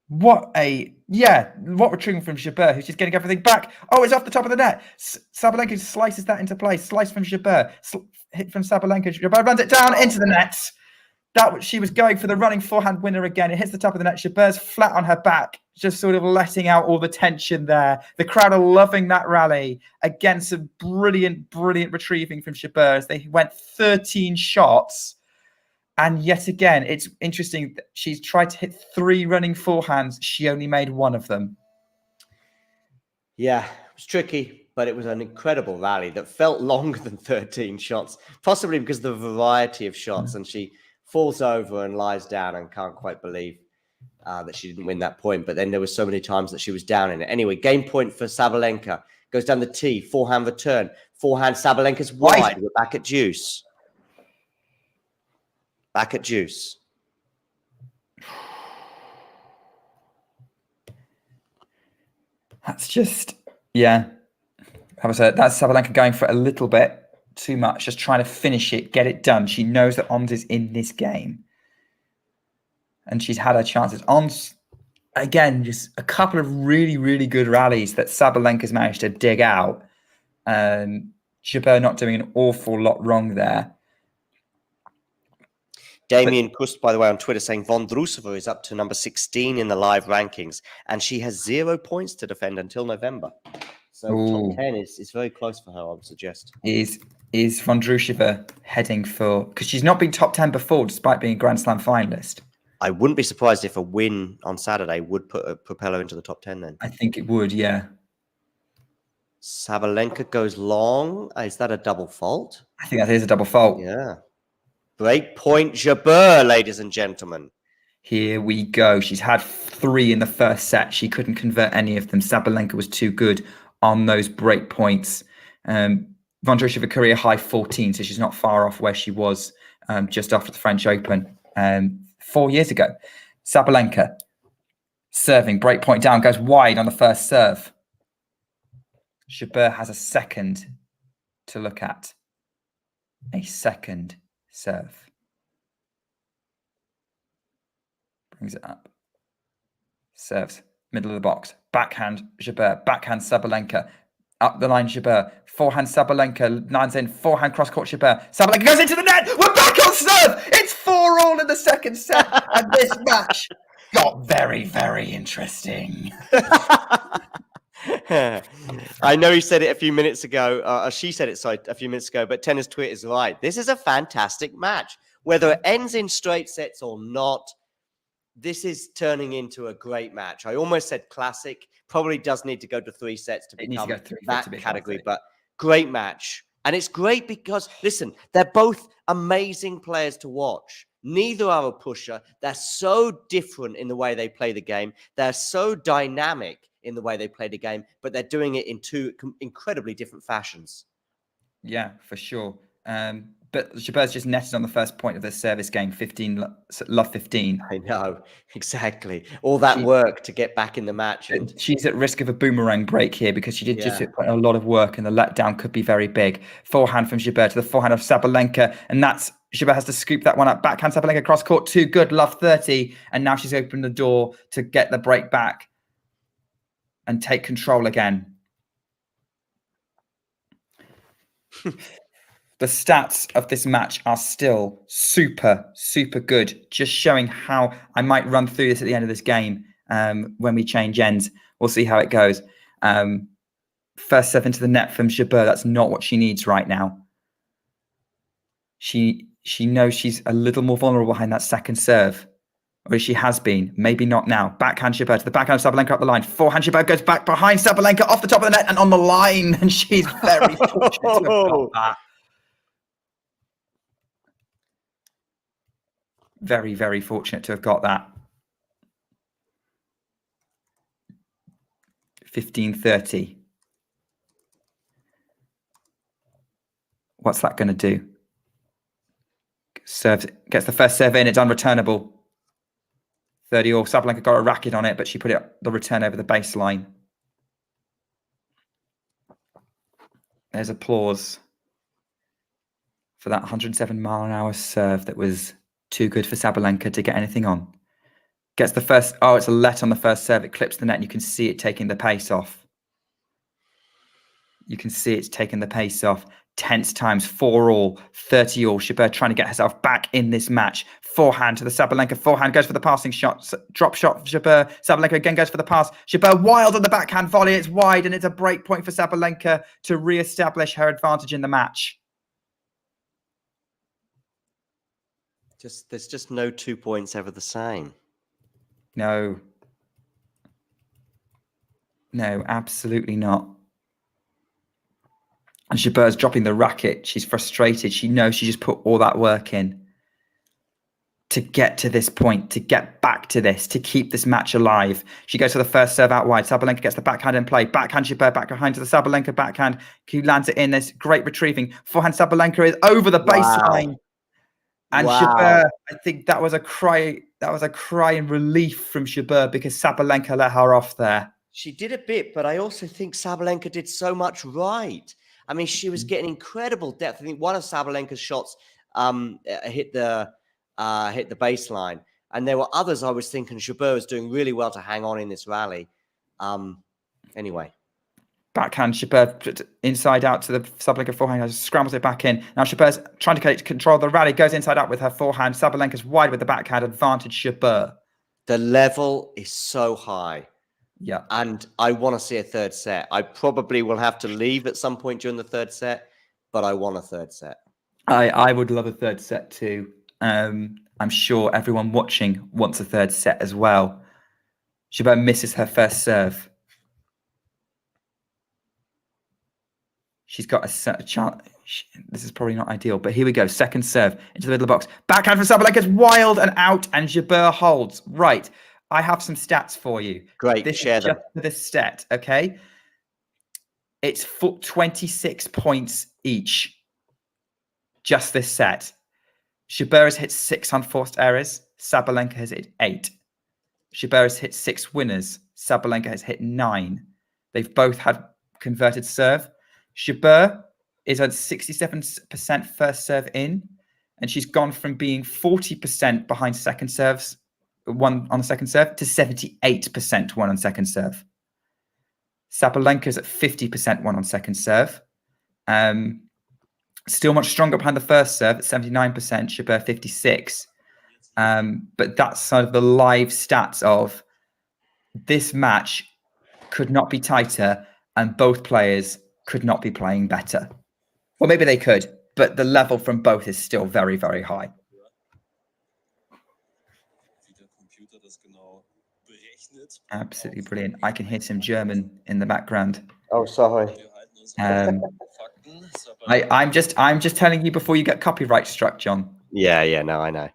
Speaker 3: What retrieving from Jabeur, who's just getting everything back. Oh, it's off the top of the net. Sabalenka slices that into play. Slice from Jabeur. Hit from Sabalenka. Jabeur runs it down into the net. She was going for the running forehand winner again. It hits the top of the net. Jabeur's flat on her back, just sort of letting out all the tension there. The crowd are loving that rally. Again, some brilliant retrieving from Jabeur as they went 13 shots. And yet again, it's interesting that she's tried to hit 3 running forehands. She only made 1 of them.
Speaker 1: Yeah, it was tricky, but it was an incredible rally that felt longer than 13 shots, possibly because of the variety of shots. And she falls over and lies down and can't quite believe that she didn't win that point. But then there were so many times that she was down in it. Anyway, game point for Sabalenka. Goes down the tee, forehand return. Forehand, Sabalenka's wide. We're back at deuce. Back at deuce.
Speaker 3: That's just, that's Sabalenka going for a little bit too much, just trying to finish it, get it done. She knows that Ons is in this game. And she's had her chances. Ons, again, just a couple of really good rallies that Sabalenka's managed to dig out. Jabeur not doing an awful lot wrong there.
Speaker 1: Damien Kust, by the way, on Twitter saying Vondrousova is up to number 16 in the live rankings, and she has 0 points to defend until November. So top 10 is very close for her, I would suggest.
Speaker 3: Is Vondrousova heading for... Because she's not been top 10 before, despite being a Grand Slam finalist.
Speaker 1: I wouldn't be surprised if a win on Saturday would propel her into the top 10 then.
Speaker 3: I think it would, yeah.
Speaker 1: Sabalenka goes long. Is that a double fault?
Speaker 3: I think that is a double fault.
Speaker 1: Yeah. Break point Jabeur, ladies and gentlemen.
Speaker 3: Here we go. She's had 3 in the first set. She couldn't convert any of them. Sabalenka was too good on those break points. Vondrousova career high 14, so she's not far off where she was just after the French Open 4 years ago. Sabalenka serving, break point down, goes wide on the first serve. Jabeur has a second to look at. A second serve. Brings it up. Serves. Middle of the box. Backhand Jabeur. Backhand Sabalenka. Up the line Jabeur. Forehand Sabalenka. Lines in. Forehand cross-court Jabeur. Sabalenka goes into the net. We're back on serve. It's 4-4 in the second set. And this match got very interesting.
Speaker 1: I know he said it a few minutes ago. She said it, a few minutes ago, but Tennis Tweet is right. This is a fantastic match. Whether it ends in straight sets or not, this is turning into a great match. I almost said classic. Probably does need to go to 3 sets to become that category, but great match. And it's great because, listen, they're both amazing players to watch. Neither are a pusher. They're so different in the way they play the game. They're so dynamic in the way they play the game, but they're doing it in 2 incredibly different fashions.
Speaker 3: Yeah, for sure. But Jabeur's just netted on the first point of the service game, 15, love 15.
Speaker 1: I know, exactly. All that work to get back in the match. And
Speaker 3: she's at risk of a boomerang break here because she did just put in a lot of work and the letdown could be very big. Forehand from Jabeur to the forehand of Sabalenka. And that's, Jabeur has to scoop that one up. Backhand Sabalenka cross court, too good, love 30. And now she's opened the door to get the break back and take control again. The stats of this match are still super good, just showing how I might run through this at the end of this game when we change ends. We'll see how it goes. First serve into the net from Jabeur. That's not what she needs right now. She knows she's a little more vulnerable behind that second serve, or she has been. Maybe not now. Backhand Jabeur to the backhand of Sabalenka up the line. Forehand Jabeur goes back behind Sabalenka off the top of the net and on the line. And she's very fortunate to have got that. Very fortunate to have got that. 15-30. What's that going to do? Serves, gets the first serve in. It's unreturnable. 30-all. Sabalenka got a racket on it, but she put the return over the baseline. There's applause for that 107-mile-an-hour serve that was too good for Sabalenka to get anything on. Gets the first. Oh, it's a let on the first serve. It clips the net. And you can see it taking the pace off. You can see it's taking the pace off. Tense times, 4-all, 30-all. Jabeur trying to get herself back in this match. Forehand to the Sabalenka. Forehand goes for the passing shot. Drop shot for Jabeur. Sabalenka again goes for the pass. Jabeur wild on the backhand volley. It's wide, and it's a break point for Sabalenka to re-establish her advantage in the match.
Speaker 1: There's just no 2 points ever the same.
Speaker 3: No. No, absolutely not. And Jabeur's dropping the racket. She's frustrated. She knows she just put all that work in to get to this point, to get back to this, to keep this match alive. She goes for the first serve out wide. Sabalenka gets the backhand in play. Backhand Jabeur back behind to the Sabalenka backhand. Who lands it in. There's great retrieving. Forehand Sabalenka is over the baseline. And Jabeur, I think that was a cry. That was a cry in relief from Jabeur because Sabalenka let her off there.
Speaker 1: She did a bit, but I also think Sabalenka did so much right. I mean, she was getting incredible depth. I think one of Sabalenka's shots hit the baseline, and there were others. I was thinking Jabeur was doing really well to hang on in this rally. Anyway,
Speaker 3: backhand Jabeur inside out to the Sabalenka forehand, scrambles it back in. Now Jabeur's trying to control the rally, goes inside out with her forehand. Sabalenka's wide with the backhand, advantage Jabeur.
Speaker 1: The level is so high.
Speaker 3: Yeah.
Speaker 1: And I want to see a third set. I probably will have to leave at some point during the third set, but I want a third set.
Speaker 3: I would love a third set too. I'm sure everyone watching wants a third set as well. Jabeur misses her first serve. She's got a chance. This is probably not ideal, but here we go. Second serve into the middle of the box. Backhand for Sabalenka is wild and out, and Jabeur holds. Right. I have some stats for you.
Speaker 1: Great,
Speaker 3: this
Speaker 1: share
Speaker 3: is
Speaker 1: them.
Speaker 3: Just for this set, okay? It's 26 points each. Just this set. Jabeur has hit 6 unforced errors. Sabalenka has hit 8. Jabeur has hit 6 winners. Sabalenka has hit 9. They've both had converted serve. Jabeur is at 67% first serve in, and she's gone from being 40% behind second serves, one on the second serve, to 78% one on second serve. Sabalenka's at 50% one on second serve. Still much stronger behind the first serve at 79%, Jabeur 56. But that's sort of the live stats of this match could not be tighter and both players could not be playing better. Well, maybe they could, but the level from both is still very, very high. Absolutely brilliant. I can hear some German in the background.
Speaker 1: Oh, sorry.
Speaker 3: I'm just telling you before you get copyright struck, John.
Speaker 1: Yeah, no, I know.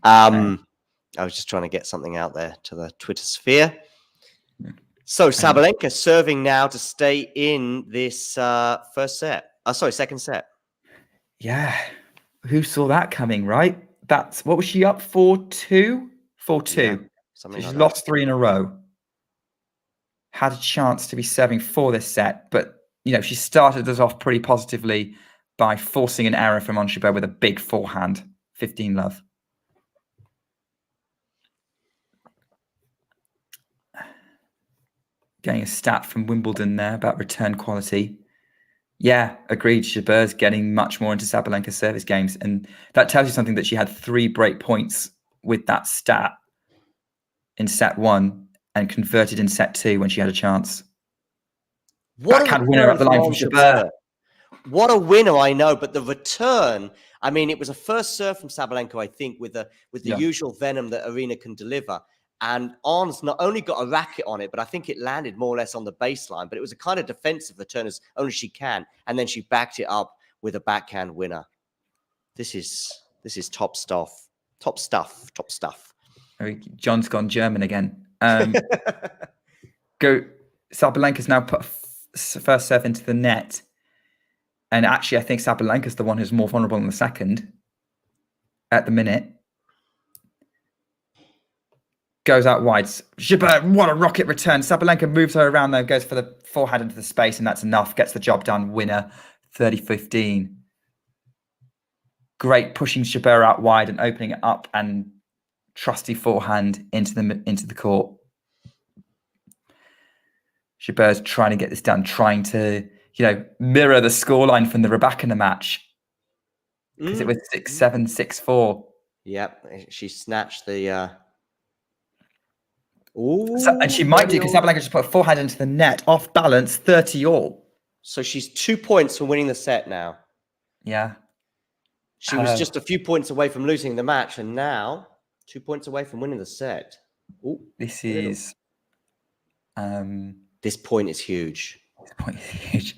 Speaker 1: I was just trying to get something out there to the Twitter sphere. So Sabalenka serving now to stay in this second set.
Speaker 3: Yeah. Who saw that coming, right? What was she up 4-2? 4-2.
Speaker 1: Yeah,
Speaker 3: she's lost 3 in a row. Had a chance to be serving for this set, but she started us off pretty positively by forcing an error from Jabeur with a big forehand. 15-love. Getting a stat from Wimbledon there about return quality. Yeah, agreed. Jabeur's getting much more into Sabalenka's service games. And that tells you something that she had 3 break points with that stat in set 1 and converted in set 2 when she had a chance. Backhand winner at the line from Jabeur.
Speaker 1: What a winner, I know. But the return, I mean, it was a first serve from Sabalenka, I think, with the usual venom that Aryna can deliver. And Arn's not only got a racket on it, but I think it landed more or less on the baseline. But it was a kind of defensive return as only she can. And then she backed it up with a backhand winner. This is top stuff. Top stuff.
Speaker 3: John's gone German again. Sabalenka's now put first serve into the net. And actually, I think Sabalenka's the one who's more vulnerable in the second at the minute. Goes out wide. Jabeur, what a rocket return. Sabalenka moves her around there, goes for the forehand into the space, and that's enough. Gets the job done. Winner, 30-15. Great pushing Jabeur out wide and opening it up and trusty forehand into the court. Jabeur's trying to get this done, trying to, mirror the scoreline from the Rybakina match. Because it was 6-7, 6-4.
Speaker 1: Yep, she snatched the...
Speaker 3: and she might do, because Sabalenka just put a forehand into the net, off balance, 30-all.
Speaker 1: So she's 2 points from winning the set now.
Speaker 3: Yeah.
Speaker 1: She was just a few points away from losing the match, and now 2 points away from winning the set. Ooh,
Speaker 3: this is...
Speaker 1: this point is huge.
Speaker 3: This point is huge.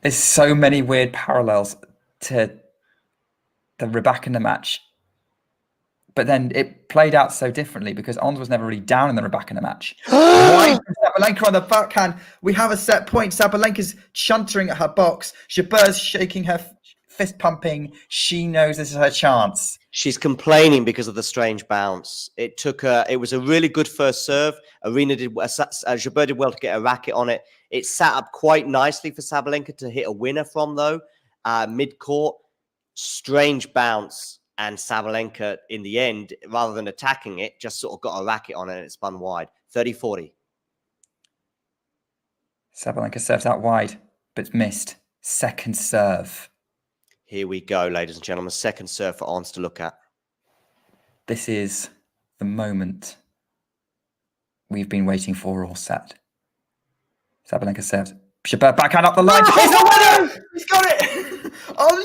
Speaker 3: There's so many weird parallels to the Rybakina match. But then it played out so differently because Ons was never really down in the Rybakina match. Why Sabalenka on the backhand? We have a set point. Sabalenka's chuntering at her box. Jabeur's shaking her fist pumping. She knows this is her chance.
Speaker 1: She's complaining because of the strange bounce. It took her. It was a really good first serve. Aryna did. Jabeur did well to get a racket on it. It sat up quite nicely for Sabalenka to hit a winner from, though. Mid court, strange bounce. And Sabalenka, in the end, rather than attacking it, just sort of got a racket on it and it spun wide. 30-40.
Speaker 3: Sabalenka serves out wide, but it's missed. Second serve.
Speaker 1: Here we go, ladies and gentlemen. Second serve for Ons to look at.
Speaker 3: This is the moment we've been waiting for all set. Sabalenka serves. Jabeur backhand up the line. He's the winner! He's got it!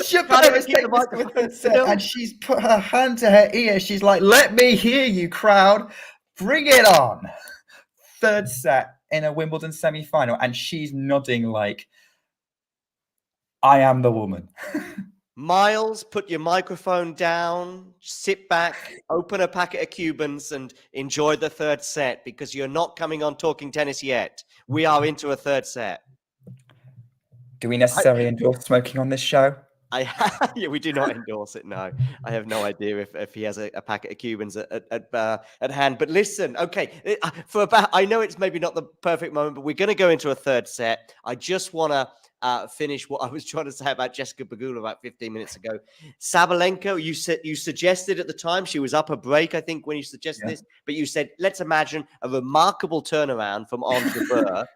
Speaker 3: Jabeur has taken the set, and she's put her hand to her ear. She's like, let me hear you, crowd. Bring it on. Third set in a Wimbledon semi-final, and she's nodding like, I am the woman.
Speaker 1: Miles, put your microphone down, sit back, open a packet of Cubans, and enjoy the third set, because you're not coming on Talking Tennis yet. We are into a third set.
Speaker 3: Do we necessarily endorse smoking on this show?
Speaker 1: Yeah, we do not endorse it. No, I have no idea if he has a packet of Cubans at hand. But listen, okay, I know it's maybe not the perfect moment, but we're going to go into a third set. I just want to finish what I was trying to say about Jessica Pegula about 15 minutes ago. Sabalenka, you suggested at the time, she was up a break, I think, when you suggested this, but you said, let's imagine a remarkable turnaround from Ons Jabeur.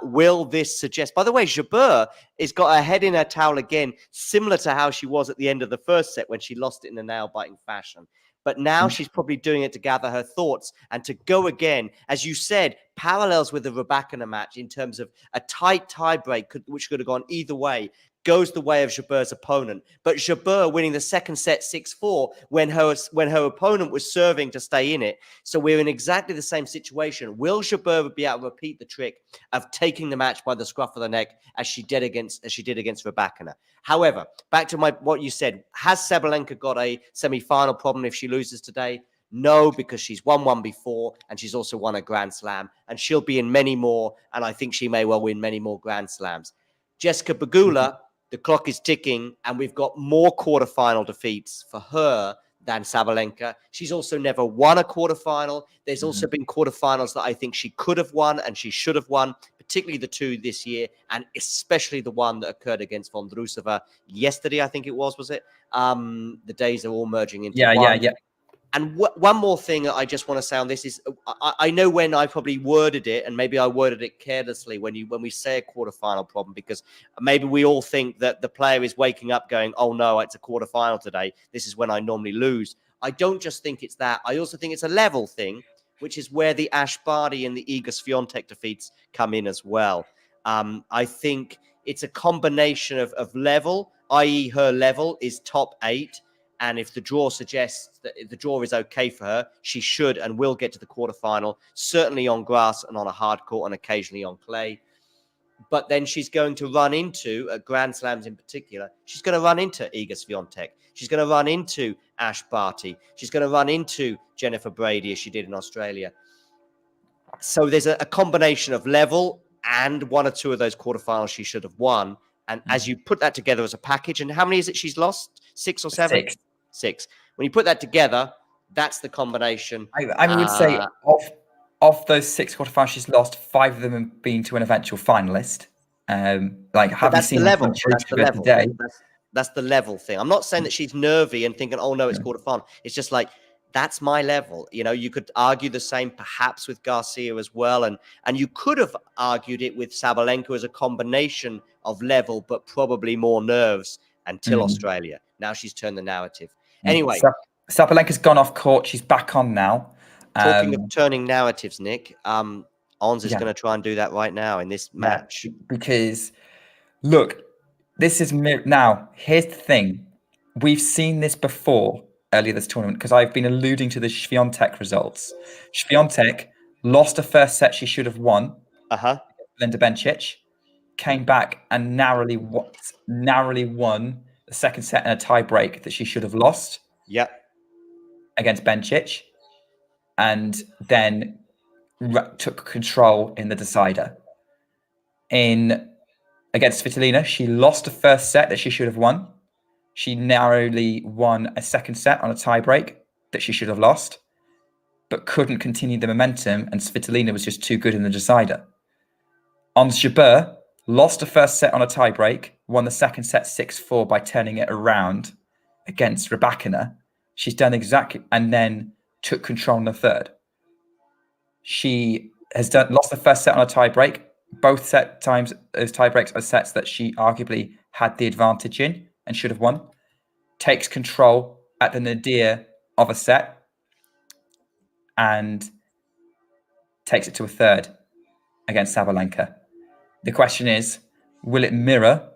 Speaker 1: Will this suggest? By the way, Jabeur has got her head in her towel again, similar to how she was at the end of the first set when she lost it in a nail-biting fashion. But now she's probably doing it to gather her thoughts and to go again, as you said, parallels with the Rybakina match in terms of a tight tiebreak, which could have gone either way, goes the way of Jabeur's opponent. But Jabeur winning the second set 6-4 when her opponent was serving to stay in it. So we're in exactly the same situation. Will Jabeur be able to repeat the trick of taking the match by the scruff of the neck as she did against Rybakina? However, back to what you said, has Sabalenka got a semi-final problem if she loses today? No, because she's won one before and she's also won a Grand Slam, and she'll be in many more, and I think she may well win many more Grand Slams. Jessica Pegula, the clock is ticking, and we've got more quarterfinal defeats for her than Sabalenka. She's also never won a quarterfinal. There's also been quarterfinals that I think she could have won and she should have won, particularly the two this year, and especially the one that occurred against Vondrousova yesterday, I think it was it? The days are all merging into one. Yeah. And one more thing I just want to say on this is, I know when I probably worded it, and maybe I worded it carelessly when we say a quarterfinal problem, because maybe we all think that the player is waking up going, oh no, it's a quarterfinal today. This is when I normally lose. I don't just think it's that. I also think it's a level thing, which is where the Ash Barty and the Iga Swiatek defeats come in as well. I think it's a combination of level, i.e. her level is top 8. And if the draw suggests that the draw is okay for her, she should and will get to the quarterfinal, certainly on grass and on a hard court and occasionally on clay. But then she's going to run into, at Grand Slams in particular, she's going to run into Iga Swiatek. She's going to run into Ash Barty. She's going to run into Jennifer Brady, as she did in Australia. So there's a combination of level and one or two of those quarterfinals she should have won. And as you put that together as a package, and how many is it she's lost? 6 or 7? 6. When you put that together, that's the combination.
Speaker 3: I would say of those 6 quarterfinals she's lost, 5 of them have been to an eventual finalist. Have you seen
Speaker 1: the level? That's the level.
Speaker 3: Today?
Speaker 1: That's the level thing. I'm not saying that she's nervy and thinking, oh no, it's quarterfinal. It's just like That's my level. You know, you could argue the same perhaps with Garcia as well. And you could have argued it with Sabalenka as a combination of level, but probably more nerves until Australia. Now she's turned the narrative. Anyway.
Speaker 3: Sabalenka's gone off court. She's back on now.
Speaker 1: Talking of turning narratives, Nick, Ons is going to try and do that right now in this match.
Speaker 3: Because, look, this is now. Here's the thing: we've seen this before earlier this tournament because I've been alluding to the Świątek results. Świątek lost a first set she should have won. Linda Bencic came back and narrowly won the second set in a tie break that she should have lost.
Speaker 1: Yep.
Speaker 3: Against Bencic, and then took control in the decider. Against Svitolina, she lost the first set that she should have won. She narrowly won a second set on a tie break that she should have lost, but couldn't continue the momentum, and Svitolina was just too good in the decider. Ons Jabeur lost the first set on a tie break, won the second set 6-4 by turning it around against Rybakina. She's done exactly, and then took control in the third. She has lost the first set on a tie break. Both times those tie breaks are sets that she arguably had the advantage in and should have won. Takes control at the nadir of a set and takes it to a third against Sabalenka. The question is, will it mirror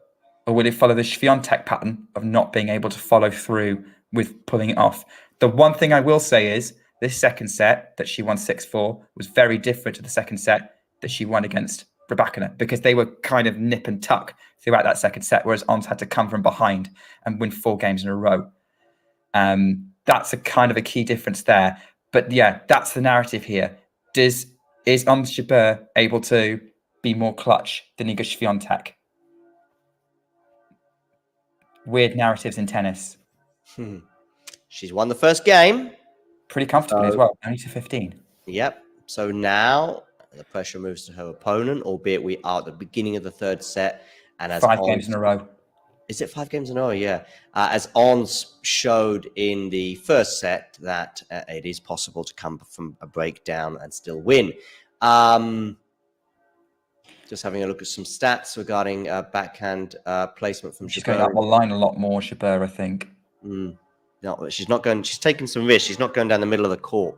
Speaker 3: or will it follow the Świątek pattern of not being able to follow through with pulling it off? The one thing I will say is this second set that she won 6-4 was very different to the second set that she won against Rybakina because they were kind of nip and tuck throughout that second set, whereas Ons had to come from behind and win 4 games in a row. That's a kind of a key difference there. But yeah, that's the narrative here. Is Ons Jabeur able to be more clutch than Iga Świątek? Weird narratives in tennis.
Speaker 1: She's won the first game.
Speaker 3: Pretty comfortably as well, 90-15.
Speaker 1: Yep. So now the pressure moves to her opponent, albeit we are at the beginning of the third set. And as
Speaker 3: 5 games in a row.
Speaker 1: Is it 5 games in a row? Yeah. As Ons showed in the first set that it is possible to come from a breakdown and still win. Just having a look at some stats regarding backhand placement from Jabeur.
Speaker 3: She's going up the line a lot more, Jabeur, I think.
Speaker 1: No, she's not going. She's taking some risks. She's not going down the middle of the court.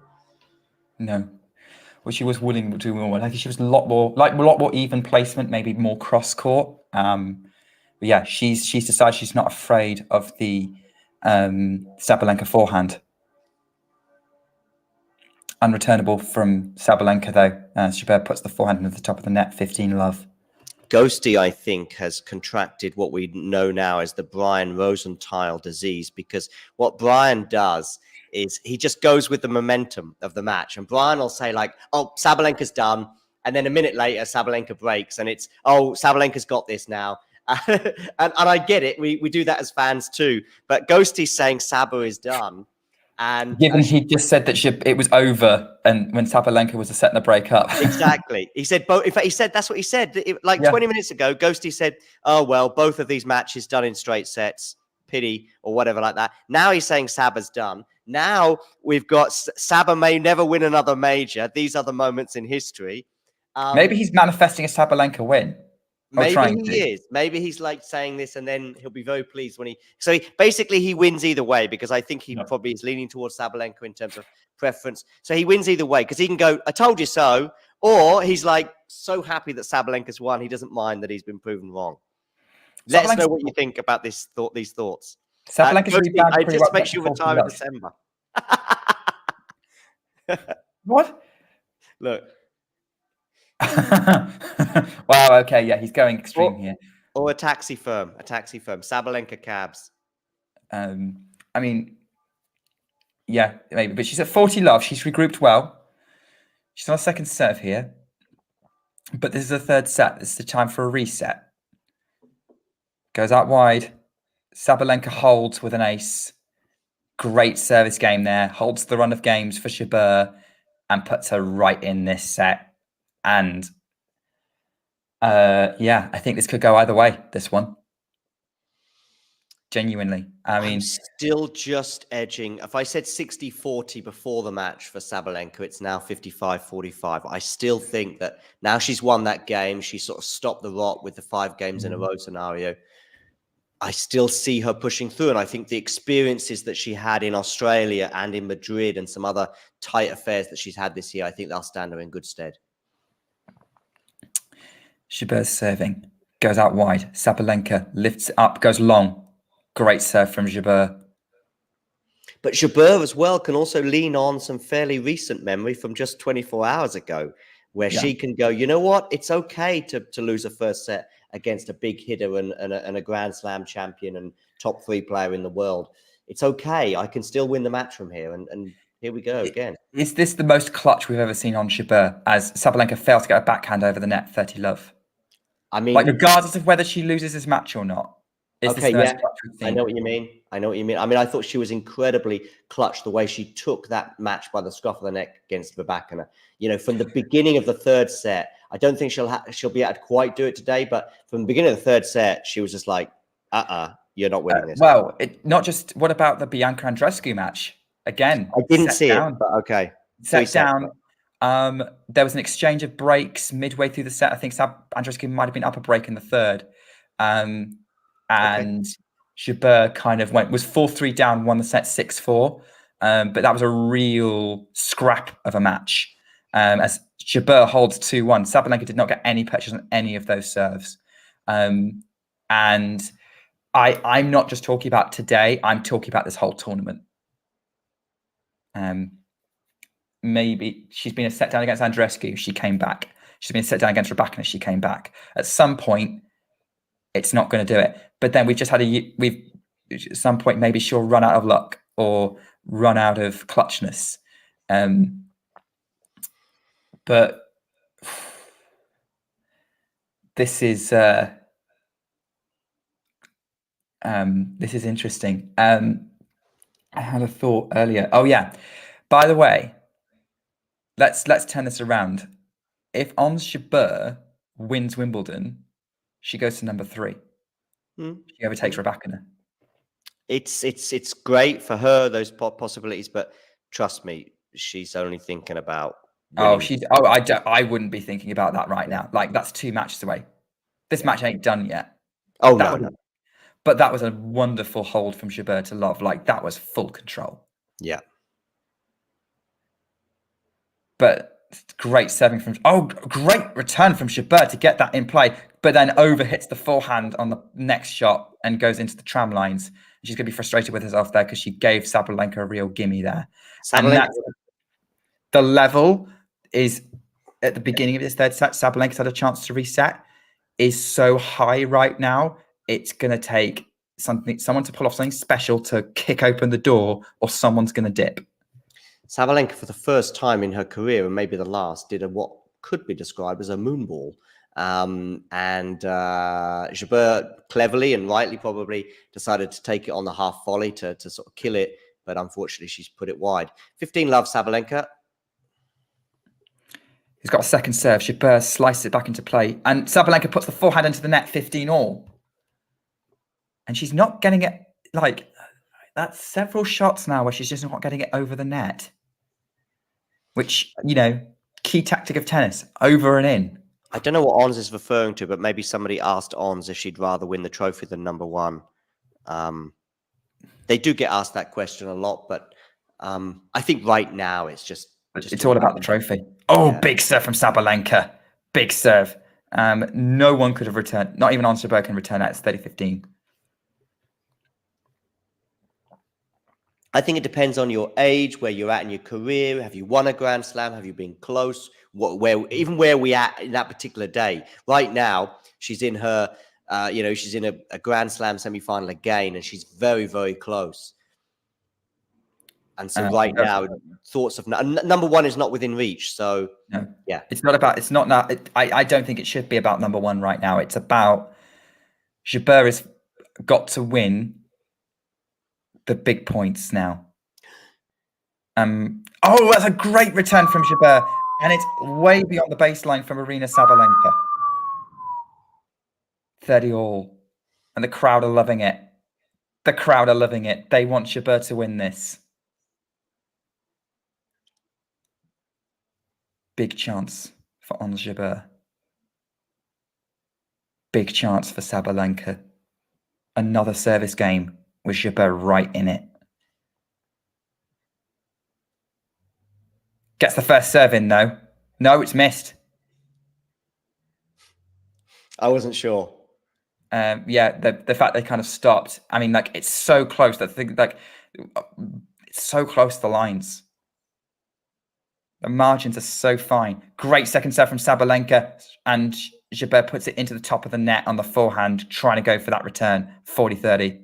Speaker 3: No. Well, she was willing to do more. I think she was a lot more even placement, maybe more cross court. But yeah, she's decided she's not afraid of the Sabalenka forehand. Unreturnable from Sabalenka though. Jabeur puts the forehand into the top of the net. 15-love.
Speaker 1: Ghosty, I think, has contracted what we know now as the Brian Rosenthal disease, because what Brian does is he just goes with the momentum of the match. And Brian will say like, oh, Sabalenka's done. And then a minute later, Sabalenka breaks and it's, oh, Sabalenka's got this now. and I get it. We do that as fans too. But Ghosty's saying Saba is done. And
Speaker 3: given he just said that it was over, and when Sabalenka was setting the break up.
Speaker 1: Exactly. He said both. In fact, he said that's what he said. 20 minutes ago, Ghosty said, "Oh well, both of these matches done in straight sets. Pity or whatever like that." Now he's saying Saba's done. Now we've got Saba may never win another major. These are the moments in history.
Speaker 3: Maybe he's manifesting a Sabalenka win.
Speaker 1: Maybe he is. Maybe he's like saying this, and then he'll be very pleased when he. So basically, he wins either way because I think he probably is leaning towards Sabalenka in terms of preference. So he wins either way because he can go, "I told you so," or he's like so happy that Sabalenka's won, he doesn't mind that he's been proven wrong. Let us know what you think about these thoughts.
Speaker 3: Sabalenka's
Speaker 1: I just make you retire in December.
Speaker 3: What?
Speaker 1: Look.
Speaker 3: Wow. Okay. Yeah, he's going extreme here.
Speaker 1: Or a taxi firm. Sabalenka cabs.
Speaker 3: I mean, yeah, maybe. But she's at 40-love. She's regrouped well. She's on a second serve here. But this is the third set. This is the time for a reset. Goes out wide. Sabalenka holds with an ace. Great service game there. Holds the run of games for Jabeur and puts her right in this set. And yeah, I think this could go either way, this one. Genuinely. I mean,
Speaker 1: I'm still just edging. If I said 60-40 before the match for Sabalenka, it's now 55-45. I still think that now she's won that game, she sort of stopped the rot with the 5 games in a row scenario. I still see her pushing through. And I think the experiences that she had in Australia and in Madrid and some other tight affairs that she's had this year, I think they'll stand her in good stead.
Speaker 3: Jabeur's serving. Goes out wide. Sabalenka lifts it up, goes long. Great serve from Jabeur.
Speaker 1: But Jabeur as well can also lean on some fairly recent memory from just 24 hours ago, where she can go, you know what? It's okay to lose a first set against a big hitter and a Grand Slam champion and top 3 player in the world. It's okay. I can still win the match from here. And here we go again.
Speaker 3: Is this the most clutch we've ever seen on Jabeur as Sabalenka fails to get a backhand over the net 30-love?
Speaker 1: I mean,
Speaker 3: like regardless of whether she loses this match or not. Is this the most clutch we've seen?
Speaker 1: I know what you mean. I know what you mean. I mean, I thought she was incredibly clutch the way she took that match by the scruff of the neck against Vibakina. You know, from the beginning of the 3rd set, I don't think she'll be able to quite do it today, but from the beginning of the 3rd set, she was just like, you're not winning this.
Speaker 3: Well, not just, what about the Bianca Andreescu match? Again,
Speaker 1: I didn't see it, but okay.
Speaker 3: Set down. There was an exchange of breaks midway through the set. I think Andreescu might have been up a break in the 3rd. And Jabeur kind of was 4-3 down, won the set 6-4. But that was a real scrap of a match. As Jabeur holds 2-1. Sabalenka did not get any purchase on any of those serves. And I'm not just talking about today, I'm talking about this whole tournament. Maybe she's been a set down against Andreescu, she came back. She's been a set down against Rybakina, she came back. At some point, it's not going to do it. But then we've just had at some point, maybe she'll run out of luck or run out of clutchness. But this is interesting. I had a thought earlier. Oh yeah. By the way, let's turn this around. If Ons Jabeur wins Wimbledon, she goes to number 3. She overtakes Rybakina.
Speaker 1: It's great for her, those possibilities, but trust me, she's only thinking about winning.
Speaker 3: I wouldn't be thinking about that right now. Like, that's 2 matches away. This match ain't done yet.
Speaker 1: No.
Speaker 3: But that was a wonderful hold from Jabeur to love. Like, that was full control.
Speaker 1: Yeah.
Speaker 3: But great serving from great return from Jabeur to get that in play, but then overhits the forehand on the next shot and goes into the tram lines. She's going to be frustrated with herself there because she gave Sabalenka a real gimme there. And the level is at the beginning of this 3rd set. Sabalenka's had a chance to reset. Is so high right now. It's going to take someone to pull off something special to kick open the door, or someone's going to dip.
Speaker 1: Sabalenka, for the first time in her career, and maybe the last, did what could be described as a moonball. And Jabeur cleverly and rightly probably decided to take it on the half volley to sort of kill it. But unfortunately, she's put it wide. 15-love Sabalenka.
Speaker 3: He's got a second serve. Jabeur slices it back into play. And Sabalenka puts the forehand into the net, 15-all. And she's not getting it, like, that's several shots now where she's just not getting it over the net. Which, key tactic of tennis, over and in.
Speaker 1: I don't know what Ons is referring to, but maybe somebody asked Ons if she'd rather win the trophy than number 1. They do get asked that question a lot, but I think right now it's just
Speaker 3: all about the trophy. Oh, yeah. Big serve from Sabalenka. Big serve. No one could have returned. Not even Ons Jabeur can return that. It's 30-15.
Speaker 1: I think it depends on your age, where you're at in your career. Have you won a Grand Slam? Have you been close? Where we at in that particular day? Right now, she's in her, she's in a Grand Slam semi-final again, and she's very, very close. And so right now, thoughts of number 1 is not within reach. So
Speaker 3: no.
Speaker 1: Yeah,
Speaker 3: I don't think it should be about number 1 right now. It's about Jabeur has got to win the big points now. That's a great return from Jabeur, and it's way beyond the baseline from Aryna Sabalenka. 30-all, and the crowd are loving it. The crowd are loving it. They want Jabeur to win this. Big chance for Ons Jabeur. Big chance for Sabalenka. Another service game with Jabeur right in it. Gets the first serve in, though. No, it's missed.
Speaker 1: I wasn't sure.
Speaker 3: Yeah, the fact they kind of stopped. I mean, like, it's so close. That thing, like, it's so close to the lines. The margins are so fine. Great second serve from Sabalenka, and Jabeur puts it into the top of the net on the forehand, trying to go for that return. 40-30.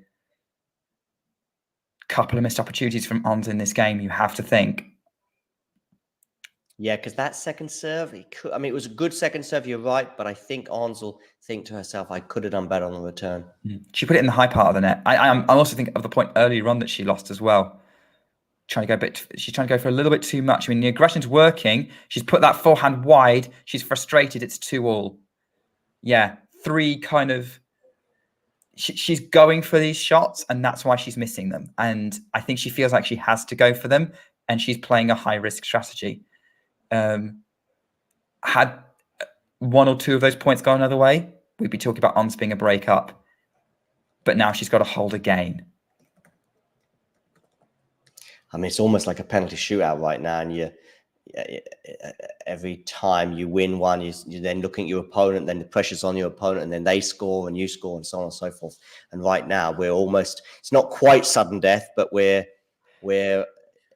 Speaker 3: Couple of missed opportunities from Ons in this game, you have to think.
Speaker 1: Yeah, because that second serve, I mean, it was a good second serve, you're right, but I think Ons will think to herself, I could have done better on the return.
Speaker 3: She put it in the high part of the net. I also think of the point earlier on that she lost as well. She's trying to go for a little bit too much. I mean, the aggression's working. She's put that forehand wide. She's frustrated. It's 2-all. Yeah, three kind of... She's going for these shots, and that's why she's missing them. And I think she feels like she has to go for them, and she's playing a high-risk strategy. Had one or two of those points gone another way, we'd be talking about Ons being a break-up. But now she's got to hold again.
Speaker 1: I mean, it's almost like a penalty shootout right now, and every time you win one, you're then looking at your opponent, then the pressure's on your opponent, and then they score and you score, and so on and so forth. And right now, we're almost, it's not quite sudden death, but we're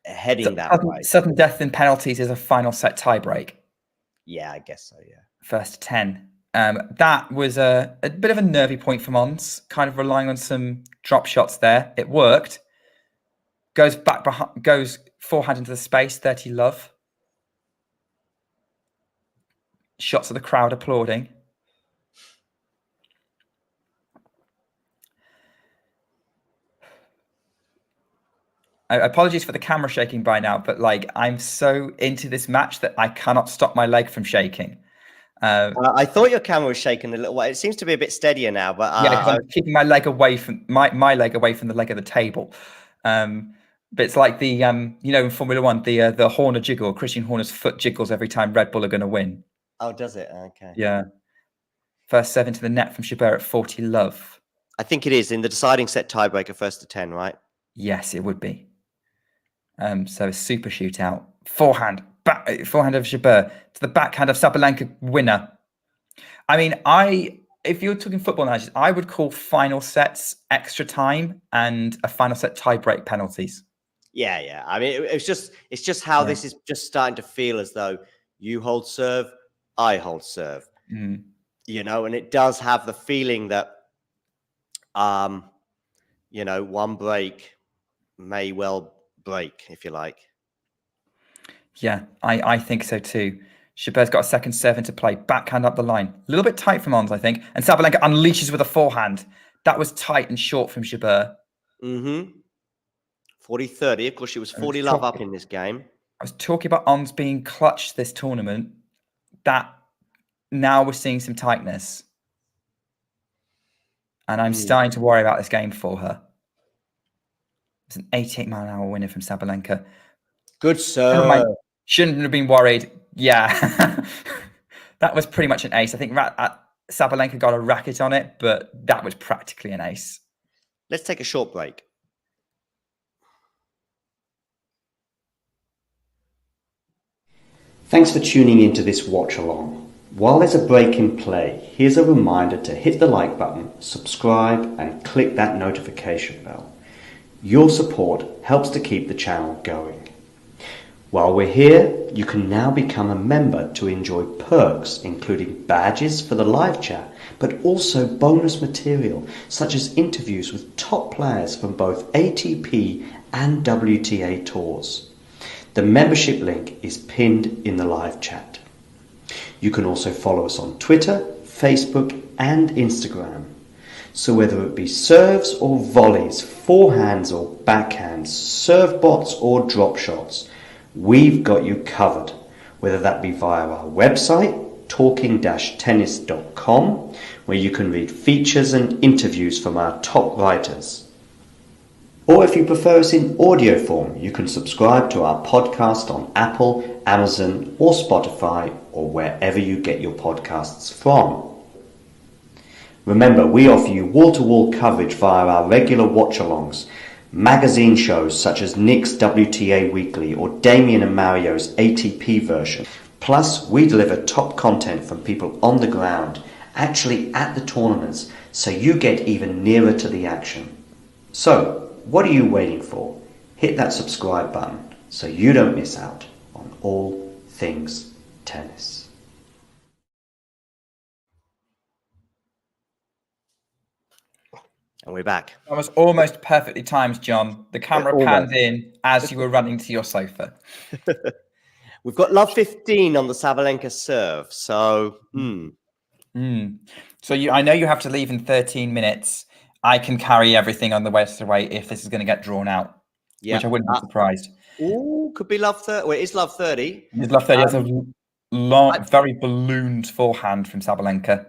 Speaker 1: heading that way.
Speaker 3: Sudden death in penalties is a final set tiebreak.
Speaker 1: Yeah, I guess so, yeah.
Speaker 3: First 10. That was a bit of a nervy point from Ons, kind of relying on some drop shots there. It worked. Goes back behind, goes forehand into the space, 30 love. Shots of the crowd applauding. Apologies for the camera shaking by now, but like, I'm so into this match that I cannot stop my leg from shaking.
Speaker 1: I thought your camera was shaking a little while. It seems to be a bit steadier now, but
Speaker 3: yeah, I'm keeping my leg away from my leg away from the leg of the table. But it's like the in Formula One, the Horner jiggle. Christian Horner's foot jiggles every time Red Bull are going to win.
Speaker 1: Oh, does it? Okay.
Speaker 3: Yeah. First serve into the net from Jabeur at 40 love.
Speaker 1: I think it is in the deciding set tiebreaker, 1-10, right?
Speaker 3: Yes, it would be. So a super shootout. Forehand of Jabeur to the backhand of Sabalenka, winner. I mean, if you're talking football analogies, I would call final sets extra time and a final set tiebreak penalties.
Speaker 1: Yeah. I mean, it's just how this is just starting to feel as though you hold serve, I hold serve. And it does have the feeling that, one break may well break, if you like.
Speaker 3: Yeah, I think so too. Jabeur's got a second serve into play. Backhand up the line. A little bit tight from Ons, I think. And Sabalenka unleashes with a forehand. That was tight and short from Jabeur.
Speaker 1: 40-30. Of course, she was 40 love up in this game.
Speaker 3: I was talking about Ons being clutch this tournament. That now we're seeing some tightness. And I'm starting to worry about this game for her. It's an 88-mile-an-hour winner from Sabalenka.
Speaker 1: Good serve.
Speaker 3: Shouldn't have been worried. Yeah. That was pretty much an ace. I think Sabalenka got a racket on it, but that was practically an ace.
Speaker 1: Let's take a short break. Thanks for tuning into this watch along. While there's a break in play, here's a reminder to hit the like button, subscribe, and click that notification bell. Your support helps to keep the channel going. While we're here, you can now become a member to enjoy perks, including badges for the live chat, but also bonus material, such as interviews with top players from both ATP and WTA tours. The membership link is pinned in the live chat. You can also follow us on Twitter, Facebook, and Instagram. So whether it be serves or volleys, forehands or backhands, serve bots or drop shots, we've got you covered, whether that be via our website, talking-tennis.com, where you can read features and interviews from our top writers.
Speaker 4: Or if you prefer us in audio form, you can subscribe to our podcast on Apple, Amazon, or Spotify, or wherever you get your podcasts from. Remember, we offer you wall-to-wall coverage via our regular watch-alongs, magazine shows such as Nick's WTA Weekly or Damien and Mario's ATP version. Plus, we deliver top content from people on the ground, actually at the tournaments, so you get even nearer to the action. So, what are you waiting for? Hit that subscribe button so you don't miss out on all things tennis.
Speaker 1: And we're back.
Speaker 3: That was almost perfectly timed, John. The camera panned in as you were running to your sofa.
Speaker 1: We've got love 15 on the Sabalenka serve. So,
Speaker 3: So I know you have to leave in 13 minutes. I can carry everything on the rest of the way if this is going to get drawn out, which I wouldn't be surprised.
Speaker 1: Ooh, could be love 30. Well, it is love 30.
Speaker 3: It's love 30. It's a long, very ballooned forehand from Sabalenka.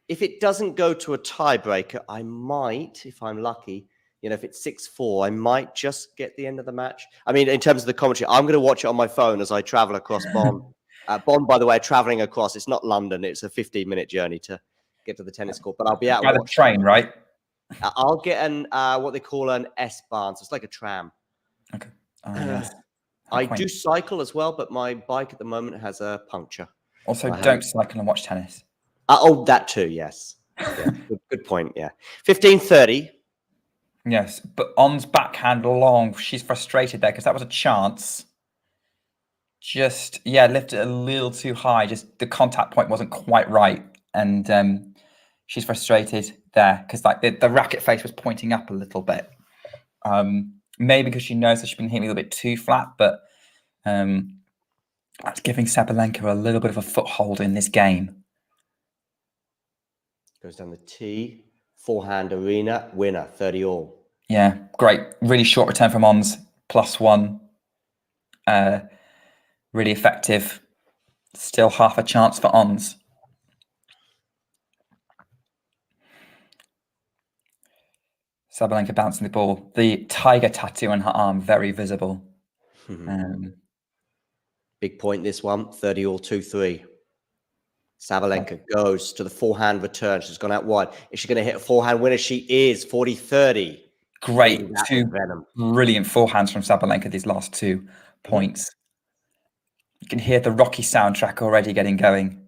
Speaker 1: If it doesn't go to a tiebreaker, I might, if I'm lucky, if it's 6-4, I might just get the end of the match. I mean, in terms of the commentary, I'm going to watch it on my phone as I travel across Bonn. Bonn, by the way, traveling across, it's not London. It's a 15-minute journey to get to the tennis court, but I'll be out.
Speaker 3: By the train, right?
Speaker 1: I'll get an what they call an S-Bahn. So it's like a tram.
Speaker 3: Okay. Yes.
Speaker 1: I do cycle as well, but my bike at the moment has a puncture.
Speaker 3: Also, don't cycle and watch tennis.
Speaker 1: That too, yes. Yeah, good point, yeah. 15-30.
Speaker 3: Yes, but On's backhand long. She's frustrated there because that was a chance. Just, lifted a little too high. Just the contact point wasn't quite right. And she's frustrated there because like the racket face was pointing up a little bit. Maybe because she knows that she's been hitting a little bit too flat, but that's giving Sabalenka a little bit of a foothold in this game.
Speaker 1: Goes down the tee. Forehand Aryna, winner, 30-all.
Speaker 3: Yeah, great. Really short return from Ons, +1. Really effective. Still half a chance for Ons. Sabalenka bouncing the ball. The tiger tattoo on her arm, very visible.
Speaker 1: Big point, this one. 30-all, 2-3. Sabalenka goes to the forehand return. She's gone out wide. Is she going to hit a forehand winner? She is. 40-30.
Speaker 3: Great. Two brilliant forehands from Sabalenka, these last 2 points. You can hear the Rocky soundtrack already getting going.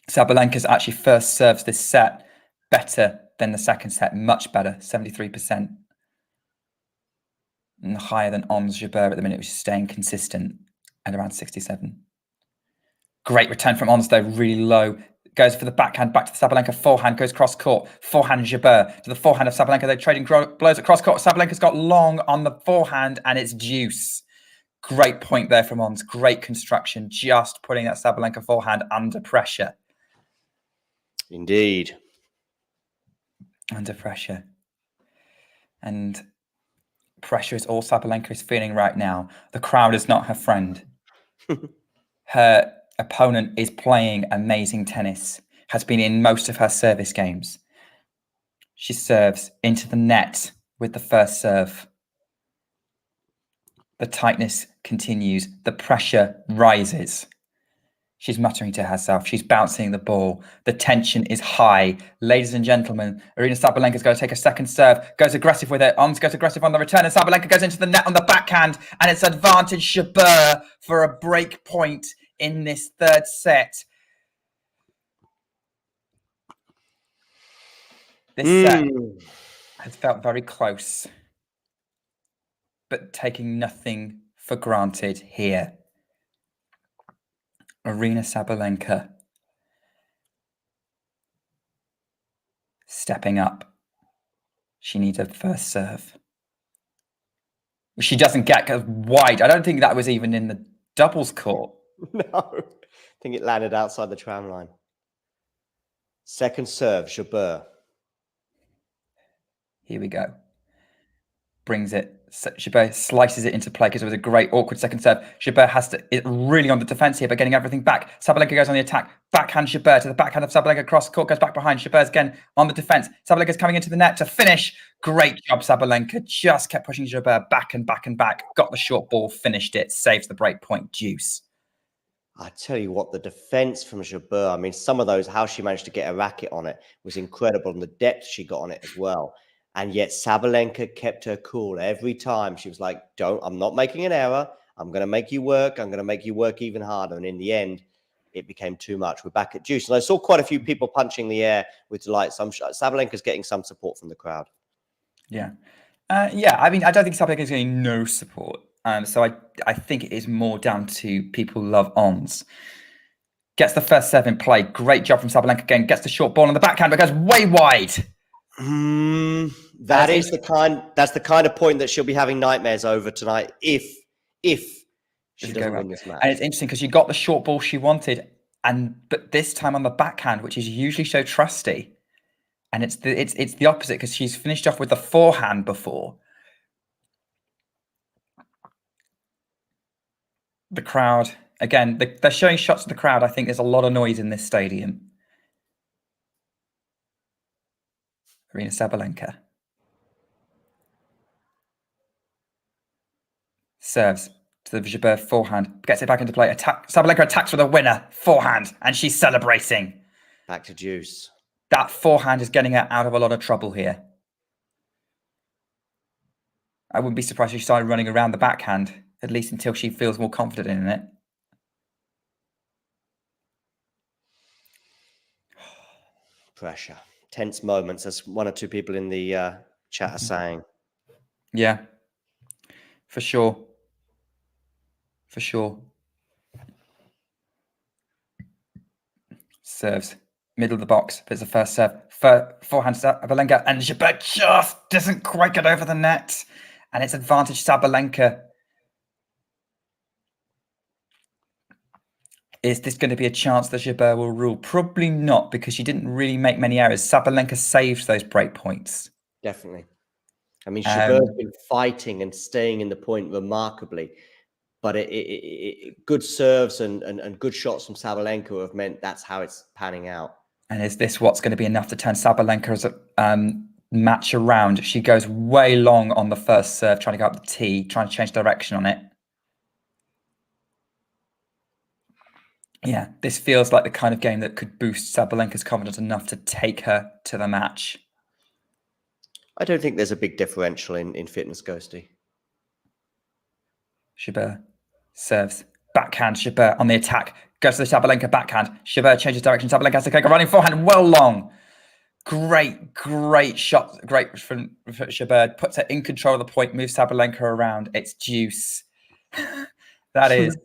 Speaker 3: Sabalenka's actually first serves this set better than the second set, much better, 73%. And higher than Ons Jabeur at the minute, which is staying consistent at around 67. Great return from Ons, though, really low. Goes for the backhand, back to the Sabalenka forehand, goes cross court. Forehand Jabeur to the forehand of Sabalenka. They're trading blows at cross court. Sabalenka's got long on the forehand and it's deuce. Great point there from Ons. Great construction, just putting that Sabalenka forehand under pressure.
Speaker 1: Indeed.
Speaker 3: Under pressure. And pressure is all Sabalenka is feeling right now. The crowd is not her friend. Her opponent is playing amazing tennis, has been in most of her service games. She serves into the net with the first serve. The tightness continues. The pressure rises. She's muttering to herself. She's bouncing the ball. The tension is high. Ladies and gentlemen, Aryna Sabalenka's going to take a second serve. Goes aggressive with it. Ons goes aggressive on the return. And Sabalenka goes into the net on the backhand. And it's advantage Jabeur for a break point in this third set. This set has felt very close. But taking nothing for granted here. Aryna Sabalenka stepping up. She needs a first serve. She doesn't get wide. I don't think that was even in the doubles court.
Speaker 1: No, I think it landed outside the tram line. Second serve, Jabeur.
Speaker 3: Here we go. Brings it Jabeur slices it into play because it was a great awkward second serve. Jabeur has to really on the defense here, but getting everything back. Sabalenka goes on the attack. Backhand Jabeur to the backhand of Sabalenka. Cross court goes back behind. Jabeur's again on the defense. Sabalenka's coming into the net to finish. Great job, Sabalenka. Just kept pushing Jabeur back and back and back. Got the short ball, finished it, saves the break point. Deuce.
Speaker 1: I tell you what, the defense from Jabeur, I mean, some of those, how she managed to get a racket on it was incredible, and the depth she got on it as well. And yet Sabalenka kept her cool every time. She was like, I'm not making an error. I'm going to make you work. I'm going to make you work even harder. And in the end, it became too much. We're back at deuce. And I saw quite a few people punching the air with delight. Sabalenka's getting some support from the crowd.
Speaker 3: Yeah. I mean, I don't think Sabalenka's getting no support. So I think it is more down to people who love ons. Gets the first serve in play. Great job from Sabalenka again. Gets the short ball on the backhand, but goes way wide.
Speaker 1: That's the kind of point that she'll be having nightmares over tonight if she doesn't win this match.
Speaker 3: And it's interesting because she got the short ball she wanted, but this time on the backhand, which is usually so trusty. And it's the opposite because she's finished off with the forehand before. The crowd, again, they're showing shots of the crowd. I think there's a lot of noise in this stadium. Aryna Sabalenka. Serves to the Jabeur forehand. Gets it back into play. Sabalenka attacks with a winner. Forehand. And she's celebrating.
Speaker 1: Back to deuce.
Speaker 3: That forehand is getting her out of a lot of trouble here. I wouldn't be surprised if she started running around the backhand, at least until she feels more confident in it.
Speaker 1: Pressure. Tense moments, as one or two people in the chat are saying.
Speaker 3: Yeah, for sure. For sure. Serves. Middle of the box. It's the first serve. Forehand Sabalenka. And Jabeur just doesn't quite get over the net. And it's advantage Sabalenka. Is this going to be a chance that Jabeur will rule? Probably not, because she didn't really make many errors. Sabalenka saved those break points.
Speaker 1: Definitely. I mean, Jabeur's been fighting and staying in the point remarkably, but good serves and good shots from Sabalenka have meant that's how it's panning out.
Speaker 3: And is this what's going to be enough to turn Sabalenka's match around? She goes way long on the first serve, trying to go up the tee, trying to change direction on it. Yeah, this feels like the kind of game that could boost Sabalenka's confidence enough to take her to the match.
Speaker 1: I don't think there's a big differential in fitness, Ghosty.
Speaker 3: Jabeur serves. Backhand, Jabeur on the attack. Goes to the Sabalenka backhand. Jabeur changes direction. Sabalenka has to take a running forehand well long. Great shot. Great from Jabeur. Puts her in control of the point, moves Sabalenka around. It's deuce. That is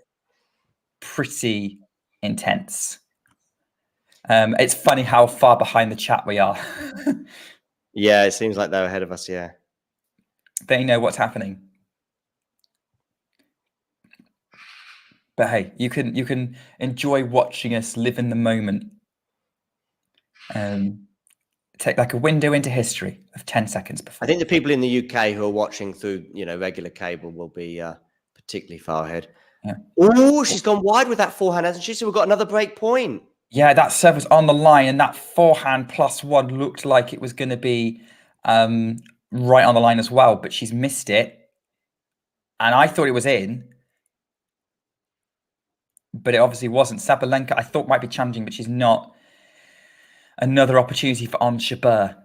Speaker 3: pretty intense. It's funny how far behind the chat we are.
Speaker 1: Yeah, it seems like they're ahead of us, yeah.
Speaker 3: They know what's happening. But hey, you can enjoy watching us live in the moment. Take like a window into history of 10 seconds before.
Speaker 1: I think the people in the UK who are watching through, regular cable will be particularly far ahead.
Speaker 3: Yeah.
Speaker 1: Oh, she's gone wide with that forehand, hasn't she? So we've got another break point.
Speaker 3: Yeah, that serve was on the line, and that forehand +1 looked like it was going to be right on the line as well, but she's missed it. And I thought it was in, but it obviously wasn't. Sabalenka, I thought might be challenging, but she's not. Another opportunity for on Jabeur.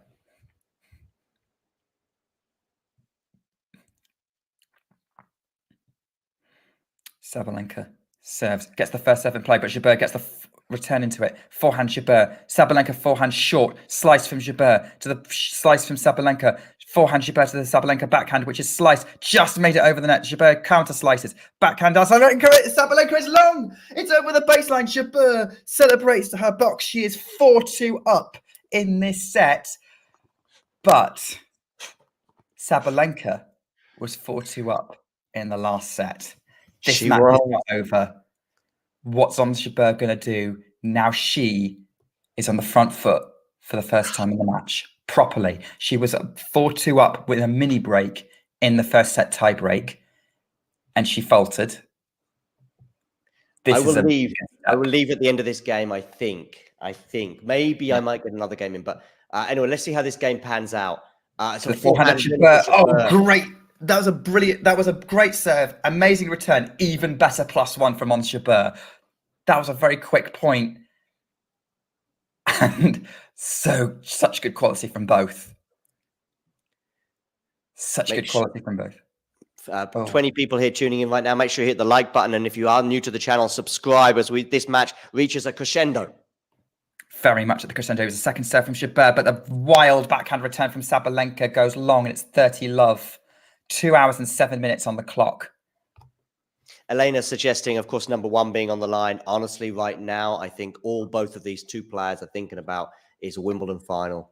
Speaker 3: Sabalenka serves, gets the first serve in play, but Jabeur gets the return into it. Forehand Jabeur. Sabalenka forehand short. Slice from Jabeur to the slice from Sabalenka. Forehand Jabeur to the Sabalenka backhand, which is sliced. Just made it over the net. Jabeur counter slices. Backhand. Sabalenka is long. It's over the baseline. Jabeur celebrates to her box. She is 4-2 up in this set. But Sabalenka was 4-2 up in the last set. This match is not over. What's on Jabeur going to do? Now she is on the front foot for the first time in the match, properly. She was 4-2 up with a mini break in the first set tiebreak, and she faltered.
Speaker 1: I will leave. I will leave at the end of this game. I think maybe I might get another game in, but anyway, let's see how this game pans out. So
Speaker 3: the forehand Jabeur. Oh, great! That was a brilliant. That was a great serve. Amazing return. Even better +1 from Jabeur. That was a very quick point, and such good quality from both. Such good quality from both.
Speaker 1: 20 people here tuning in right now. Make sure you hit the like button, and if you are new to the channel, subscribe as this match reaches a crescendo.
Speaker 3: Very much at the crescendo. It was a second serve from Jabeur, but the wild backhand return from Sabalenka goes long, and it's 30-love. 2 hours and 7 minutes on the clock.
Speaker 1: Aryna suggesting, of course, number one being on the line. Honestly, right now, I think both of these two players are thinking about is a Wimbledon final.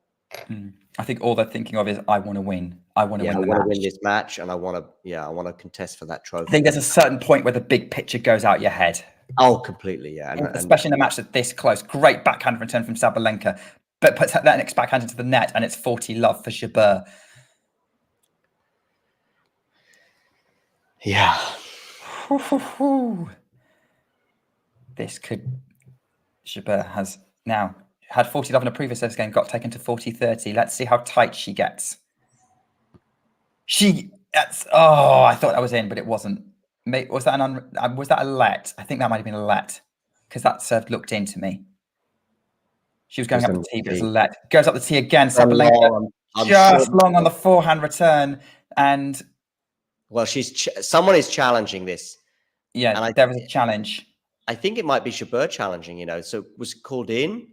Speaker 3: I think all they're thinking of is, I want to win. I want to win.
Speaker 1: I want to win this match, and I want to contest for that trophy.
Speaker 3: I think there's a certain point where the big picture goes out your head.
Speaker 1: Oh, completely, yeah.
Speaker 3: Especially in a match that's this close. Great backhand return from Sabalenka, but puts that next backhand into the net, and it's 40-love for Jabeur.
Speaker 1: Yeah.
Speaker 3: This could... Jabeur has now had 40-love in a previous service game, got taken to 40-30. Let's see how tight she gets. Oh, I thought that was in, but it wasn't. Was that a let? I think that might have been a let, because that serve looked into me. She was going up the tee, but it was a let. Goes up the tee again. Sabalenka just long on the forehand return, and
Speaker 1: well, someone is challenging this.
Speaker 3: Yeah, and there was a challenge.
Speaker 1: I think it might be Jabeur challenging. So was it called in?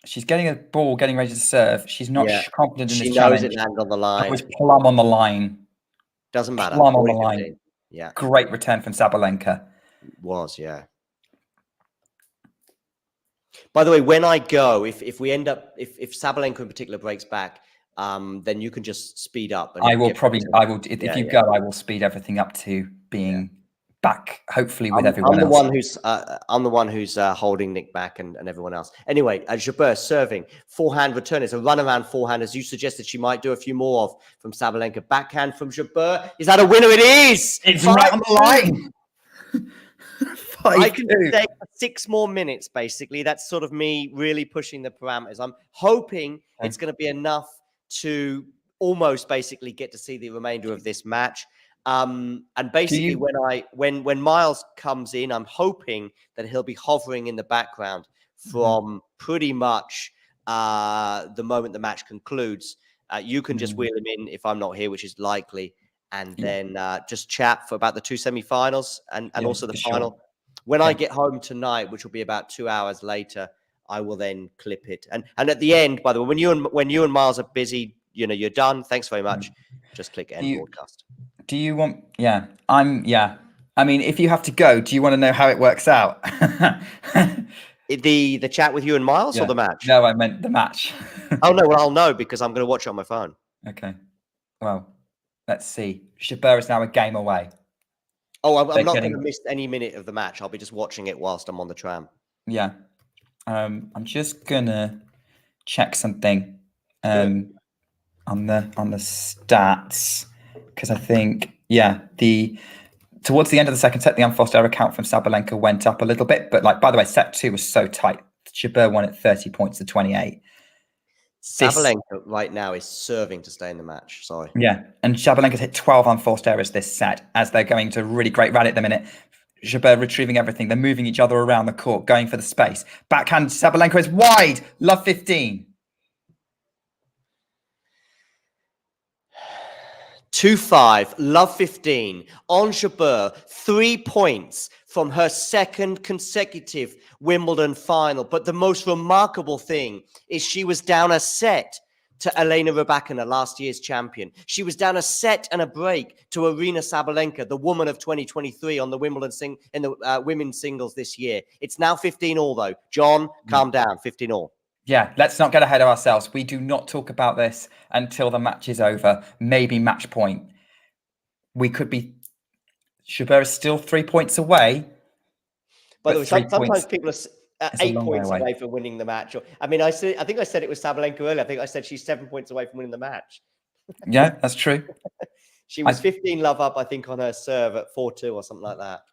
Speaker 3: She's getting a ball, getting ready to serve. She's not confident in this challenge.
Speaker 1: She knows it landed on the line.
Speaker 3: It was plumb on the line.
Speaker 1: Doesn't matter.
Speaker 3: Plumb on the line.
Speaker 1: Yeah.
Speaker 3: Great return from Sabalenka.
Speaker 1: It was, yeah. By the way, when I go, if we end up, if Sabalenka in particular breaks back, then you can just speed up.
Speaker 3: And if you go, I will speed everything up to being back, hopefully with everyone else.
Speaker 1: I'm the one who's holding Nick back and everyone else. Anyway, Jabeur serving, forehand return. It's a runaround forehand, as you suggested she might do a few more of from Sabalenka. Backhand from Jabeur. Is that a winner? It is!
Speaker 3: It's right on the line.
Speaker 1: I can stay for 6 more minutes, basically. That's sort of me really pushing the parameters. I'm hoping it's going to be enough to almost basically get to see the remainder of this match. And basically when Miles comes in, I'm hoping that he'll be hovering in the background from pretty much the moment the match concludes. You can just wheel him in if I'm not here, which is likely, and then just chat for about the 2 semifinals and also the final. Sure. When I get home tonight, which will be about 2 hours later, I will then clip it. And at the end, by the way, when you and Miles are busy, you're done. Thanks very much. Just click end broadcast.
Speaker 3: Do you want? Yeah, I mean, if you have to go, do you want to know how it works out?
Speaker 1: The chat with you and Miles or the match?
Speaker 3: No, I meant the match.
Speaker 1: Oh no, well I'll know because I'm going to watch it on my phone.
Speaker 3: Okay. Well, let's see. Jabeur is now a game away.
Speaker 1: Oh, I'm not going to miss any minute of the match. I'll be just watching it whilst I'm on the tram.
Speaker 3: Yeah. I'm just gonna check something on the stats. Because I think, towards the end of the second set, the unforced error count from Sabalenka went up a little bit. But by the way, set 2 was so tight. Jabeur won at 30 points to 28.
Speaker 1: Sabalenka right now is serving to stay in the match. Sorry.
Speaker 3: Yeah, and Sabalenka's hit 12 unforced errors this set as they're going to a really great rally at the minute. Jabeur retrieving everything. They're moving each other around the court, going for the space. Backhand Sabalenka is wide. Love 15.
Speaker 1: 2-5, love 15 on Jabeur, 3 points from her second consecutive Wimbledon final. But the most remarkable thing is she was down a set to Aryna Rybakina, last year's champion. She was down a set and a break to Aryna Sabalenka, the woman of 2023 on the Wimbledon in the women's singles this year. It's now 15-all though. John, calm down, 15-all.
Speaker 3: Yeah, let's not get ahead of ourselves. We do not talk about this until the match is over. Maybe match point. We could be... Jabeur is still 3 points away.
Speaker 1: By the way, sometimes people are 8 points away from winning the match. I think I said it was Sabalenka earlier. I think I said she's 7 points away from winning the match.
Speaker 3: Yeah, that's true.
Speaker 1: She was 15 love up, I think, on her serve at 4-2 or something like that.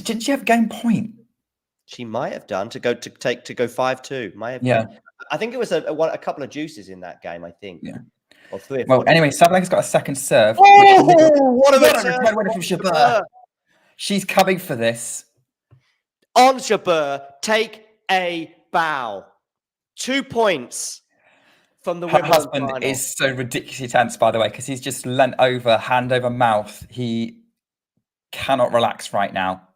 Speaker 3: Didn't she have game point?
Speaker 1: She might have done to go 5-2. Might have
Speaker 3: Yeah.
Speaker 1: done. I think it was a couple of juices in that game. I think.
Speaker 3: Yeah.
Speaker 1: Or 3 or 4.
Speaker 3: Well, anyway, Sabalenka's got a second serve.
Speaker 1: What a return
Speaker 3: from Jabeur. She's coming for this.
Speaker 1: On Jabeur, take a bow. 2 points from the
Speaker 3: Her
Speaker 1: Wimbledon
Speaker 3: husband
Speaker 1: final.
Speaker 3: is so ridiculously tense, by the way, because he's just leant over, hand over mouth. He cannot relax right now.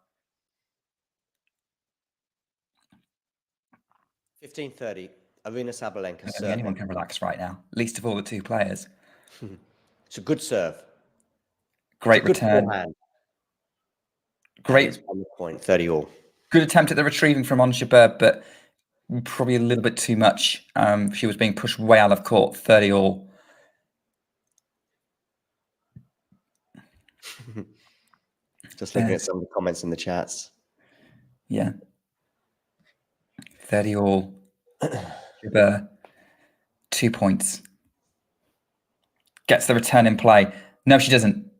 Speaker 1: 15:30. Aryna Sabalenka.
Speaker 3: I don't think anyone can relax right now, least of all the two players.
Speaker 1: It's a good serve.
Speaker 3: Great
Speaker 1: Good
Speaker 3: return.
Speaker 1: forehand.
Speaker 3: Great.
Speaker 1: On the point. 30 all.
Speaker 3: Good attempt at the retrieving from Jabeur, but probably a little bit too much. She was being pushed way out of court. 30 all.
Speaker 1: Just looking at some of the comments in the chats.
Speaker 3: Yeah. 30 all. Jabeur. 2 points. Gets the return in play. No, she doesn't.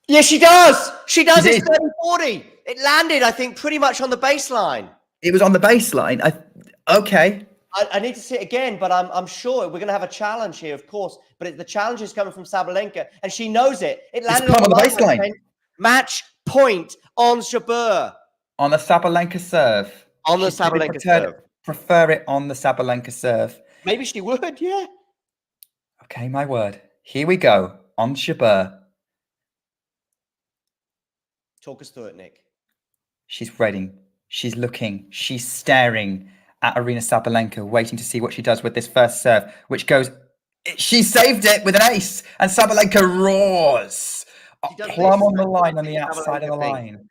Speaker 1: Yes, she does. She does.
Speaker 3: She
Speaker 1: It's 30-40. It landed, I think, pretty much on the baseline.
Speaker 3: It was on the baseline. Okay.
Speaker 1: I need to see it again, but I'm sure we're going to have a challenge here, of course. But the challenge is coming from Sabalenka, and she knows it. It landed on the baseline. Match point on Jabeur.
Speaker 3: On the Sabalenka serve.
Speaker 1: On the Sabalenka serve.
Speaker 3: Prefer it on the Sabalenka serve.
Speaker 1: Maybe she would, yeah.
Speaker 3: Okay, my word. Here we go. On Jabeur.
Speaker 1: Talk us through it, Nick.
Speaker 3: She's ready. She's looking. She's staring at Aryna Sabalenka, waiting to see what she does with this first serve, which goes... She saved it with an ace, and Sabalenka roars. Plumb on the line on the outside of the line.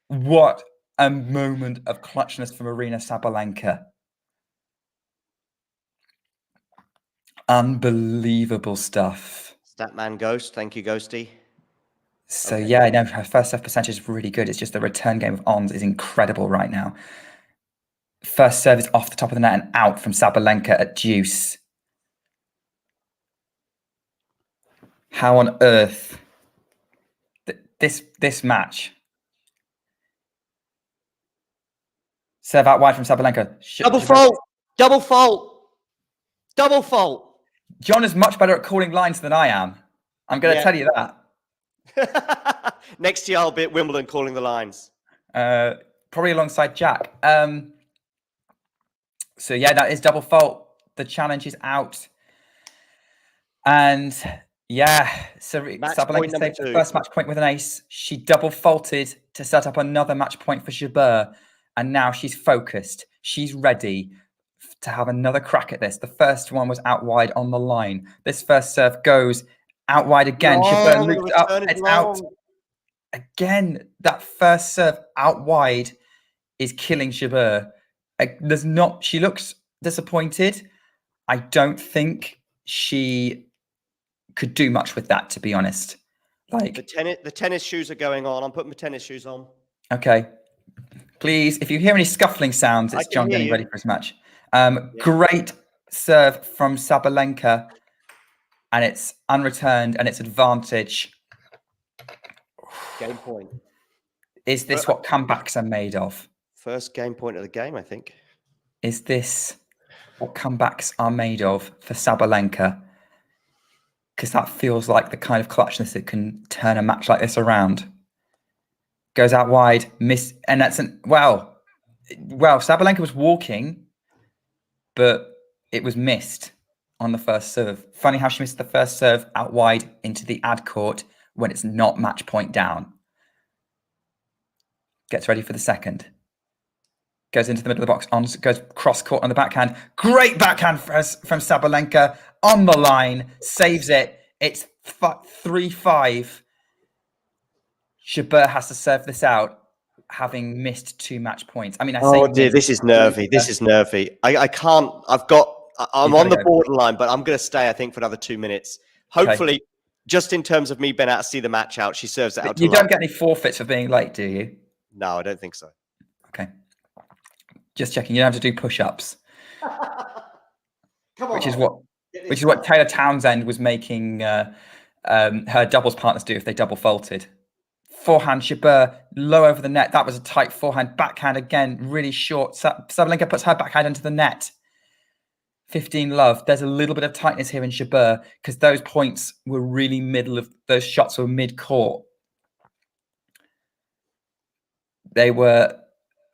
Speaker 3: What a moment of clutchness from Aryna Sabalenka. Unbelievable stuff.
Speaker 1: Statman Ghost. Thank you, Ghosty.
Speaker 3: So, yeah, no, her first serve percentage is really good. It's just the return game of Ons is incredible right now. First serve is off the top of the net and out from Sabalenka at deuce. How on earth... This match. Serve out wide from Sabalenka.
Speaker 1: Double fault. Double fault. Double fault.
Speaker 3: John is much better at calling lines than I am. I'm going to tell you that.
Speaker 1: Next year, I'll be at Wimbledon calling the lines.
Speaker 3: Probably alongside Jack. So, yeah, that is double fault. The challenge is out. And... yeah, so Sabalenka saved the first match point with an ace. She double faulted to set up another match point for Jabeur, and now she's focused. She's ready to have another crack at this. The first one was out wide on the line. This first serve goes out wide again. Jabeur looped up. It's out again. That first serve out wide is killing Jabeur. She looks disappointed. I don't think she could do much with that, to be honest. Like
Speaker 1: the tennis shoes are going on. I'm putting my tennis shoes on.
Speaker 3: Okay. Please, if you hear any scuffling sounds, it's John getting ready for his match. Great serve from Sabalenka, and it's unreturned, and it's advantage.
Speaker 1: Game point.
Speaker 3: Is this what comebacks are made of?
Speaker 1: First game point of the game, I think.
Speaker 3: Is this what comebacks are made of for Sabalenka? Because that feels like the kind of clutchness that can turn a match like this around. Goes out wide, and that's well, Sabalenka was walking, but it was missed on the first serve. Funny how she missed the first serve out wide into the ad court when it's not match point down. Gets ready for the second. Goes into the middle of the box, goes cross court on the backhand. Great backhand from Sabalenka on the line, saves it. It's 3-5. Jabeur has to serve this out, having missed 2 match points. I mean,
Speaker 1: this is nervy. This is nervy. I can't. I'm on the borderline, but I'm going to stay, I think, for another 2 minutes. Hopefully, just in terms of me being able to see the match out, she serves it out.
Speaker 3: You don't get any forfeits for being late, do you?
Speaker 1: No, I don't think so.
Speaker 3: Okay. Just checking. You don't have to do push-ups.
Speaker 1: Come on.
Speaker 3: Which is what Taylor Townsend was making her doubles partners do if they double faulted. Forehand, Jabeur, low over the net. That was a tight forehand. Backhand again, really short. Sabalenka puts her backhand into the net. 15 love. There's a little bit of tightness here in Jabeur because those points were really those shots were mid-court. They were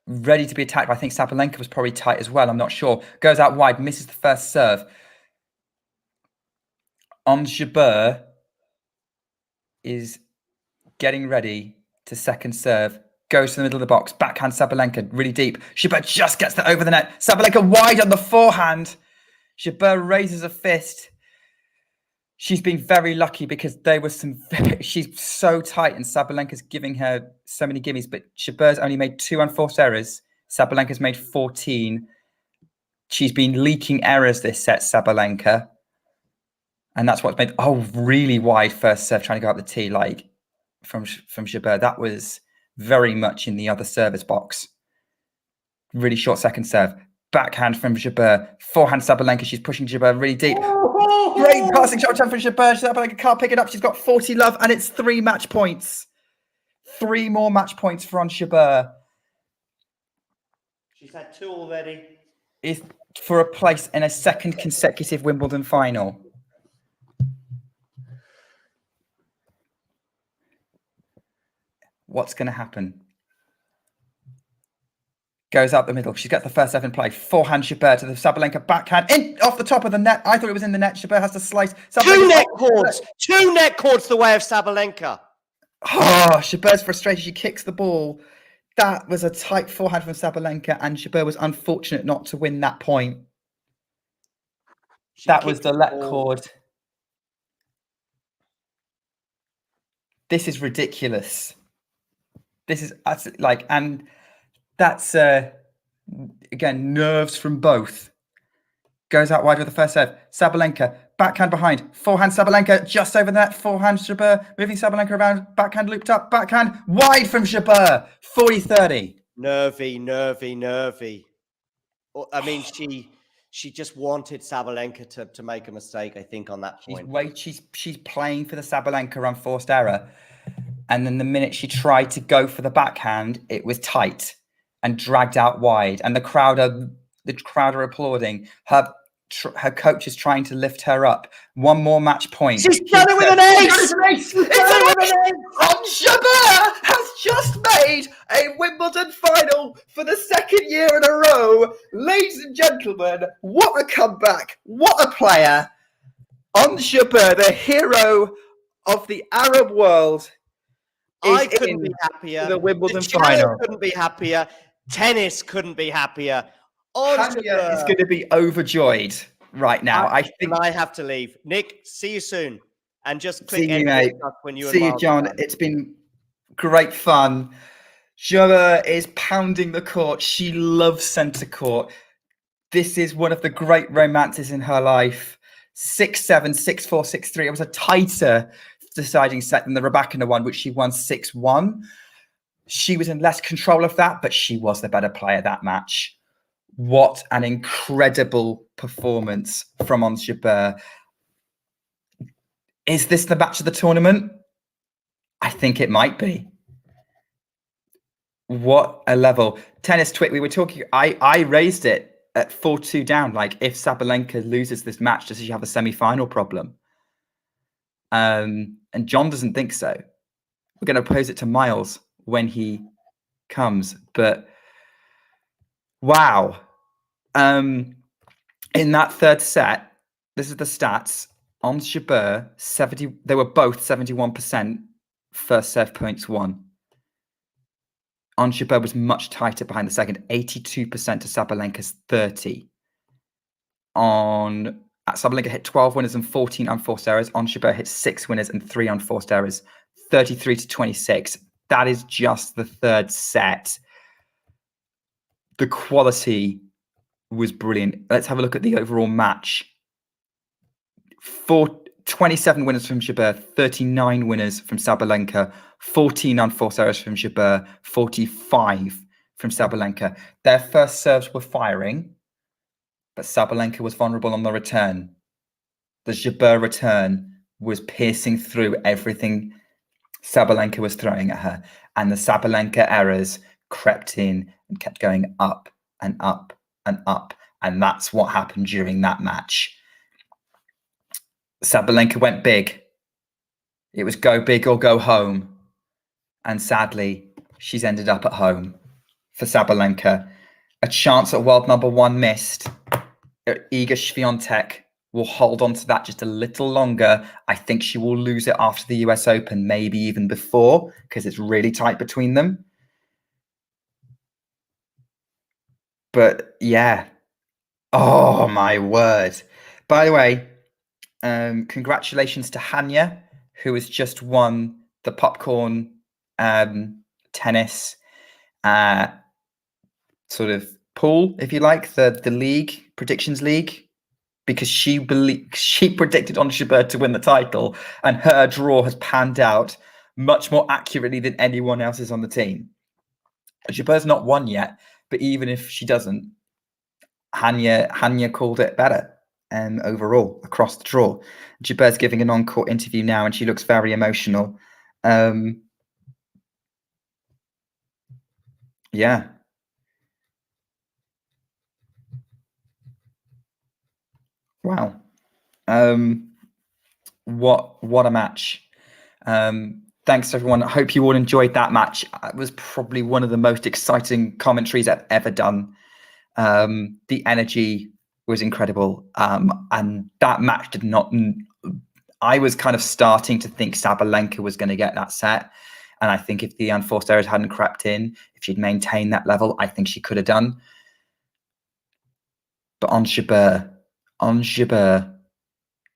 Speaker 3: ready to be attacked, but I think Sabalenka was probably tight as well. I'm not sure. Goes out wide, misses the first serve. Jabeur is getting ready to second serve. Goes to the middle of the box. Backhand Sabalenka, really deep. Jabeur just gets that over the net. Sabalenka wide on the forehand. Jabeur raises a fist. She's been very lucky because she's so tight and Sabalenka's giving her so many gimmies, but Jabeur's only made 2 unforced errors. Sabalenka's made 14. She's been leaking errors this set, Sabalenka. And that's what's made, really wide first serve, trying to go up the tee, like from Jabeur. That was very much in the other service box. Really short second serve. Backhand from Jabeur. Forehand Sabalenka. She's pushing Jabeur really deep. Great passing shot from Jabeur. Sabalenka can't pick it up. She's got 40 love and it's 3 match points. 3 more match points for Jabeur.
Speaker 1: She's had 2 already.
Speaker 3: Is for a place in a second consecutive Wimbledon final. What's going to happen? Goes up the middle. She's got the first serve in play. Forehand Jabeur to the Sabalenka backhand. Off the top of the net. I thought it was in the net. Jabeur has to slice.
Speaker 1: Two net cords the way of Sabalenka.
Speaker 3: Jabeur's frustrated. She kicks the ball. That was a tight forehand from Sabalenka, and Jabeur was unfortunate not to win that point. That was the let cord. This is ridiculous. This is like, and that's again nerves from both. Goes out wide with the first serve. Sabalenka backhand behind. Forehand Sabalenka just over that. Forehand Jabeur moving Sabalenka around. Backhand looped up. Backhand wide from Jabeur. 40-30.
Speaker 1: Nervy. I mean, she just wanted Sabalenka to make a mistake, I think, on that point.
Speaker 3: She's playing for the Sabalenka unforced error. And then the minute she tried to go for the backhand, it was tight and dragged out wide. And the crowd are applauding. Her coach is trying to lift her up. 1 more match point.
Speaker 1: She's done it with an ace!
Speaker 3: Jabeur has just made a Wimbledon final for the 2nd year in a row. Ladies and gentlemen, what a comeback. What a player. Jabeur, the hero of the Arab world.
Speaker 1: I couldn't be happier.
Speaker 3: The Wimbledon final.
Speaker 1: Couldn't be happier. Tennis couldn't be happier.
Speaker 3: Tanya is going to be overjoyed right now. I think
Speaker 1: I have to leave. Nick, see you soon. And just click
Speaker 3: see you, mate.
Speaker 1: when you
Speaker 3: see you, John. It's been great fun. Jabeur is pounding the court. She loves centre court. This is one of the great romances in her life. 6-7, 6-4, 6-3. It was a tighter deciding set than the Rybakina one, which she won 6-1. She was in less control of that, but she was the better player that match. What an incredible performance from Jabeur. Is this the match of the tournament? I think it might be. What a level. Tennis Twit, we were talking, I raised it at 4-2 down. Like, if Sabalenka loses this match, does she have a semi-final problem? And John doesn't think so. We're going to pose it to Miles when he comes. But wow. In that third set, this is the stats. Jabeur, they were both 71% first serve points won. Jabeur was much tighter behind the second, 82% to Sabalenka's 30. Sabalenka hit 12 winners and 14 unforced errors. Jabeur hit 6 winners and 3 unforced errors, 33-26. That is just the third set. The quality was brilliant. Let's have a look at the overall match. 27 winners from Jabeur, 39 winners from Sabalenka, 14 unforced errors from Jabeur, 45 from Sabalenka. Their first serves were firing, but Sabalenka was vulnerable on the return. The Jabeur return was piercing through everything Sabalenka was throwing at her. And the Sabalenka errors crept in and kept going up and up and up. And that's what happened during that match. Sabalenka went big. It was go big or go home. And sadly, she's ended up at home for Sabalenka. A chance at world number 1 missed. Iga Swiatek will hold on to that just a little longer. I think she will lose it after the US Open, maybe even before, because it's really tight between them. But yeah. Oh, my word. By the way, congratulations to Hanya, who has just won the popcorn tennis sort of pool, if you like, the league, predictions league, because she predicted Ons Jabeur to win the title, and her draw has panned out much more accurately than anyone else's on the team. Jabeur's not won yet, but even if she doesn't, Hanya called it better overall across the draw. Jabeur's giving an on-court interview now, and she looks very emotional. Yeah. Wow. What a match. Thanks everyone. I hope you all enjoyed that match. It was probably one of the most exciting commentaries I've ever done. The energy was incredible. And that match did not... I was kind of starting to think Sabalenka was going to get that set. And I think if the unforced errors hadn't crept in, if she'd maintained that level, I think she could have done. But Ons Jabeur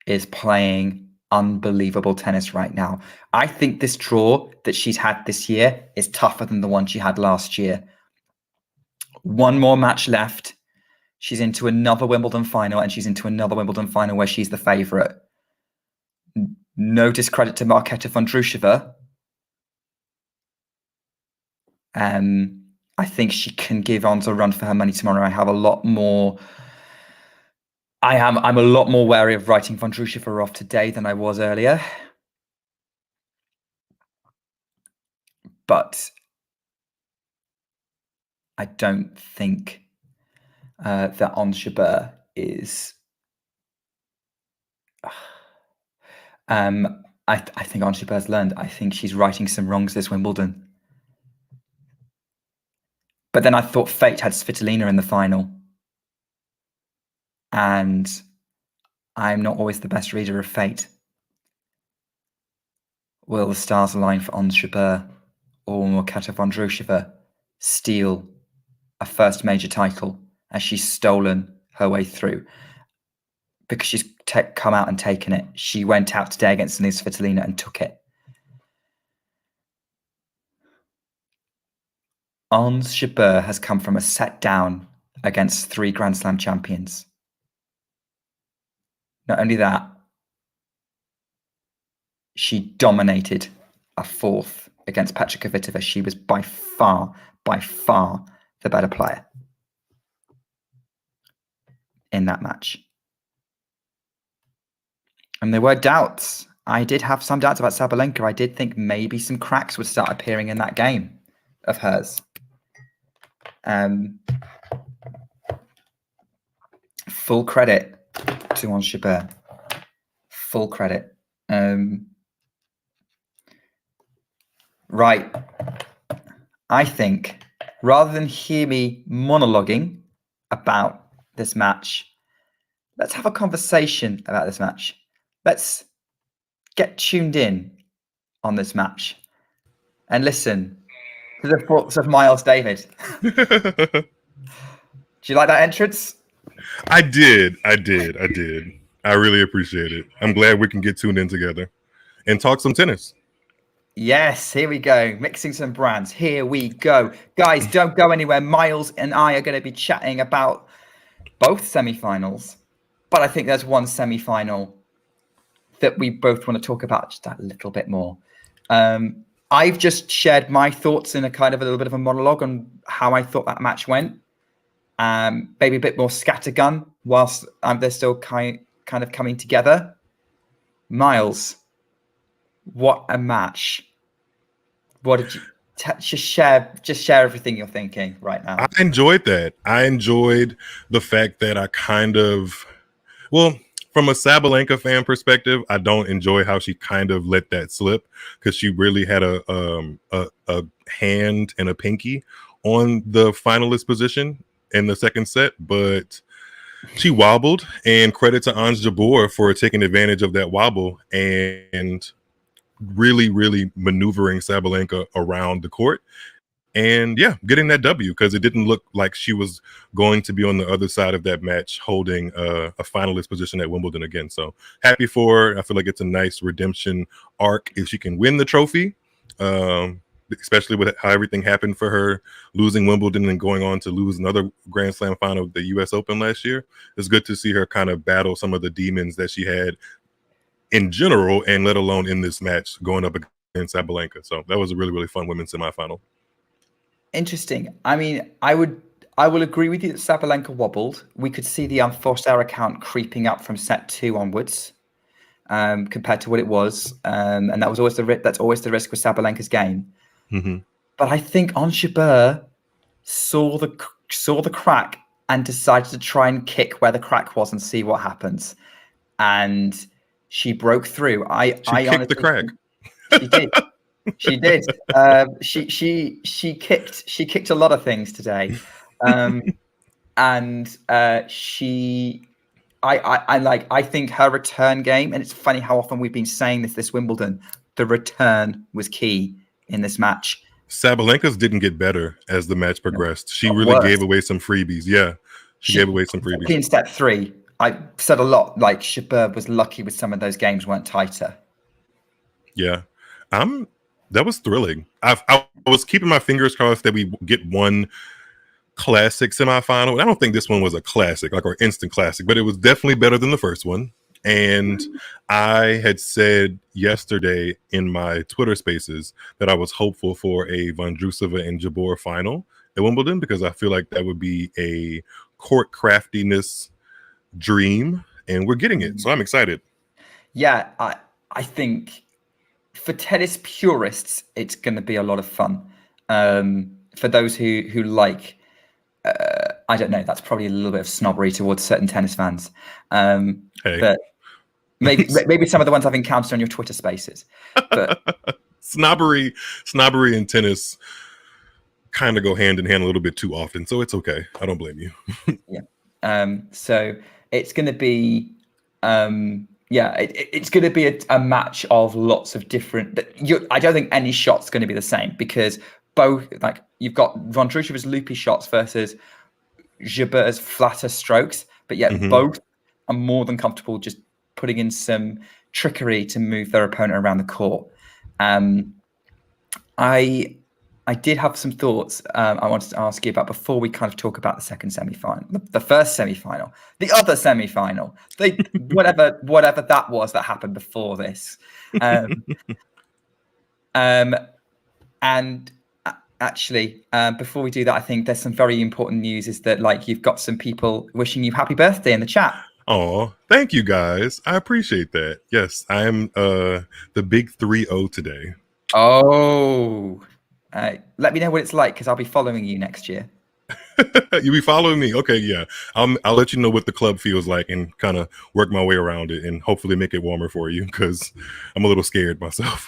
Speaker 3: is playing unbelievable tennis right now. I think this draw that she's had this year is tougher than the one she had last year. One more match left. She's into another Wimbledon final, and she's into another Wimbledon final where she's the favourite. No discredit to Marketa Vondrousova. I think she can give Ons a run for her money tomorrow. I'm a lot more wary of writing Vondrousova off today than I was earlier. But I don't think that Ons Jabeur is... I think Ons Jabeur's learned. I think she's righting some wrongs this Wimbledon. But then I thought fate had Svitolina in the final. And I'm not always the best reader of fate. Will the stars align for Ons Jabeur, or will Marketa Vondrousova steal a first major title as she's stolen her way through? Because she's come out and taken it. She went out today against Denise Svitolina and took it. Ons Jabeur has come from a set down against 3 Grand Slam champions. Not only that, she dominated a 4th against Petra Kvitova. She was by far the better player in that match. And there were doubts. I did have some doubts about Sabalenka. I did think maybe some cracks would start appearing in that game of hers. Full credit to Ons Jabeur. Full credit. Right. I think rather than hear me monologuing about this match, let's have a conversation about this match. Let's get tuned in on this match and listen to the thoughts of Miles David. Do you like that entrance?
Speaker 5: I did. I really appreciate it. I'm glad we can get tuned in together and talk some tennis.
Speaker 3: Yes, here we go. Mixing some brands. Here we go. Guys, don't go anywhere. Miles and I are going to be chatting about both semifinals. But I think there's one semifinal that we both want to talk about just a little bit more. I've just shared my thoughts in a little bit of a monologue on how I thought that match went. Maybe a bit more scattergun whilst they're still kind of coming together. Miles, what a match! What did you just share? Just share everything you're thinking right now.
Speaker 5: I enjoyed that. I enjoyed the fact that I kind of, well, from a Sabalenka fan perspective, I don't enjoy how she kind of let that slip because she really had a hand and a pinky on the finalist position in the second set, but she wobbled, and credit to Jabeur for taking advantage of that wobble and really, really maneuvering Sabalenka around the court. And yeah, getting that W because it didn't look like she was going to be on the other side of that match holding a finalist position at Wimbledon again. So happy for her. I feel like it's a nice redemption arc if she can win the trophy, especially with how everything happened for her, losing Wimbledon and going on to lose another Grand Slam final of the U.S. Open last year. It's good to see her kind of battle some of the demons that she had in general and let alone in this match going up against Sabalenka. So that was a really, really fun women's semifinal.
Speaker 3: Interesting. I mean, I will agree with you that Sabalenka wobbled. We could see the unforced error count creeping up from set 2 onwards, compared to what it was, and that was always that's always the risk with Sabalenka's game.
Speaker 5: Mm-hmm.
Speaker 3: But I think Jabeur saw the crack and decided to try and kick where the crack was and see what happens, and she broke through. I
Speaker 5: kicked the crack.
Speaker 3: She did. She did. She kicked a lot of things today, and I think her return game, and it's funny how often we've been saying this Wimbledon, the return was key in this match.
Speaker 5: Sabalenka's didn't get better as the match progressed. She really gave away some freebies. Yeah, she gave away some freebies.
Speaker 3: In set 3, I said a lot. Like Jabeur was lucky with some of those games weren't tighter.
Speaker 5: Yeah, that was thrilling. I was keeping my fingers crossed that we get one classic semifinal. I don't think this one was a classic, like or instant classic, but it was definitely better than the first one. And I had said yesterday in my Twitter spaces that I was hopeful for a Vondrousova and Jabeur final at Wimbledon because I feel like that would be a court craftiness dream, and we're getting it. So I'm excited.
Speaker 3: Yeah, I think for tennis purists, it's going to be a lot of fun. For those who like, I don't know, that's probably a little bit of snobbery towards certain tennis fans.
Speaker 5: Hey.
Speaker 3: But maybe some of the ones I've encountered on your Twitter spaces. But
Speaker 5: snobbery and tennis kind of go hand in hand a little bit too often, so it's okay. I don't blame you.
Speaker 3: Yeah. So it's going to be. It's going to be a match of lots of different. I don't think any shot's going to be the same because both, like you've got Vondrousova's loopy shots versus Jabeur's flatter strokes, but yet both are more than comfortable just putting in some trickery to move their opponent around the court. I did have some thoughts I wanted to ask you about before we kind of talk about the second semi-final, the first semi-final, the other semi-final, whatever that was that happened before this. And actually, before we do that, I think there's some very important news is that like you've got some people wishing you happy birthday in the chat.
Speaker 5: Oh, thank you guys. I appreciate that. Yes, I am the big 3-0 today.
Speaker 3: Oh, let me know what it's like because I'll be following you next year.
Speaker 5: You'll be following me? Okay, yeah. I'll let you know what the club feels like and kind of work my way around it and hopefully make it warmer for you because I'm a little scared myself.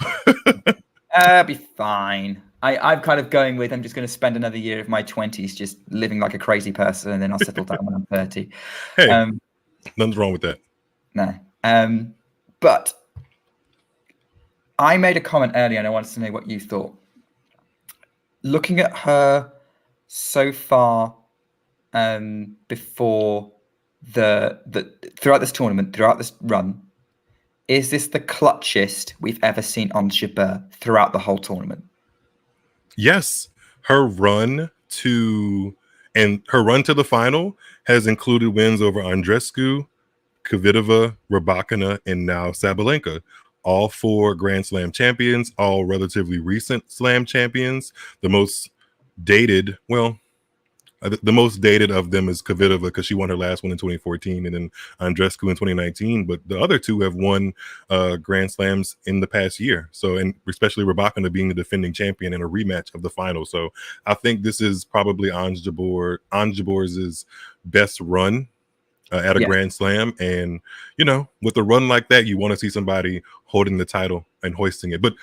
Speaker 3: I'll be fine. I'm kind of going with I'm just going to spend another year of my 20s just living like a crazy person and then I'll settle down when I'm 30.
Speaker 5: Hey, nothing's wrong with that.
Speaker 3: No. But I made a comment earlier and I wanted to know what you thought. Looking at her so far before throughout this tournament, throughout this run, is this the clutchest we've ever seen on Jabeur throughout the whole tournament?
Speaker 5: Yes. Her run to the final has included wins over Andreescu, Kvitova, Rybakina, and now Sabalenka. All 4 Grand Slam champions, all relatively recent Slam champions. The most dated, well, The most dated of them is Kvitova because she won her last one in 2014, and then Andreescu in 2019. But the other two have won Grand Slams in the past year. So, and especially Rybakina being the defending champion in a rematch of the final. So, I think this is probably Ons Jabeur's best run at a Grand Slam. And, you know, with a run like that, you want to see somebody holding the title and hoisting it. But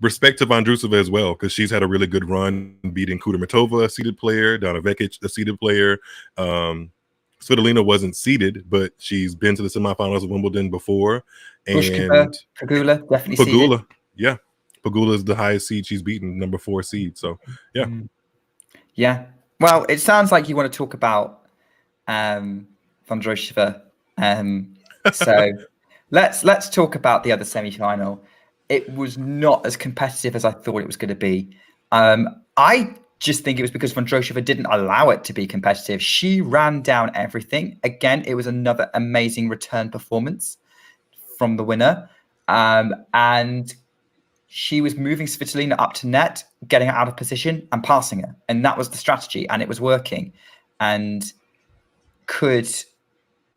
Speaker 5: respect to Vondrousova as well, because she's had a really good run, beating Kudermetova, a seeded player, Donna Vekic, a seeded player. Svitolina wasn't seeded, but she's been to the semifinals of Wimbledon before. And
Speaker 3: Pegula, definitely seeded.
Speaker 5: Yeah. Pegula is the highest seed she's beaten, number 4 seed. So, yeah.
Speaker 3: Yeah. Well, it sounds like you want to talk about Vondrousova. So let's talk about the other semi-final. It was not as competitive as I thought it was going to be. I just think it was because Vondrousova didn't allow it to be competitive. She ran down everything. Again, it was another amazing return performance from the winner. And she was moving Svitolina up to net, getting her out of position and passing her. And that was the strategy, and it was working. And could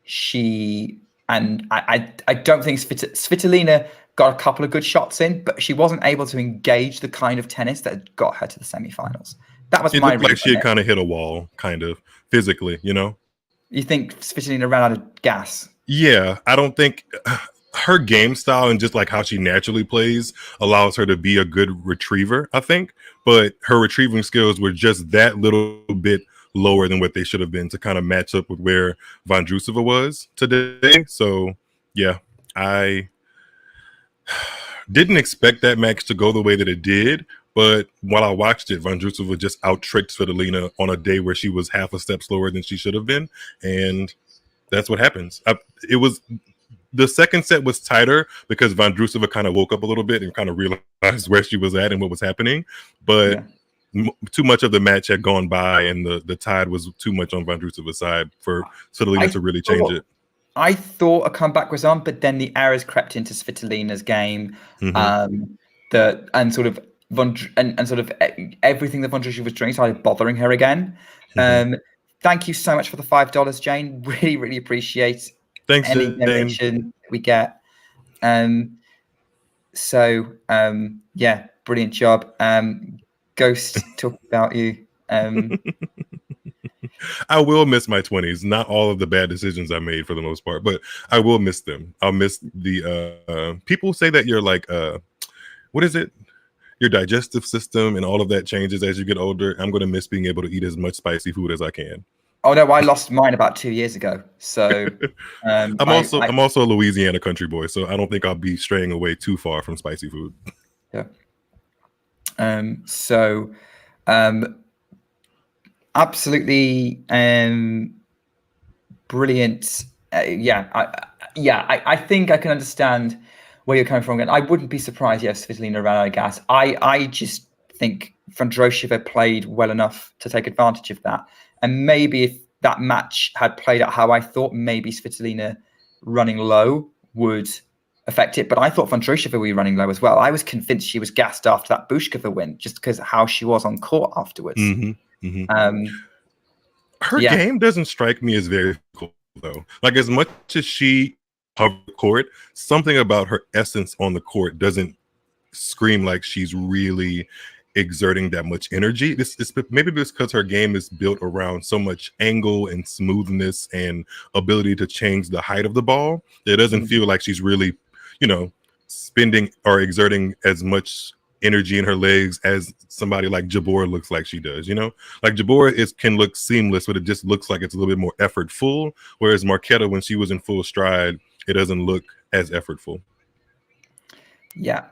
Speaker 3: she... And I don't think Svitolina got a couple of good shots in, but she wasn't able to engage the kind of tennis that got her to the semifinals. That was my read.
Speaker 5: It looked like she had kind of hit a wall, kind of physically, you know?
Speaker 3: You think Svitolina ran out of gas?
Speaker 5: Yeah, I don't think her game style and just like how she naturally plays allows her to be a good retriever, I think. But her retrieving skills were just that little bit lower than what they should have been to kind of match up with where Vondrousova was today. So, yeah, I didn't expect that match to go the way that it did. But while I watched it, Vondrousova just out-tricked Svitolina on a day where she was half a step slower than she should have been. And that's what happens. It was... The second set was tighter because Vondrousova kind of woke up a little bit and kind of realized where she was at and what was happening. But too much of the match had gone by, and the tide was too much on Vondrousova's side for Svitolina to really change it.
Speaker 3: I thought a comeback was on, but then the errors crept into Svitolina's game. And sort of everything that Vondrousova was doing started bothering her again. Thank you so much for the $5, Jane. Really, really appreciate any donation we get. Yeah, brilliant job. Ghost, talk about you.
Speaker 5: I will miss my 20s. Not all of the bad decisions I made for the most part, but I will miss them. I'll miss the people say that you're like what is it? Your digestive system and all of that changes as you get older. I'm going to miss being able to eat as much spicy food as I can.
Speaker 3: Oh no, I lost mine about 2 years ago. So
Speaker 5: I'm also a Louisiana country boy, so I don't think I'll be straying away too far from spicy food.
Speaker 3: Yeah. Absolutely brilliant. I think I can understand where you're coming from. And I wouldn't be surprised if Svitolina ran out of gas. I just think Vondrousova played well enough to take advantage of that. And maybe if that match had played out how I thought, maybe Svitolina running low would affect it. But I thought Vondrousova would be running low as well. I was convinced she was gassed after that Bushkova win, just because of how she was on court afterwards.
Speaker 5: Her game doesn't strike me as very cool, though. Like, as much as she covered the court, something about her essence on the court doesn't scream like she's really exerting that much energy. It's maybe because her game is built around so much angle and smoothness and ability to change the height of the ball. It doesn't feel like she's really, spending or exerting as much energy in her legs as somebody like Jabeur looks like she does. Like Jabeur can look seamless, but it just looks like it's a little bit more effortful. Whereas Marketa, when she was in full stride, it doesn't look as effortful.
Speaker 3: Yeah.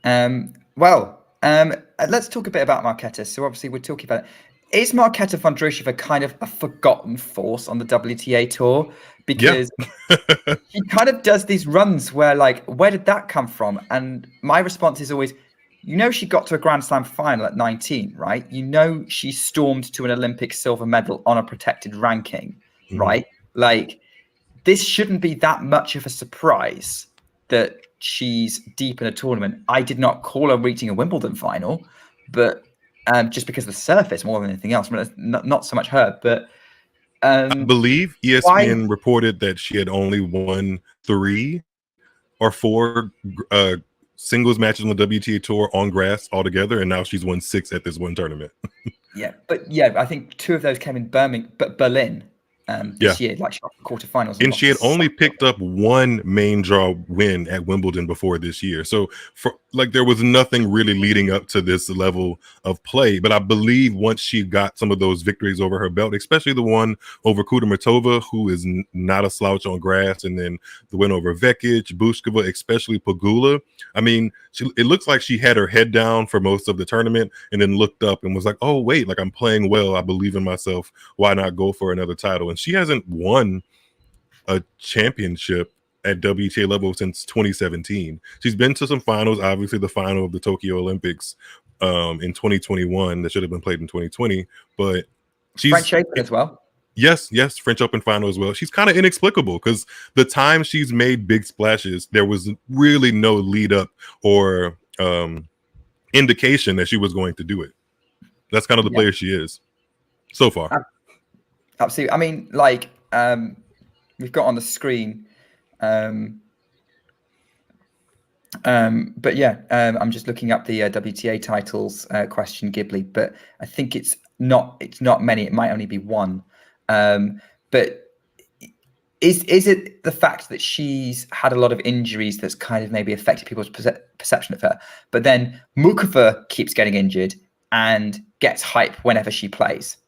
Speaker 3: Let's talk a bit about Marketa. So obviously we're talking about it. Is Marketa Vondrousova kind of a forgotten force on the WTA tour? Because she kind of does these runs where, like, where did that come from? And my response is always, she got to a Grand Slam final at 19, right? She stormed to an Olympic silver medal on a protected ranking, right? Like, this shouldn't be that much of a surprise that she's deep in a tournament. I did not call her reaching a Wimbledon final, but just because of the surface more than anything else. I mean, not so much her, but
Speaker 5: I believe ESPN
Speaker 3: why?
Speaker 5: reported that she had only won 3 or 4 singles matches on the WTA tour on grass altogether, and now she's won 6 at this one tournament.
Speaker 3: Yeah, but I think 2 of those came in Berlin this year, like quarterfinals.
Speaker 5: And she had only picked up 1 main draw win at Wimbledon before this year. So there was nothing really leading up to this level of play. But I believe once she got some of those victories over her belt, especially the one over Kudermetova, who is not a slouch on grass, and then the win over Vekic, Bushkova, especially Pegula. I mean, it looks like she had her head down for most of the tournament and then looked up and was like, oh, wait, like I'm playing well. I believe in myself. Why not go for another title? And she hasn't won a championship at WTA level since 2017. She's been to some finals, obviously the final of the Tokyo Olympics in 2021 that should have been played in 2020, but she's
Speaker 3: French Open as well.
Speaker 5: Yes, French Open final as well. She's kind of inexplicable because the time she's made big splashes, there was really no lead up or indication that she was going to do it. That's kind of the player she is so far.
Speaker 3: Absolutely. I mean, like we've got on the screen, but yeah, I'm just looking up the WTA titles question, Ghibli, but I think it's not many. It might only be 1. But is it the fact that she's had a lot of injuries that's kind of maybe affected people's perception of her? But then Mukova keeps getting injured and gets hype whenever she plays.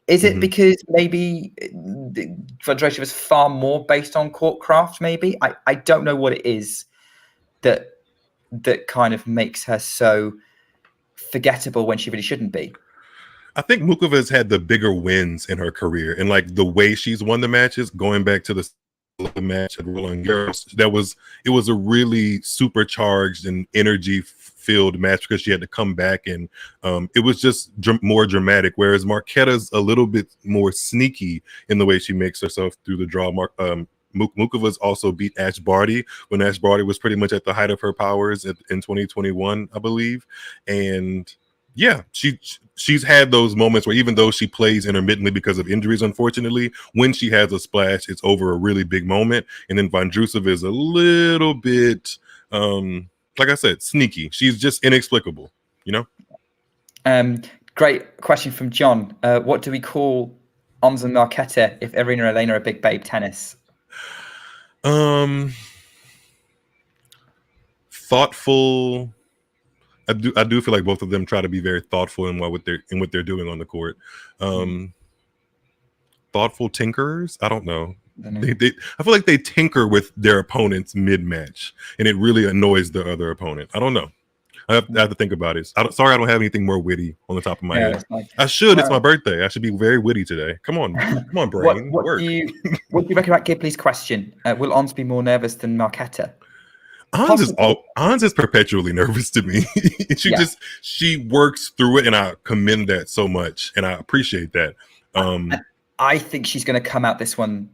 Speaker 3: Is it because maybe Vondrousova was far more based on court craft? Maybe I don't know what it is that kind of makes her so forgettable when she really shouldn't be.
Speaker 5: I think Mukova has had the bigger wins in her career, and like the way she's won the matches, going back to the match at Roland Garros, it was a really supercharged and energy-filled match because she had to come back, and it was just more dramatic. Whereas Marketa's a little bit more sneaky in the way she makes herself through the draw. Mukova's also beat Ash Barty when Ash Barty was pretty much at the height of her powers in 2021, I believe, and yeah, she's had those moments where even though she plays intermittently because of injuries, unfortunately, when she has a splash, it's over a really big moment. And then Vondrousova is a little bit, like I said, sneaky. She's just inexplicable, you know?
Speaker 3: Great question from John. What do we call Ons and Marketa if Aryna and Elena are big babe tennis?
Speaker 5: Thoughtful. I do feel like both of them try to be very thoughtful in what they're doing on the court. Thoughtful tinkerers. I don't know. I feel like they tinker with their opponents mid-match, and it really annoys the other opponent. I don't know. I have to think about it. Sorry, I don't have anything more witty on the top of my head. I should. It's my birthday. I should be very witty today. Come on, brain.
Speaker 3: What do you reckon about Ghibli's question? Will Ons be more nervous than Marketa?
Speaker 5: Ons is perpetually nervous to me. She works through it, and I commend that so much, and I appreciate that.
Speaker 3: I think she's going to come out this one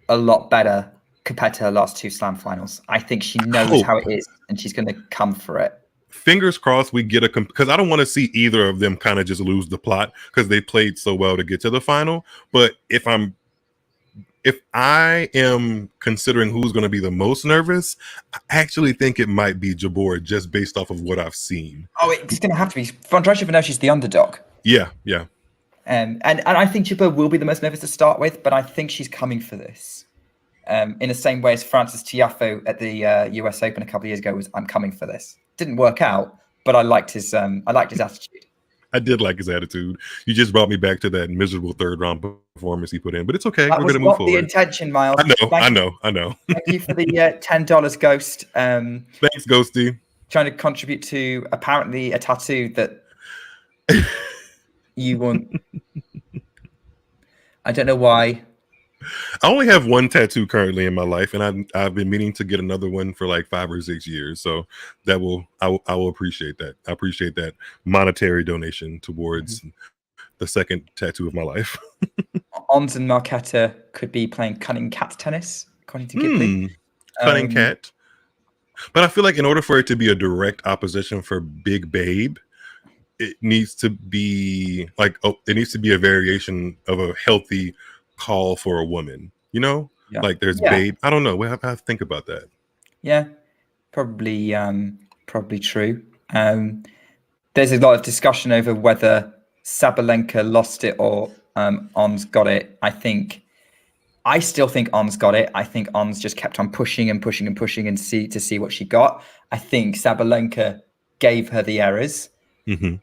Speaker 3: a lot better compared to her last 2 Slam finals. I think she knows how it is, and she's going to come for it.
Speaker 5: Fingers crossed we get because I don't want to see either of them kind of just lose the plot because they played so well to get to the final. But if I am considering who's going to be the most nervous, I actually think it might be Jabeur just based off of what I've seen.
Speaker 3: Oh, it's going to have to be. Vondrousova knows she's the underdog.
Speaker 5: Yeah.
Speaker 3: And I think Jabeur will be the most nervous to start with, but I think she's coming for this. In the same way as Francis Tiafoe at the US Open a couple of years ago was, I'm coming for this. Didn't work out, but I liked his attitude.
Speaker 5: I did like his attitude. You just brought me back to that miserable 3rd round performance he put in, but it's okay. We're going to move forward.
Speaker 3: The intention, Miles.
Speaker 5: I know.
Speaker 3: Thank you for the $10, Ghost.
Speaker 5: Thanks, Ghosty.
Speaker 3: Trying to contribute to apparently a tattoo that you want. I don't know why.
Speaker 5: I only have 1 tattoo currently in my life, and I've been meaning to get another one for like 5 or 6 years. So I will appreciate that. I appreciate that monetary donation towards the second tattoo of my life.
Speaker 3: Ons and Marketa could be playing cunning cat tennis, according to Ghibli.
Speaker 5: Cunning cat. But I feel like in order for it to be a direct opposition for Big Babe, it needs to be like, it needs to be a variation of a healthy call for a woman, you know?
Speaker 3: Yeah.
Speaker 5: Like there's
Speaker 3: Yeah.
Speaker 5: babe. I don't know. I have to think about that.
Speaker 3: Yeah, probably true. There's a lot of discussion over whether Sabalenka lost it or Ons got it. I still think Ons got it. I think Ons just kept on pushing and pushing and pushing and see what she got. I think Sabalenka gave her the errors.
Speaker 5: Mm-hmm.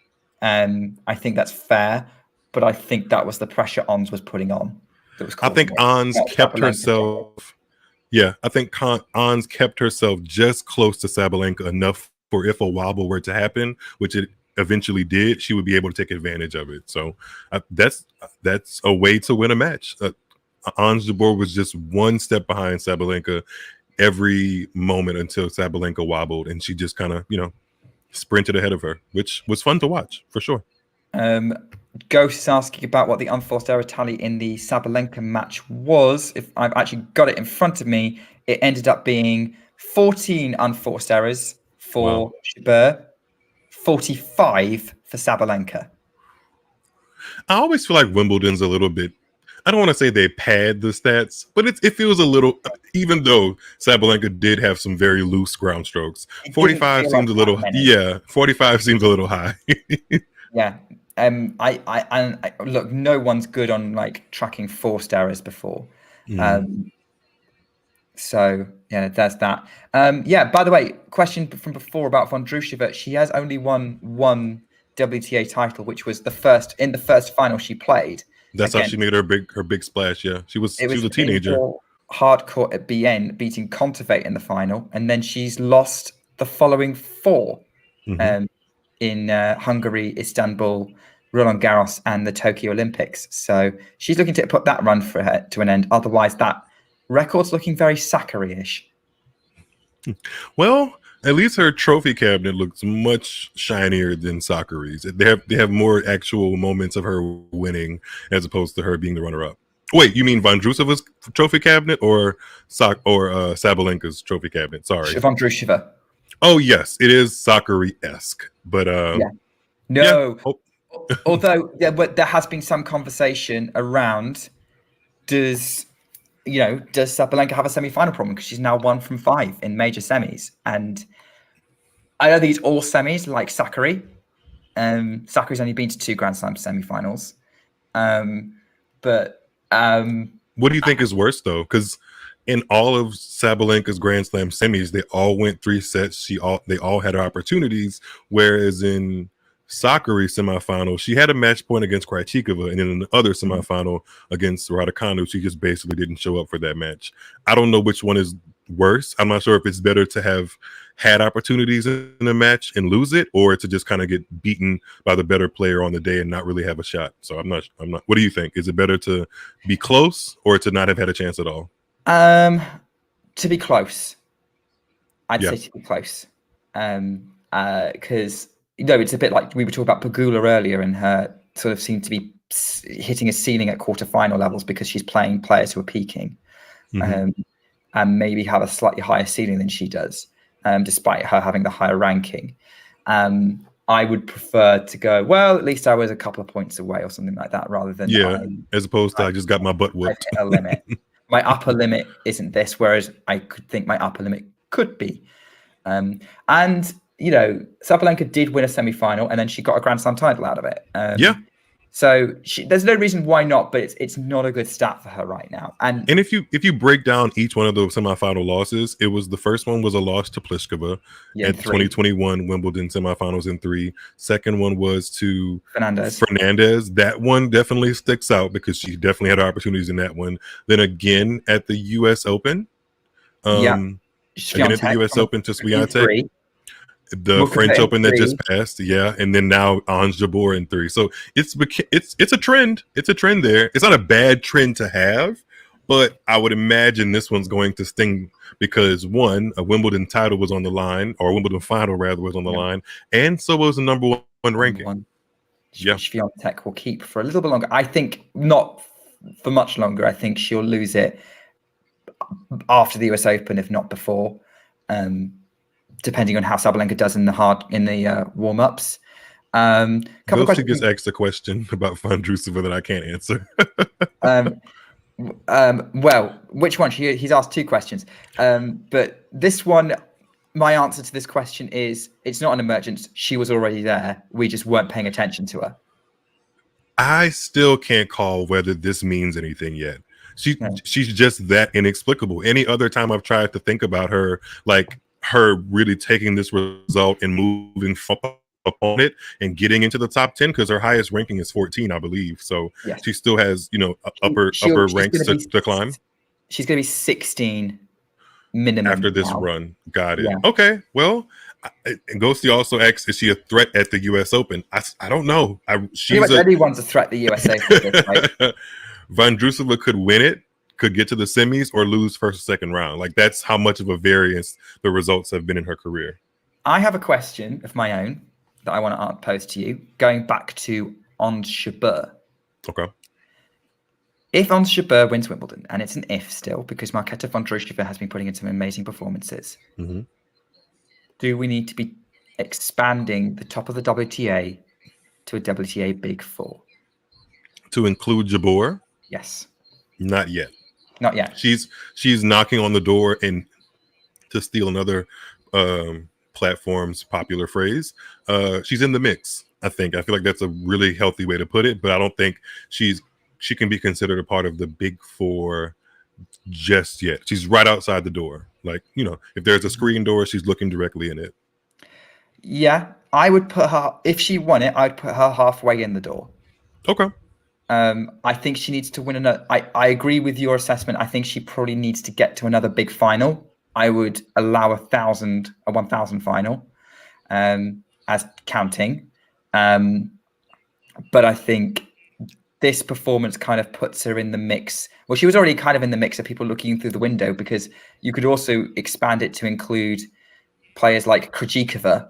Speaker 3: I think that's fair, but I think that was the pressure Ons was putting on. That was
Speaker 5: I think Ons kept
Speaker 3: Sabalenka.
Speaker 5: herself. Yeah, I think Ons kept herself just close to Sabalenka enough for if a wobble were to happen, which it eventually did, she would be able to take advantage of it. So that's a way to win a match. Ons Jabeur was just one step behind Sabalenka every moment until Sabalenka wobbled, and she just kind of, sprinted ahead of her, which was fun to watch for sure.
Speaker 3: Ghost is asking about what the unforced error tally in the Sabalenka match was. If I've actually got it in front of me, it ended up being 14 unforced errors for Jabeur, 45 for Sabalenka.
Speaker 5: I always feel like Wimbledon's a little bit, I don't want to say they pad the stats, but it feels a little, even though Sabalenka did have some very loose ground strokes, 45 seems a little, 45 seems a little high.
Speaker 3: Yeah. I look, no one's good on like tracking forced errors before. So yeah, there's that. By the way, question from before about Vondrousova. She has only won one WTA title, which was the first final she played.
Speaker 5: That's how she made her big splash. Yeah, she was a teenager.
Speaker 3: Hardcourt at BN, beating Kontaveit in the final, and then she's lost the following four in Hungary, Istanbul, Roland Garros, and the Tokyo Olympics. So she's looking to put that run for her to an end. Otherwise, that record's looking very Sakkari-ish.
Speaker 5: Well, at least her trophy cabinet looks much shinier than Sakkari's. They have more actual moments of her winning as opposed to her being the runner-up. Wait, you mean Vondrousova's trophy cabinet or Sabalenka's trophy cabinet? Sorry,
Speaker 3: Vondrousova.
Speaker 5: Oh yes, it is Sakkari-esque, but
Speaker 3: Although but there has been some conversation around does Sabalenka have a semi-final problem because she's now 1 from 5 in major semis, and I don't think it's all semis like Sakkari. Sakkari's only been to 2 Grand Slam semi-finals, but
Speaker 5: what do you think is worse though? Because in all of Sabalenka's Grand Slam semis, they all went 3 sets. They all had opportunities, whereas in Sakkari's semifinal, she had a match point against Krejcikova, and in the other semifinal against Raducanu, she just basically didn't show up for that match. I don't know which one is worse. I'm not sure if it's better to have had opportunities in a match and lose it, or to just kind of get beaten by the better player on the day and not really have a shot. So I'm not. What do you think? Is it better to be close or to not have had a chance at all?
Speaker 3: To be close. I'd say to be close. Because it's a bit like we were talking about Pegula earlier, and her sort of seemed to be hitting a ceiling at quarterfinal levels because she's playing players who are peaking, and maybe have a slightly higher ceiling than she does, despite her having the higher ranking. I would prefer to go, well, at least I was a couple of points away or something like that, rather than
Speaker 5: as opposed to I just got my butt whooped.
Speaker 3: A limit. My upper limit isn't this, whereas I could think my upper limit could be. And Sabalenka did win a semi-final, and then she got a Grand Slam title out of it. So there's no reason why not, but it's not a good stat for her right now. And
Speaker 5: if you break down each one of those semifinal losses, it was the first one was a loss to Pliskova at 2021 Wimbledon semifinals in 3. Second one was to Fernandez. That one definitely sticks out because she definitely had opportunities in that one. Then again at the U.S. Open, again at the U.S. Open to Swiatek. The French Open that just passed, and then now Ons Jabeur in 3. So it's a trend. It's a trend there. It's not a bad trend to have, but I would imagine this one's going to sting because one, a Wimbledon title was on the line, or a Wimbledon final rather was on the line, and so was the number 1 ranking.
Speaker 3: Swiatek will keep for a little bit longer. I think not for much longer. I think she'll lose it after the US Open, if not before. Depending on how Sabalenka does in the warm-ups. Couple
Speaker 5: Bill,
Speaker 3: of
Speaker 5: she gets
Speaker 3: questions.
Speaker 5: asked a question about Vondrousova that I can't answer.
Speaker 3: Well, which one? He's asked 2 questions. But this one, my answer to this question is it's not an emergence. She was already there. We just weren't paying attention to her.
Speaker 5: I still can't call whether this means anything yet. She's just that inexplicable. Any other time I've tried to think about her, like her really taking this result and moving upon it and getting into the top 10, because her highest ranking is 14, I believe. So
Speaker 3: Yes.
Speaker 5: she still has, upper ranks to climb.
Speaker 3: She's going to be 16 minimum
Speaker 5: After this
Speaker 3: now.
Speaker 5: run. Got it.
Speaker 3: Yeah.
Speaker 5: Okay. Well, and Ghosty also asks, is she a threat at the U.S. Open? I don't know.
Speaker 3: Anyone's a threat at the USA. Right?
Speaker 5: Vondrousova could win it, could get to the semis, or lose first or second round. Like, that's how much of a variance the results have been in her career.
Speaker 3: I have a question of my own that I want to pose to you, going back to Ons Jabeur.
Speaker 5: Okay.
Speaker 3: If Ons Jabeur wins Wimbledon, and it's an if still, because Marketa Vondrousova has been putting in some amazing performances, do we need to be expanding the top of the WTA to a WTA Big Four?
Speaker 5: To include Jabeur?
Speaker 3: Yes.
Speaker 5: Not yet.
Speaker 3: Not yet.
Speaker 5: She's knocking on the door, and to steal another platform's popular phrase, she's in the mix. I feel like that's a really healthy way to put it, but I don't think she can be considered a part of the Big Four just yet. She's right outside the door. Like, if there's a screen door, she's looking directly in it.
Speaker 3: Yeah, I would put her, if she won it, I'd put her halfway in the door.
Speaker 5: Okay.
Speaker 3: I think she needs to win another. I agree with your assessment. I think she probably needs to get to another big final. I would allow a 1,000 final as counting. But I think this performance kind of puts her in the mix. Well, she was already kind of in the mix of people looking through the window, because you could also expand it to include players like Krejcikova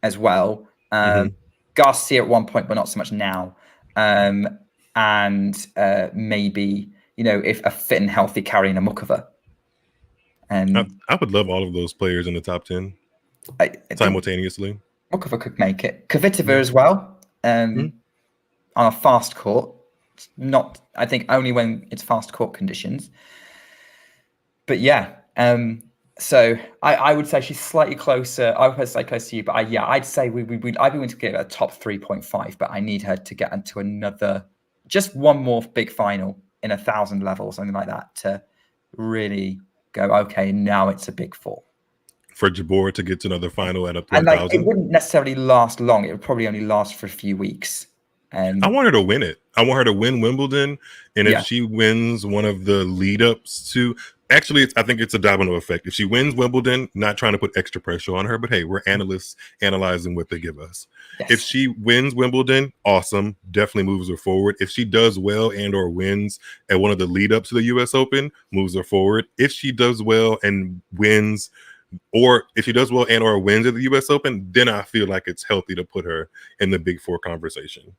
Speaker 3: as well. Garcia at one point, but not so much now. And maybe, if a fit and healthy Aryna Mukova. And
Speaker 5: I would love all of those players in the top 10 simultaneously.
Speaker 3: Mukova could make it. Kvitova as well. On a fast court. Not, I think, only when it's fast court conditions. But yeah, so I would say she's slightly closer. I would say close to you, but I'd say I'd be willing to give her a top 3.5, but I need her to get into another, just one more big final in 1,000 level, something like that, to really go, okay, now it's a Big Four. For
Speaker 5: Jabeur to get to another final at a 1,000?
Speaker 3: And it wouldn't necessarily last long. It would probably only last for a few weeks.
Speaker 5: I want her to win it. I want her to win Wimbledon. And if she wins one of the lead ups to, actually, I think it's a domino effect. If she wins Wimbledon, not trying to put extra pressure on her, but hey, we're analysts analyzing what they give us. Yes. If she wins Wimbledon, awesome, definitely moves her forward. If she does well and or wins at one of the lead ups to the US Open, moves her forward. If she does well and wins, or if she does well and or wins at the US Open, then I feel like it's healthy to put her in the Big Four conversation.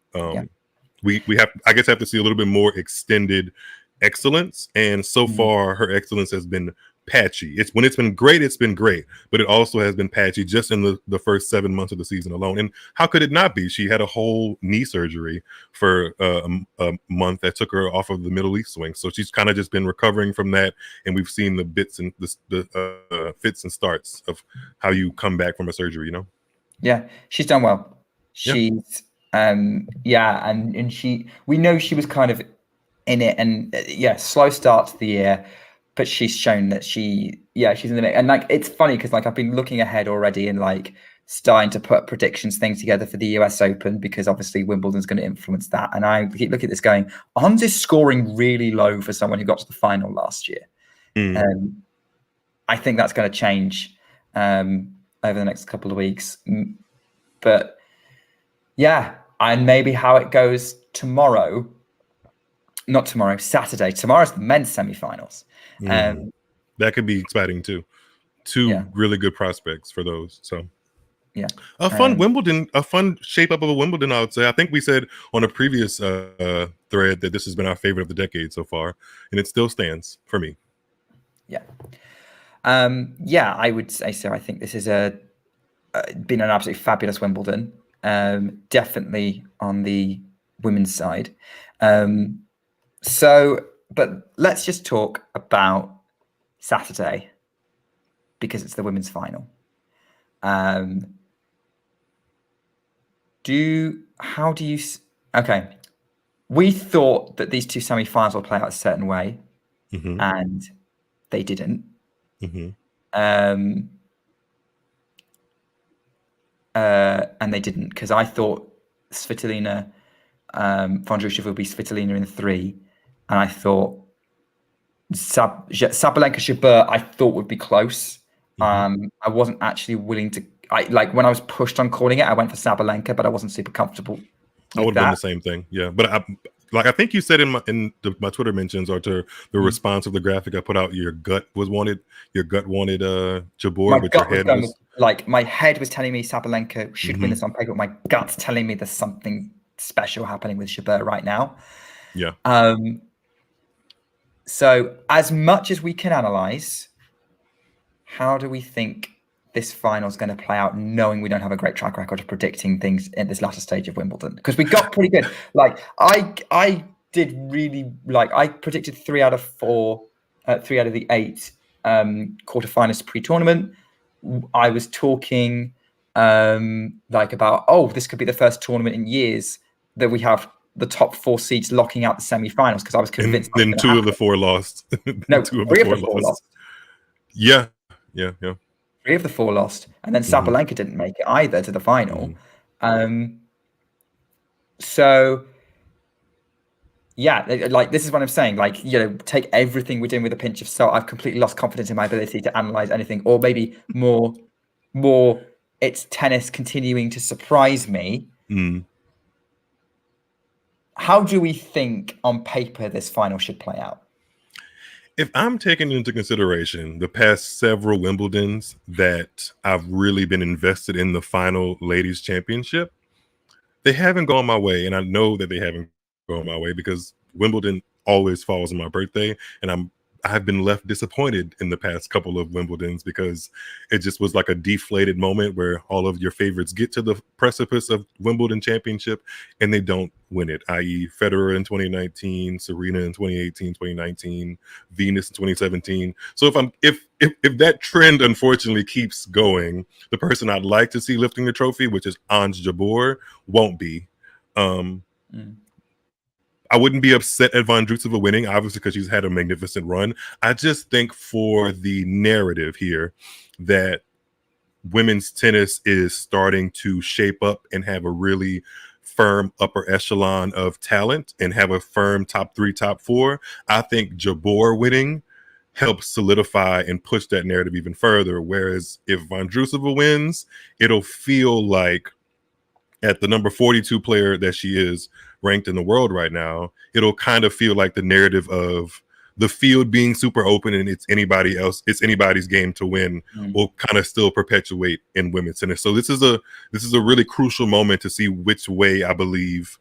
Speaker 5: We have, I guess, have to see a little bit more extended excellence, and so far her excellence has been patchy. It's been great, but it also has been patchy just in the first 7 months of the season alone. And how could it not be? She had a whole knee surgery for a month that took her off of the Middle East swing, so she's kind of just been recovering from that, and we've seen the bits and the fits and starts of how you come back from a surgery.
Speaker 3: She's done well. She's and we know she was kind of in it, and slow start to the year, but she's shown that she's in the mix. And it's funny because I've been looking ahead already and starting to put predictions things together for the US Open, because obviously Wimbledon's going to influence that. And I keep looking at this going, Ons is scoring really low for someone who got to the final last year. I think that's going to change over the next couple of weeks. But and maybe how it goes tomorrow. Not tomorrow, Saturday. Tomorrow's the men's semifinals.
Speaker 5: That could be exciting too. Two really good prospects for those. So a fun Wimbledon, a fun shape up of a Wimbledon, I would say. I think we said on a previous thread that this has been our favorite of the decade so far, and it still stands for me. I
Speaker 3: would say so. I think this is a been an absolutely fabulous Wimbledon. Definitely on the women's side. But let's just talk about Saturday because it's the women's final. Okay. We thought that these two semi-finals will play out a certain way, and they didn't. And they didn't, because I thought Svitolina Vondrousova would be Svitolina in 3, and I thought Sabalenka Jabeur I thought would be close. I wasn't actually willing to. When I was pushed on calling it, I went for Sabalenka, but I wasn't super comfortable.
Speaker 5: I would have done the same thing, yeah. But I think you said in my Twitter mentions or to the response of the graphic I put out, your gut wanted Jabeur, but your head was
Speaker 3: my head was telling me Sabalenka should win this on paper, but my gut's telling me there's something special happening with Jabeur right now.
Speaker 5: Yeah.
Speaker 3: So as much as we can analyze, how do we think this final is going to play out, knowing we don't have a great track record of predicting things in this latter stage of Wimbledon? Because we got pretty good. I did really I predicted 3 out of 4, 3 out of the 8 quarterfinalists pre-tournament. I was talking about this could be the first tournament in years that we have the top 4 seeds locking out the semi-finals, because I was convinced.
Speaker 5: And then 2 of the 4 lost.
Speaker 3: No,
Speaker 5: 2 of
Speaker 3: 3
Speaker 5: the 4 lost. Yeah.
Speaker 3: 3 of the 4 lost, and then Sabalenka didn't make it either to the final. So yeah, this is what I'm saying. Take everything we're doing with a pinch of salt. I've completely lost confidence in my ability to analyze anything, or maybe more. It's tennis continuing to surprise me. How do we think on paper this final should play out?
Speaker 5: If I'm taking into consideration the past several Wimbledons that I've really been invested in the final ladies championship, they haven't gone my way. And I know that they haven't gone my way because Wimbledon always falls on my birthday. And I've been left disappointed in the past couple of Wimbledons because it just was like a deflated moment where all of your favorites get to the precipice of Wimbledon championship and they don't win it, i.e. Federer in 2019, Serena in 2018, 2019, Venus in 2017. So if that trend unfortunately keeps going, the person I'd like to see lifting the trophy, which is Ons Jabeur, won't be. I wouldn't be upset at Vondrousova winning, obviously, because she's had a magnificent run. I just think for the narrative here that women's tennis is starting to shape up and have a really firm upper echelon of talent and have a firm top 3, top 4. I think Jabeur winning helps solidify and push that narrative even further. Whereas if Vondrousova wins, it'll feel like at the number 42 player that she is ranked in the world right now, it'll kind of feel like the narrative of the field being super open and it's anybody's game to win will kind of still perpetuate in women's tennis. So this is a really crucial moment to see which way I believe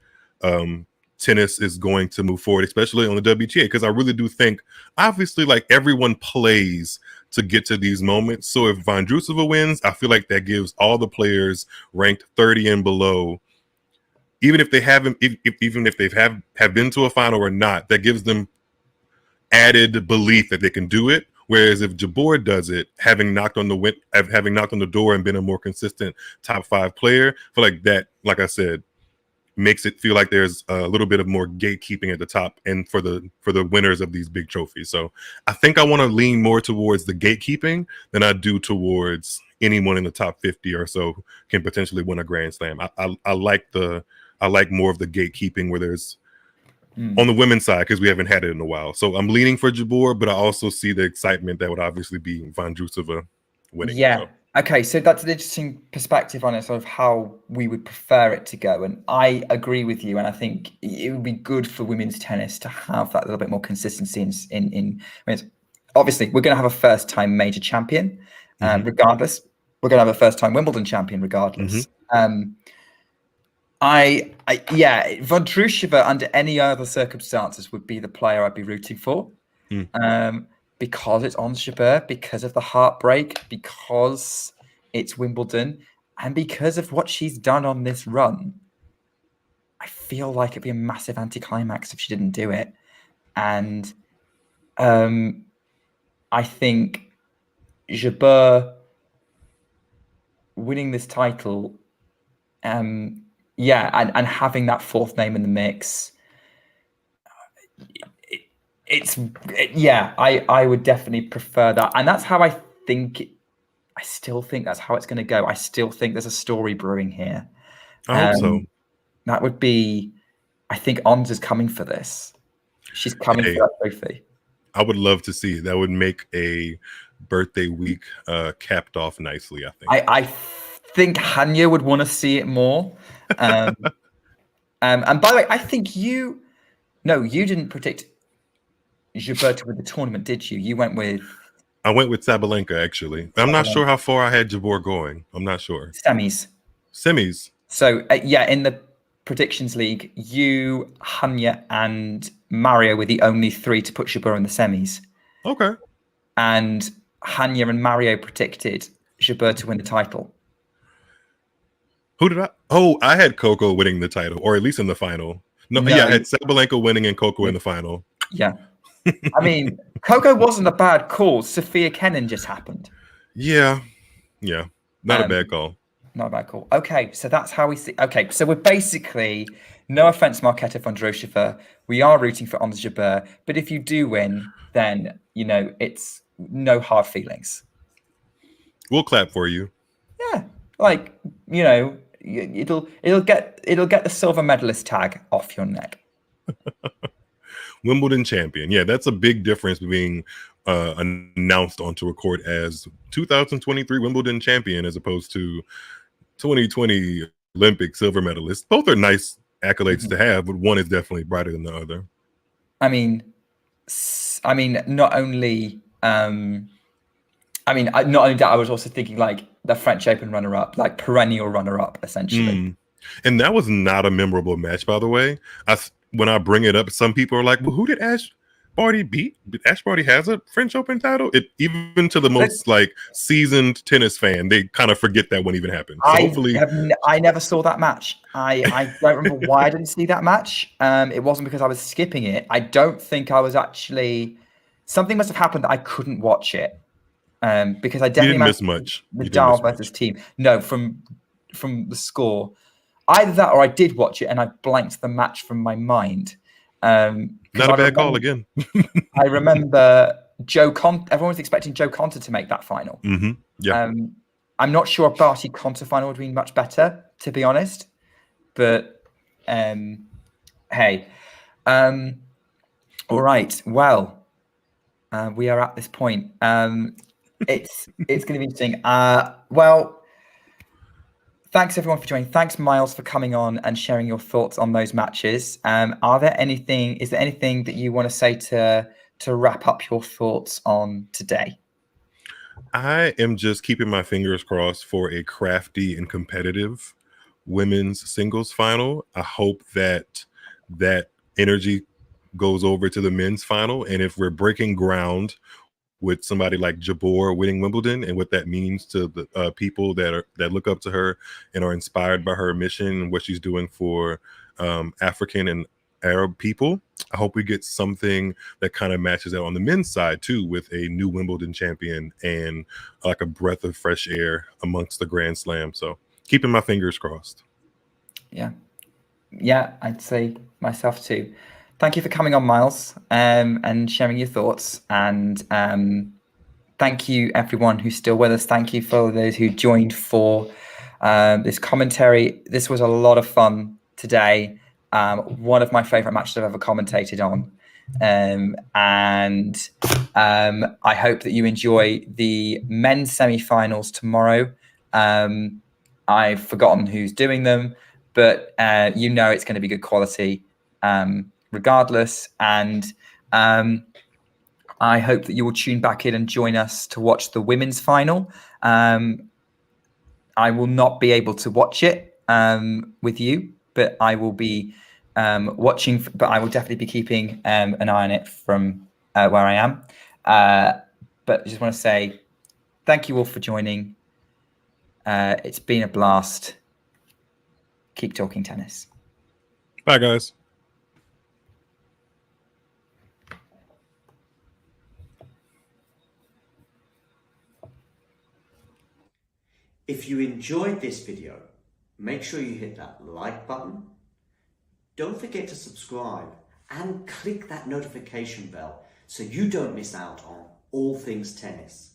Speaker 5: tennis is going to move forward, especially on the WTA, because I really do think, obviously, everyone plays to get to these moments. So if Vondrousova wins, I feel like that gives all the players ranked 30 and below, even if they haven't, even if have been to a final or not, that gives them added belief that they can do it. Whereas if Jabeur does it, having knocked on the door and been a more consistent top 5 player, I feel like that, like I said, makes it feel like there's a little bit of more gatekeeping at the top and for the winners of these big trophies. So I think I want to lean more towards the gatekeeping than I do towards anyone in the top 50 or so can potentially win a Grand Slam. I like more of the gatekeeping where there's on the women's side, because we haven't had it in a while. So I'm leaning for Jabeur, but I also see the excitement that would obviously be Vondrousova winning.
Speaker 3: Yeah.
Speaker 5: So.
Speaker 3: Okay, so that's an interesting perspective on it, sort of how we would prefer it to go. And I agree with you. And I think it would be good for women's tennis to have that little bit more consistency in obviously, we're going to have a first-time major champion, regardless. We're going to have a first-time Wimbledon champion, regardless. Vondrousova, under any other circumstances, would be the player I'd be rooting for. Because it's on Jabeur, because of the heartbreak, because it's Wimbledon. And because of what she's done on this run, I feel like it'd be a massive anticlimax if she didn't do it. And I think Jabeur winning this title, and having that fourth name in the mix, I would definitely prefer that. And that's how I still think that's how it's going to go. I still think there's a story brewing here.
Speaker 5: I hope so.
Speaker 3: That would be, I think Ons is coming for this. She's coming for that trophy.
Speaker 5: I would love to see it. That would make a birthday week capped off nicely, I think.
Speaker 3: I think Hanya would want to see it more. And by the way, I think you didn't predict Jabeur to win the tournament, did you? You went with...
Speaker 5: I went with Sabalenka, actually. I'm not sure how far I had Jabeur going. I'm not sure.
Speaker 3: Semis. So, in the predictions league, you, Hanya, and Mario were the only three to put Jabeur in the semis.
Speaker 5: Okay.
Speaker 3: And Hanya and Mario predicted Jabeur to win the title.
Speaker 5: Who did I? Oh, I had Coco winning the title, or at least in the final. No, I had Sabalenka winning and Coco in the final.
Speaker 3: Yeah. I mean, Coco wasn't a bad call. Sophia Kenin just happened.
Speaker 5: Yeah. Not a bad call.
Speaker 3: Not a bad call. Okay, so that's how we see. Okay, so we're basically, no offense, Marketa Vondrousova, we are rooting for Ons Jabeur, but if you do win, then it's no hard feelings.
Speaker 5: We'll clap for you.
Speaker 3: Yeah, it'll get the silver medalist tag off your neck.
Speaker 5: Wimbledon champion. Yeah, that's a big difference being announced onto a court as 2023 Wimbledon champion as opposed to 2020 Olympic silver medalist. Both are nice accolades to have, but one is definitely brighter than the other.
Speaker 3: I mean, not only that, I was also thinking like the French Open runner-up, like perennial runner-up, essentially.
Speaker 5: And that was not a memorable match, by the way. When I bring it up, some people are like, well, who did Ash Barty beat? Ash Barty has a French Open title? Even to the most seasoned tennis fan, they kind of forget that one even happened. So hopefully,
Speaker 3: I never saw that match. I don't remember why I didn't see that match. It wasn't because I was skipping it. I don't think I was actually... Something must have happened that I couldn't watch it. Because I definitely
Speaker 5: didn't miss much.
Speaker 3: Nadal versus team. No, from the score. Either that or I did watch it and I blanked the match from my mind.
Speaker 5: Not a bad call again.
Speaker 3: I remember everyone was expecting Joe Conter to make that final.
Speaker 5: Yeah.
Speaker 3: I'm not sure a Barty Conter final would have been much better, to be honest. But hey. All right. Well, we are at this point. It's going to be interesting. Well, thanks everyone for joining. Thanks, Miles, for coming on and sharing your thoughts on those matches. Is there anything that you want to say to wrap up your thoughts on today?
Speaker 5: I am just keeping my fingers crossed for a crafty and competitive women's singles final. I hope that energy goes over to the men's final. And if we're breaking ground with somebody like Jabeur winning Wimbledon and what that means to the people that look up to her and are inspired by her mission and what she's doing for African and Arab people, I hope we get something that kind of matches that on the men's side too, with a new Wimbledon champion and like a breath of fresh air amongst the Grand Slam. So keeping my fingers crossed. Yeah,
Speaker 3: I'd say myself too. Thank you for coming on, Miles, and sharing your thoughts. And thank you, everyone who's still with us. Thank you for those who joined for this commentary. This was a lot of fun today. One of my favorite matches I've ever commentated on. And I hope that you enjoy the men's semi-finals tomorrow. I've forgotten who's doing them, but it's going to be good quality. Regardless, and I hope that you will tune back in and join us to watch the women's final. I will not be able to watch it with you, but I will be watching. But I will definitely be keeping an eye on it from where I am. But I just want to say thank you all for joining. It's been a blast. Keep talking tennis.
Speaker 5: Bye, guys.
Speaker 4: If you enjoyed this video, make sure you hit that like button. Don't forget to subscribe and click that notification bell so you don't miss out on all things tennis.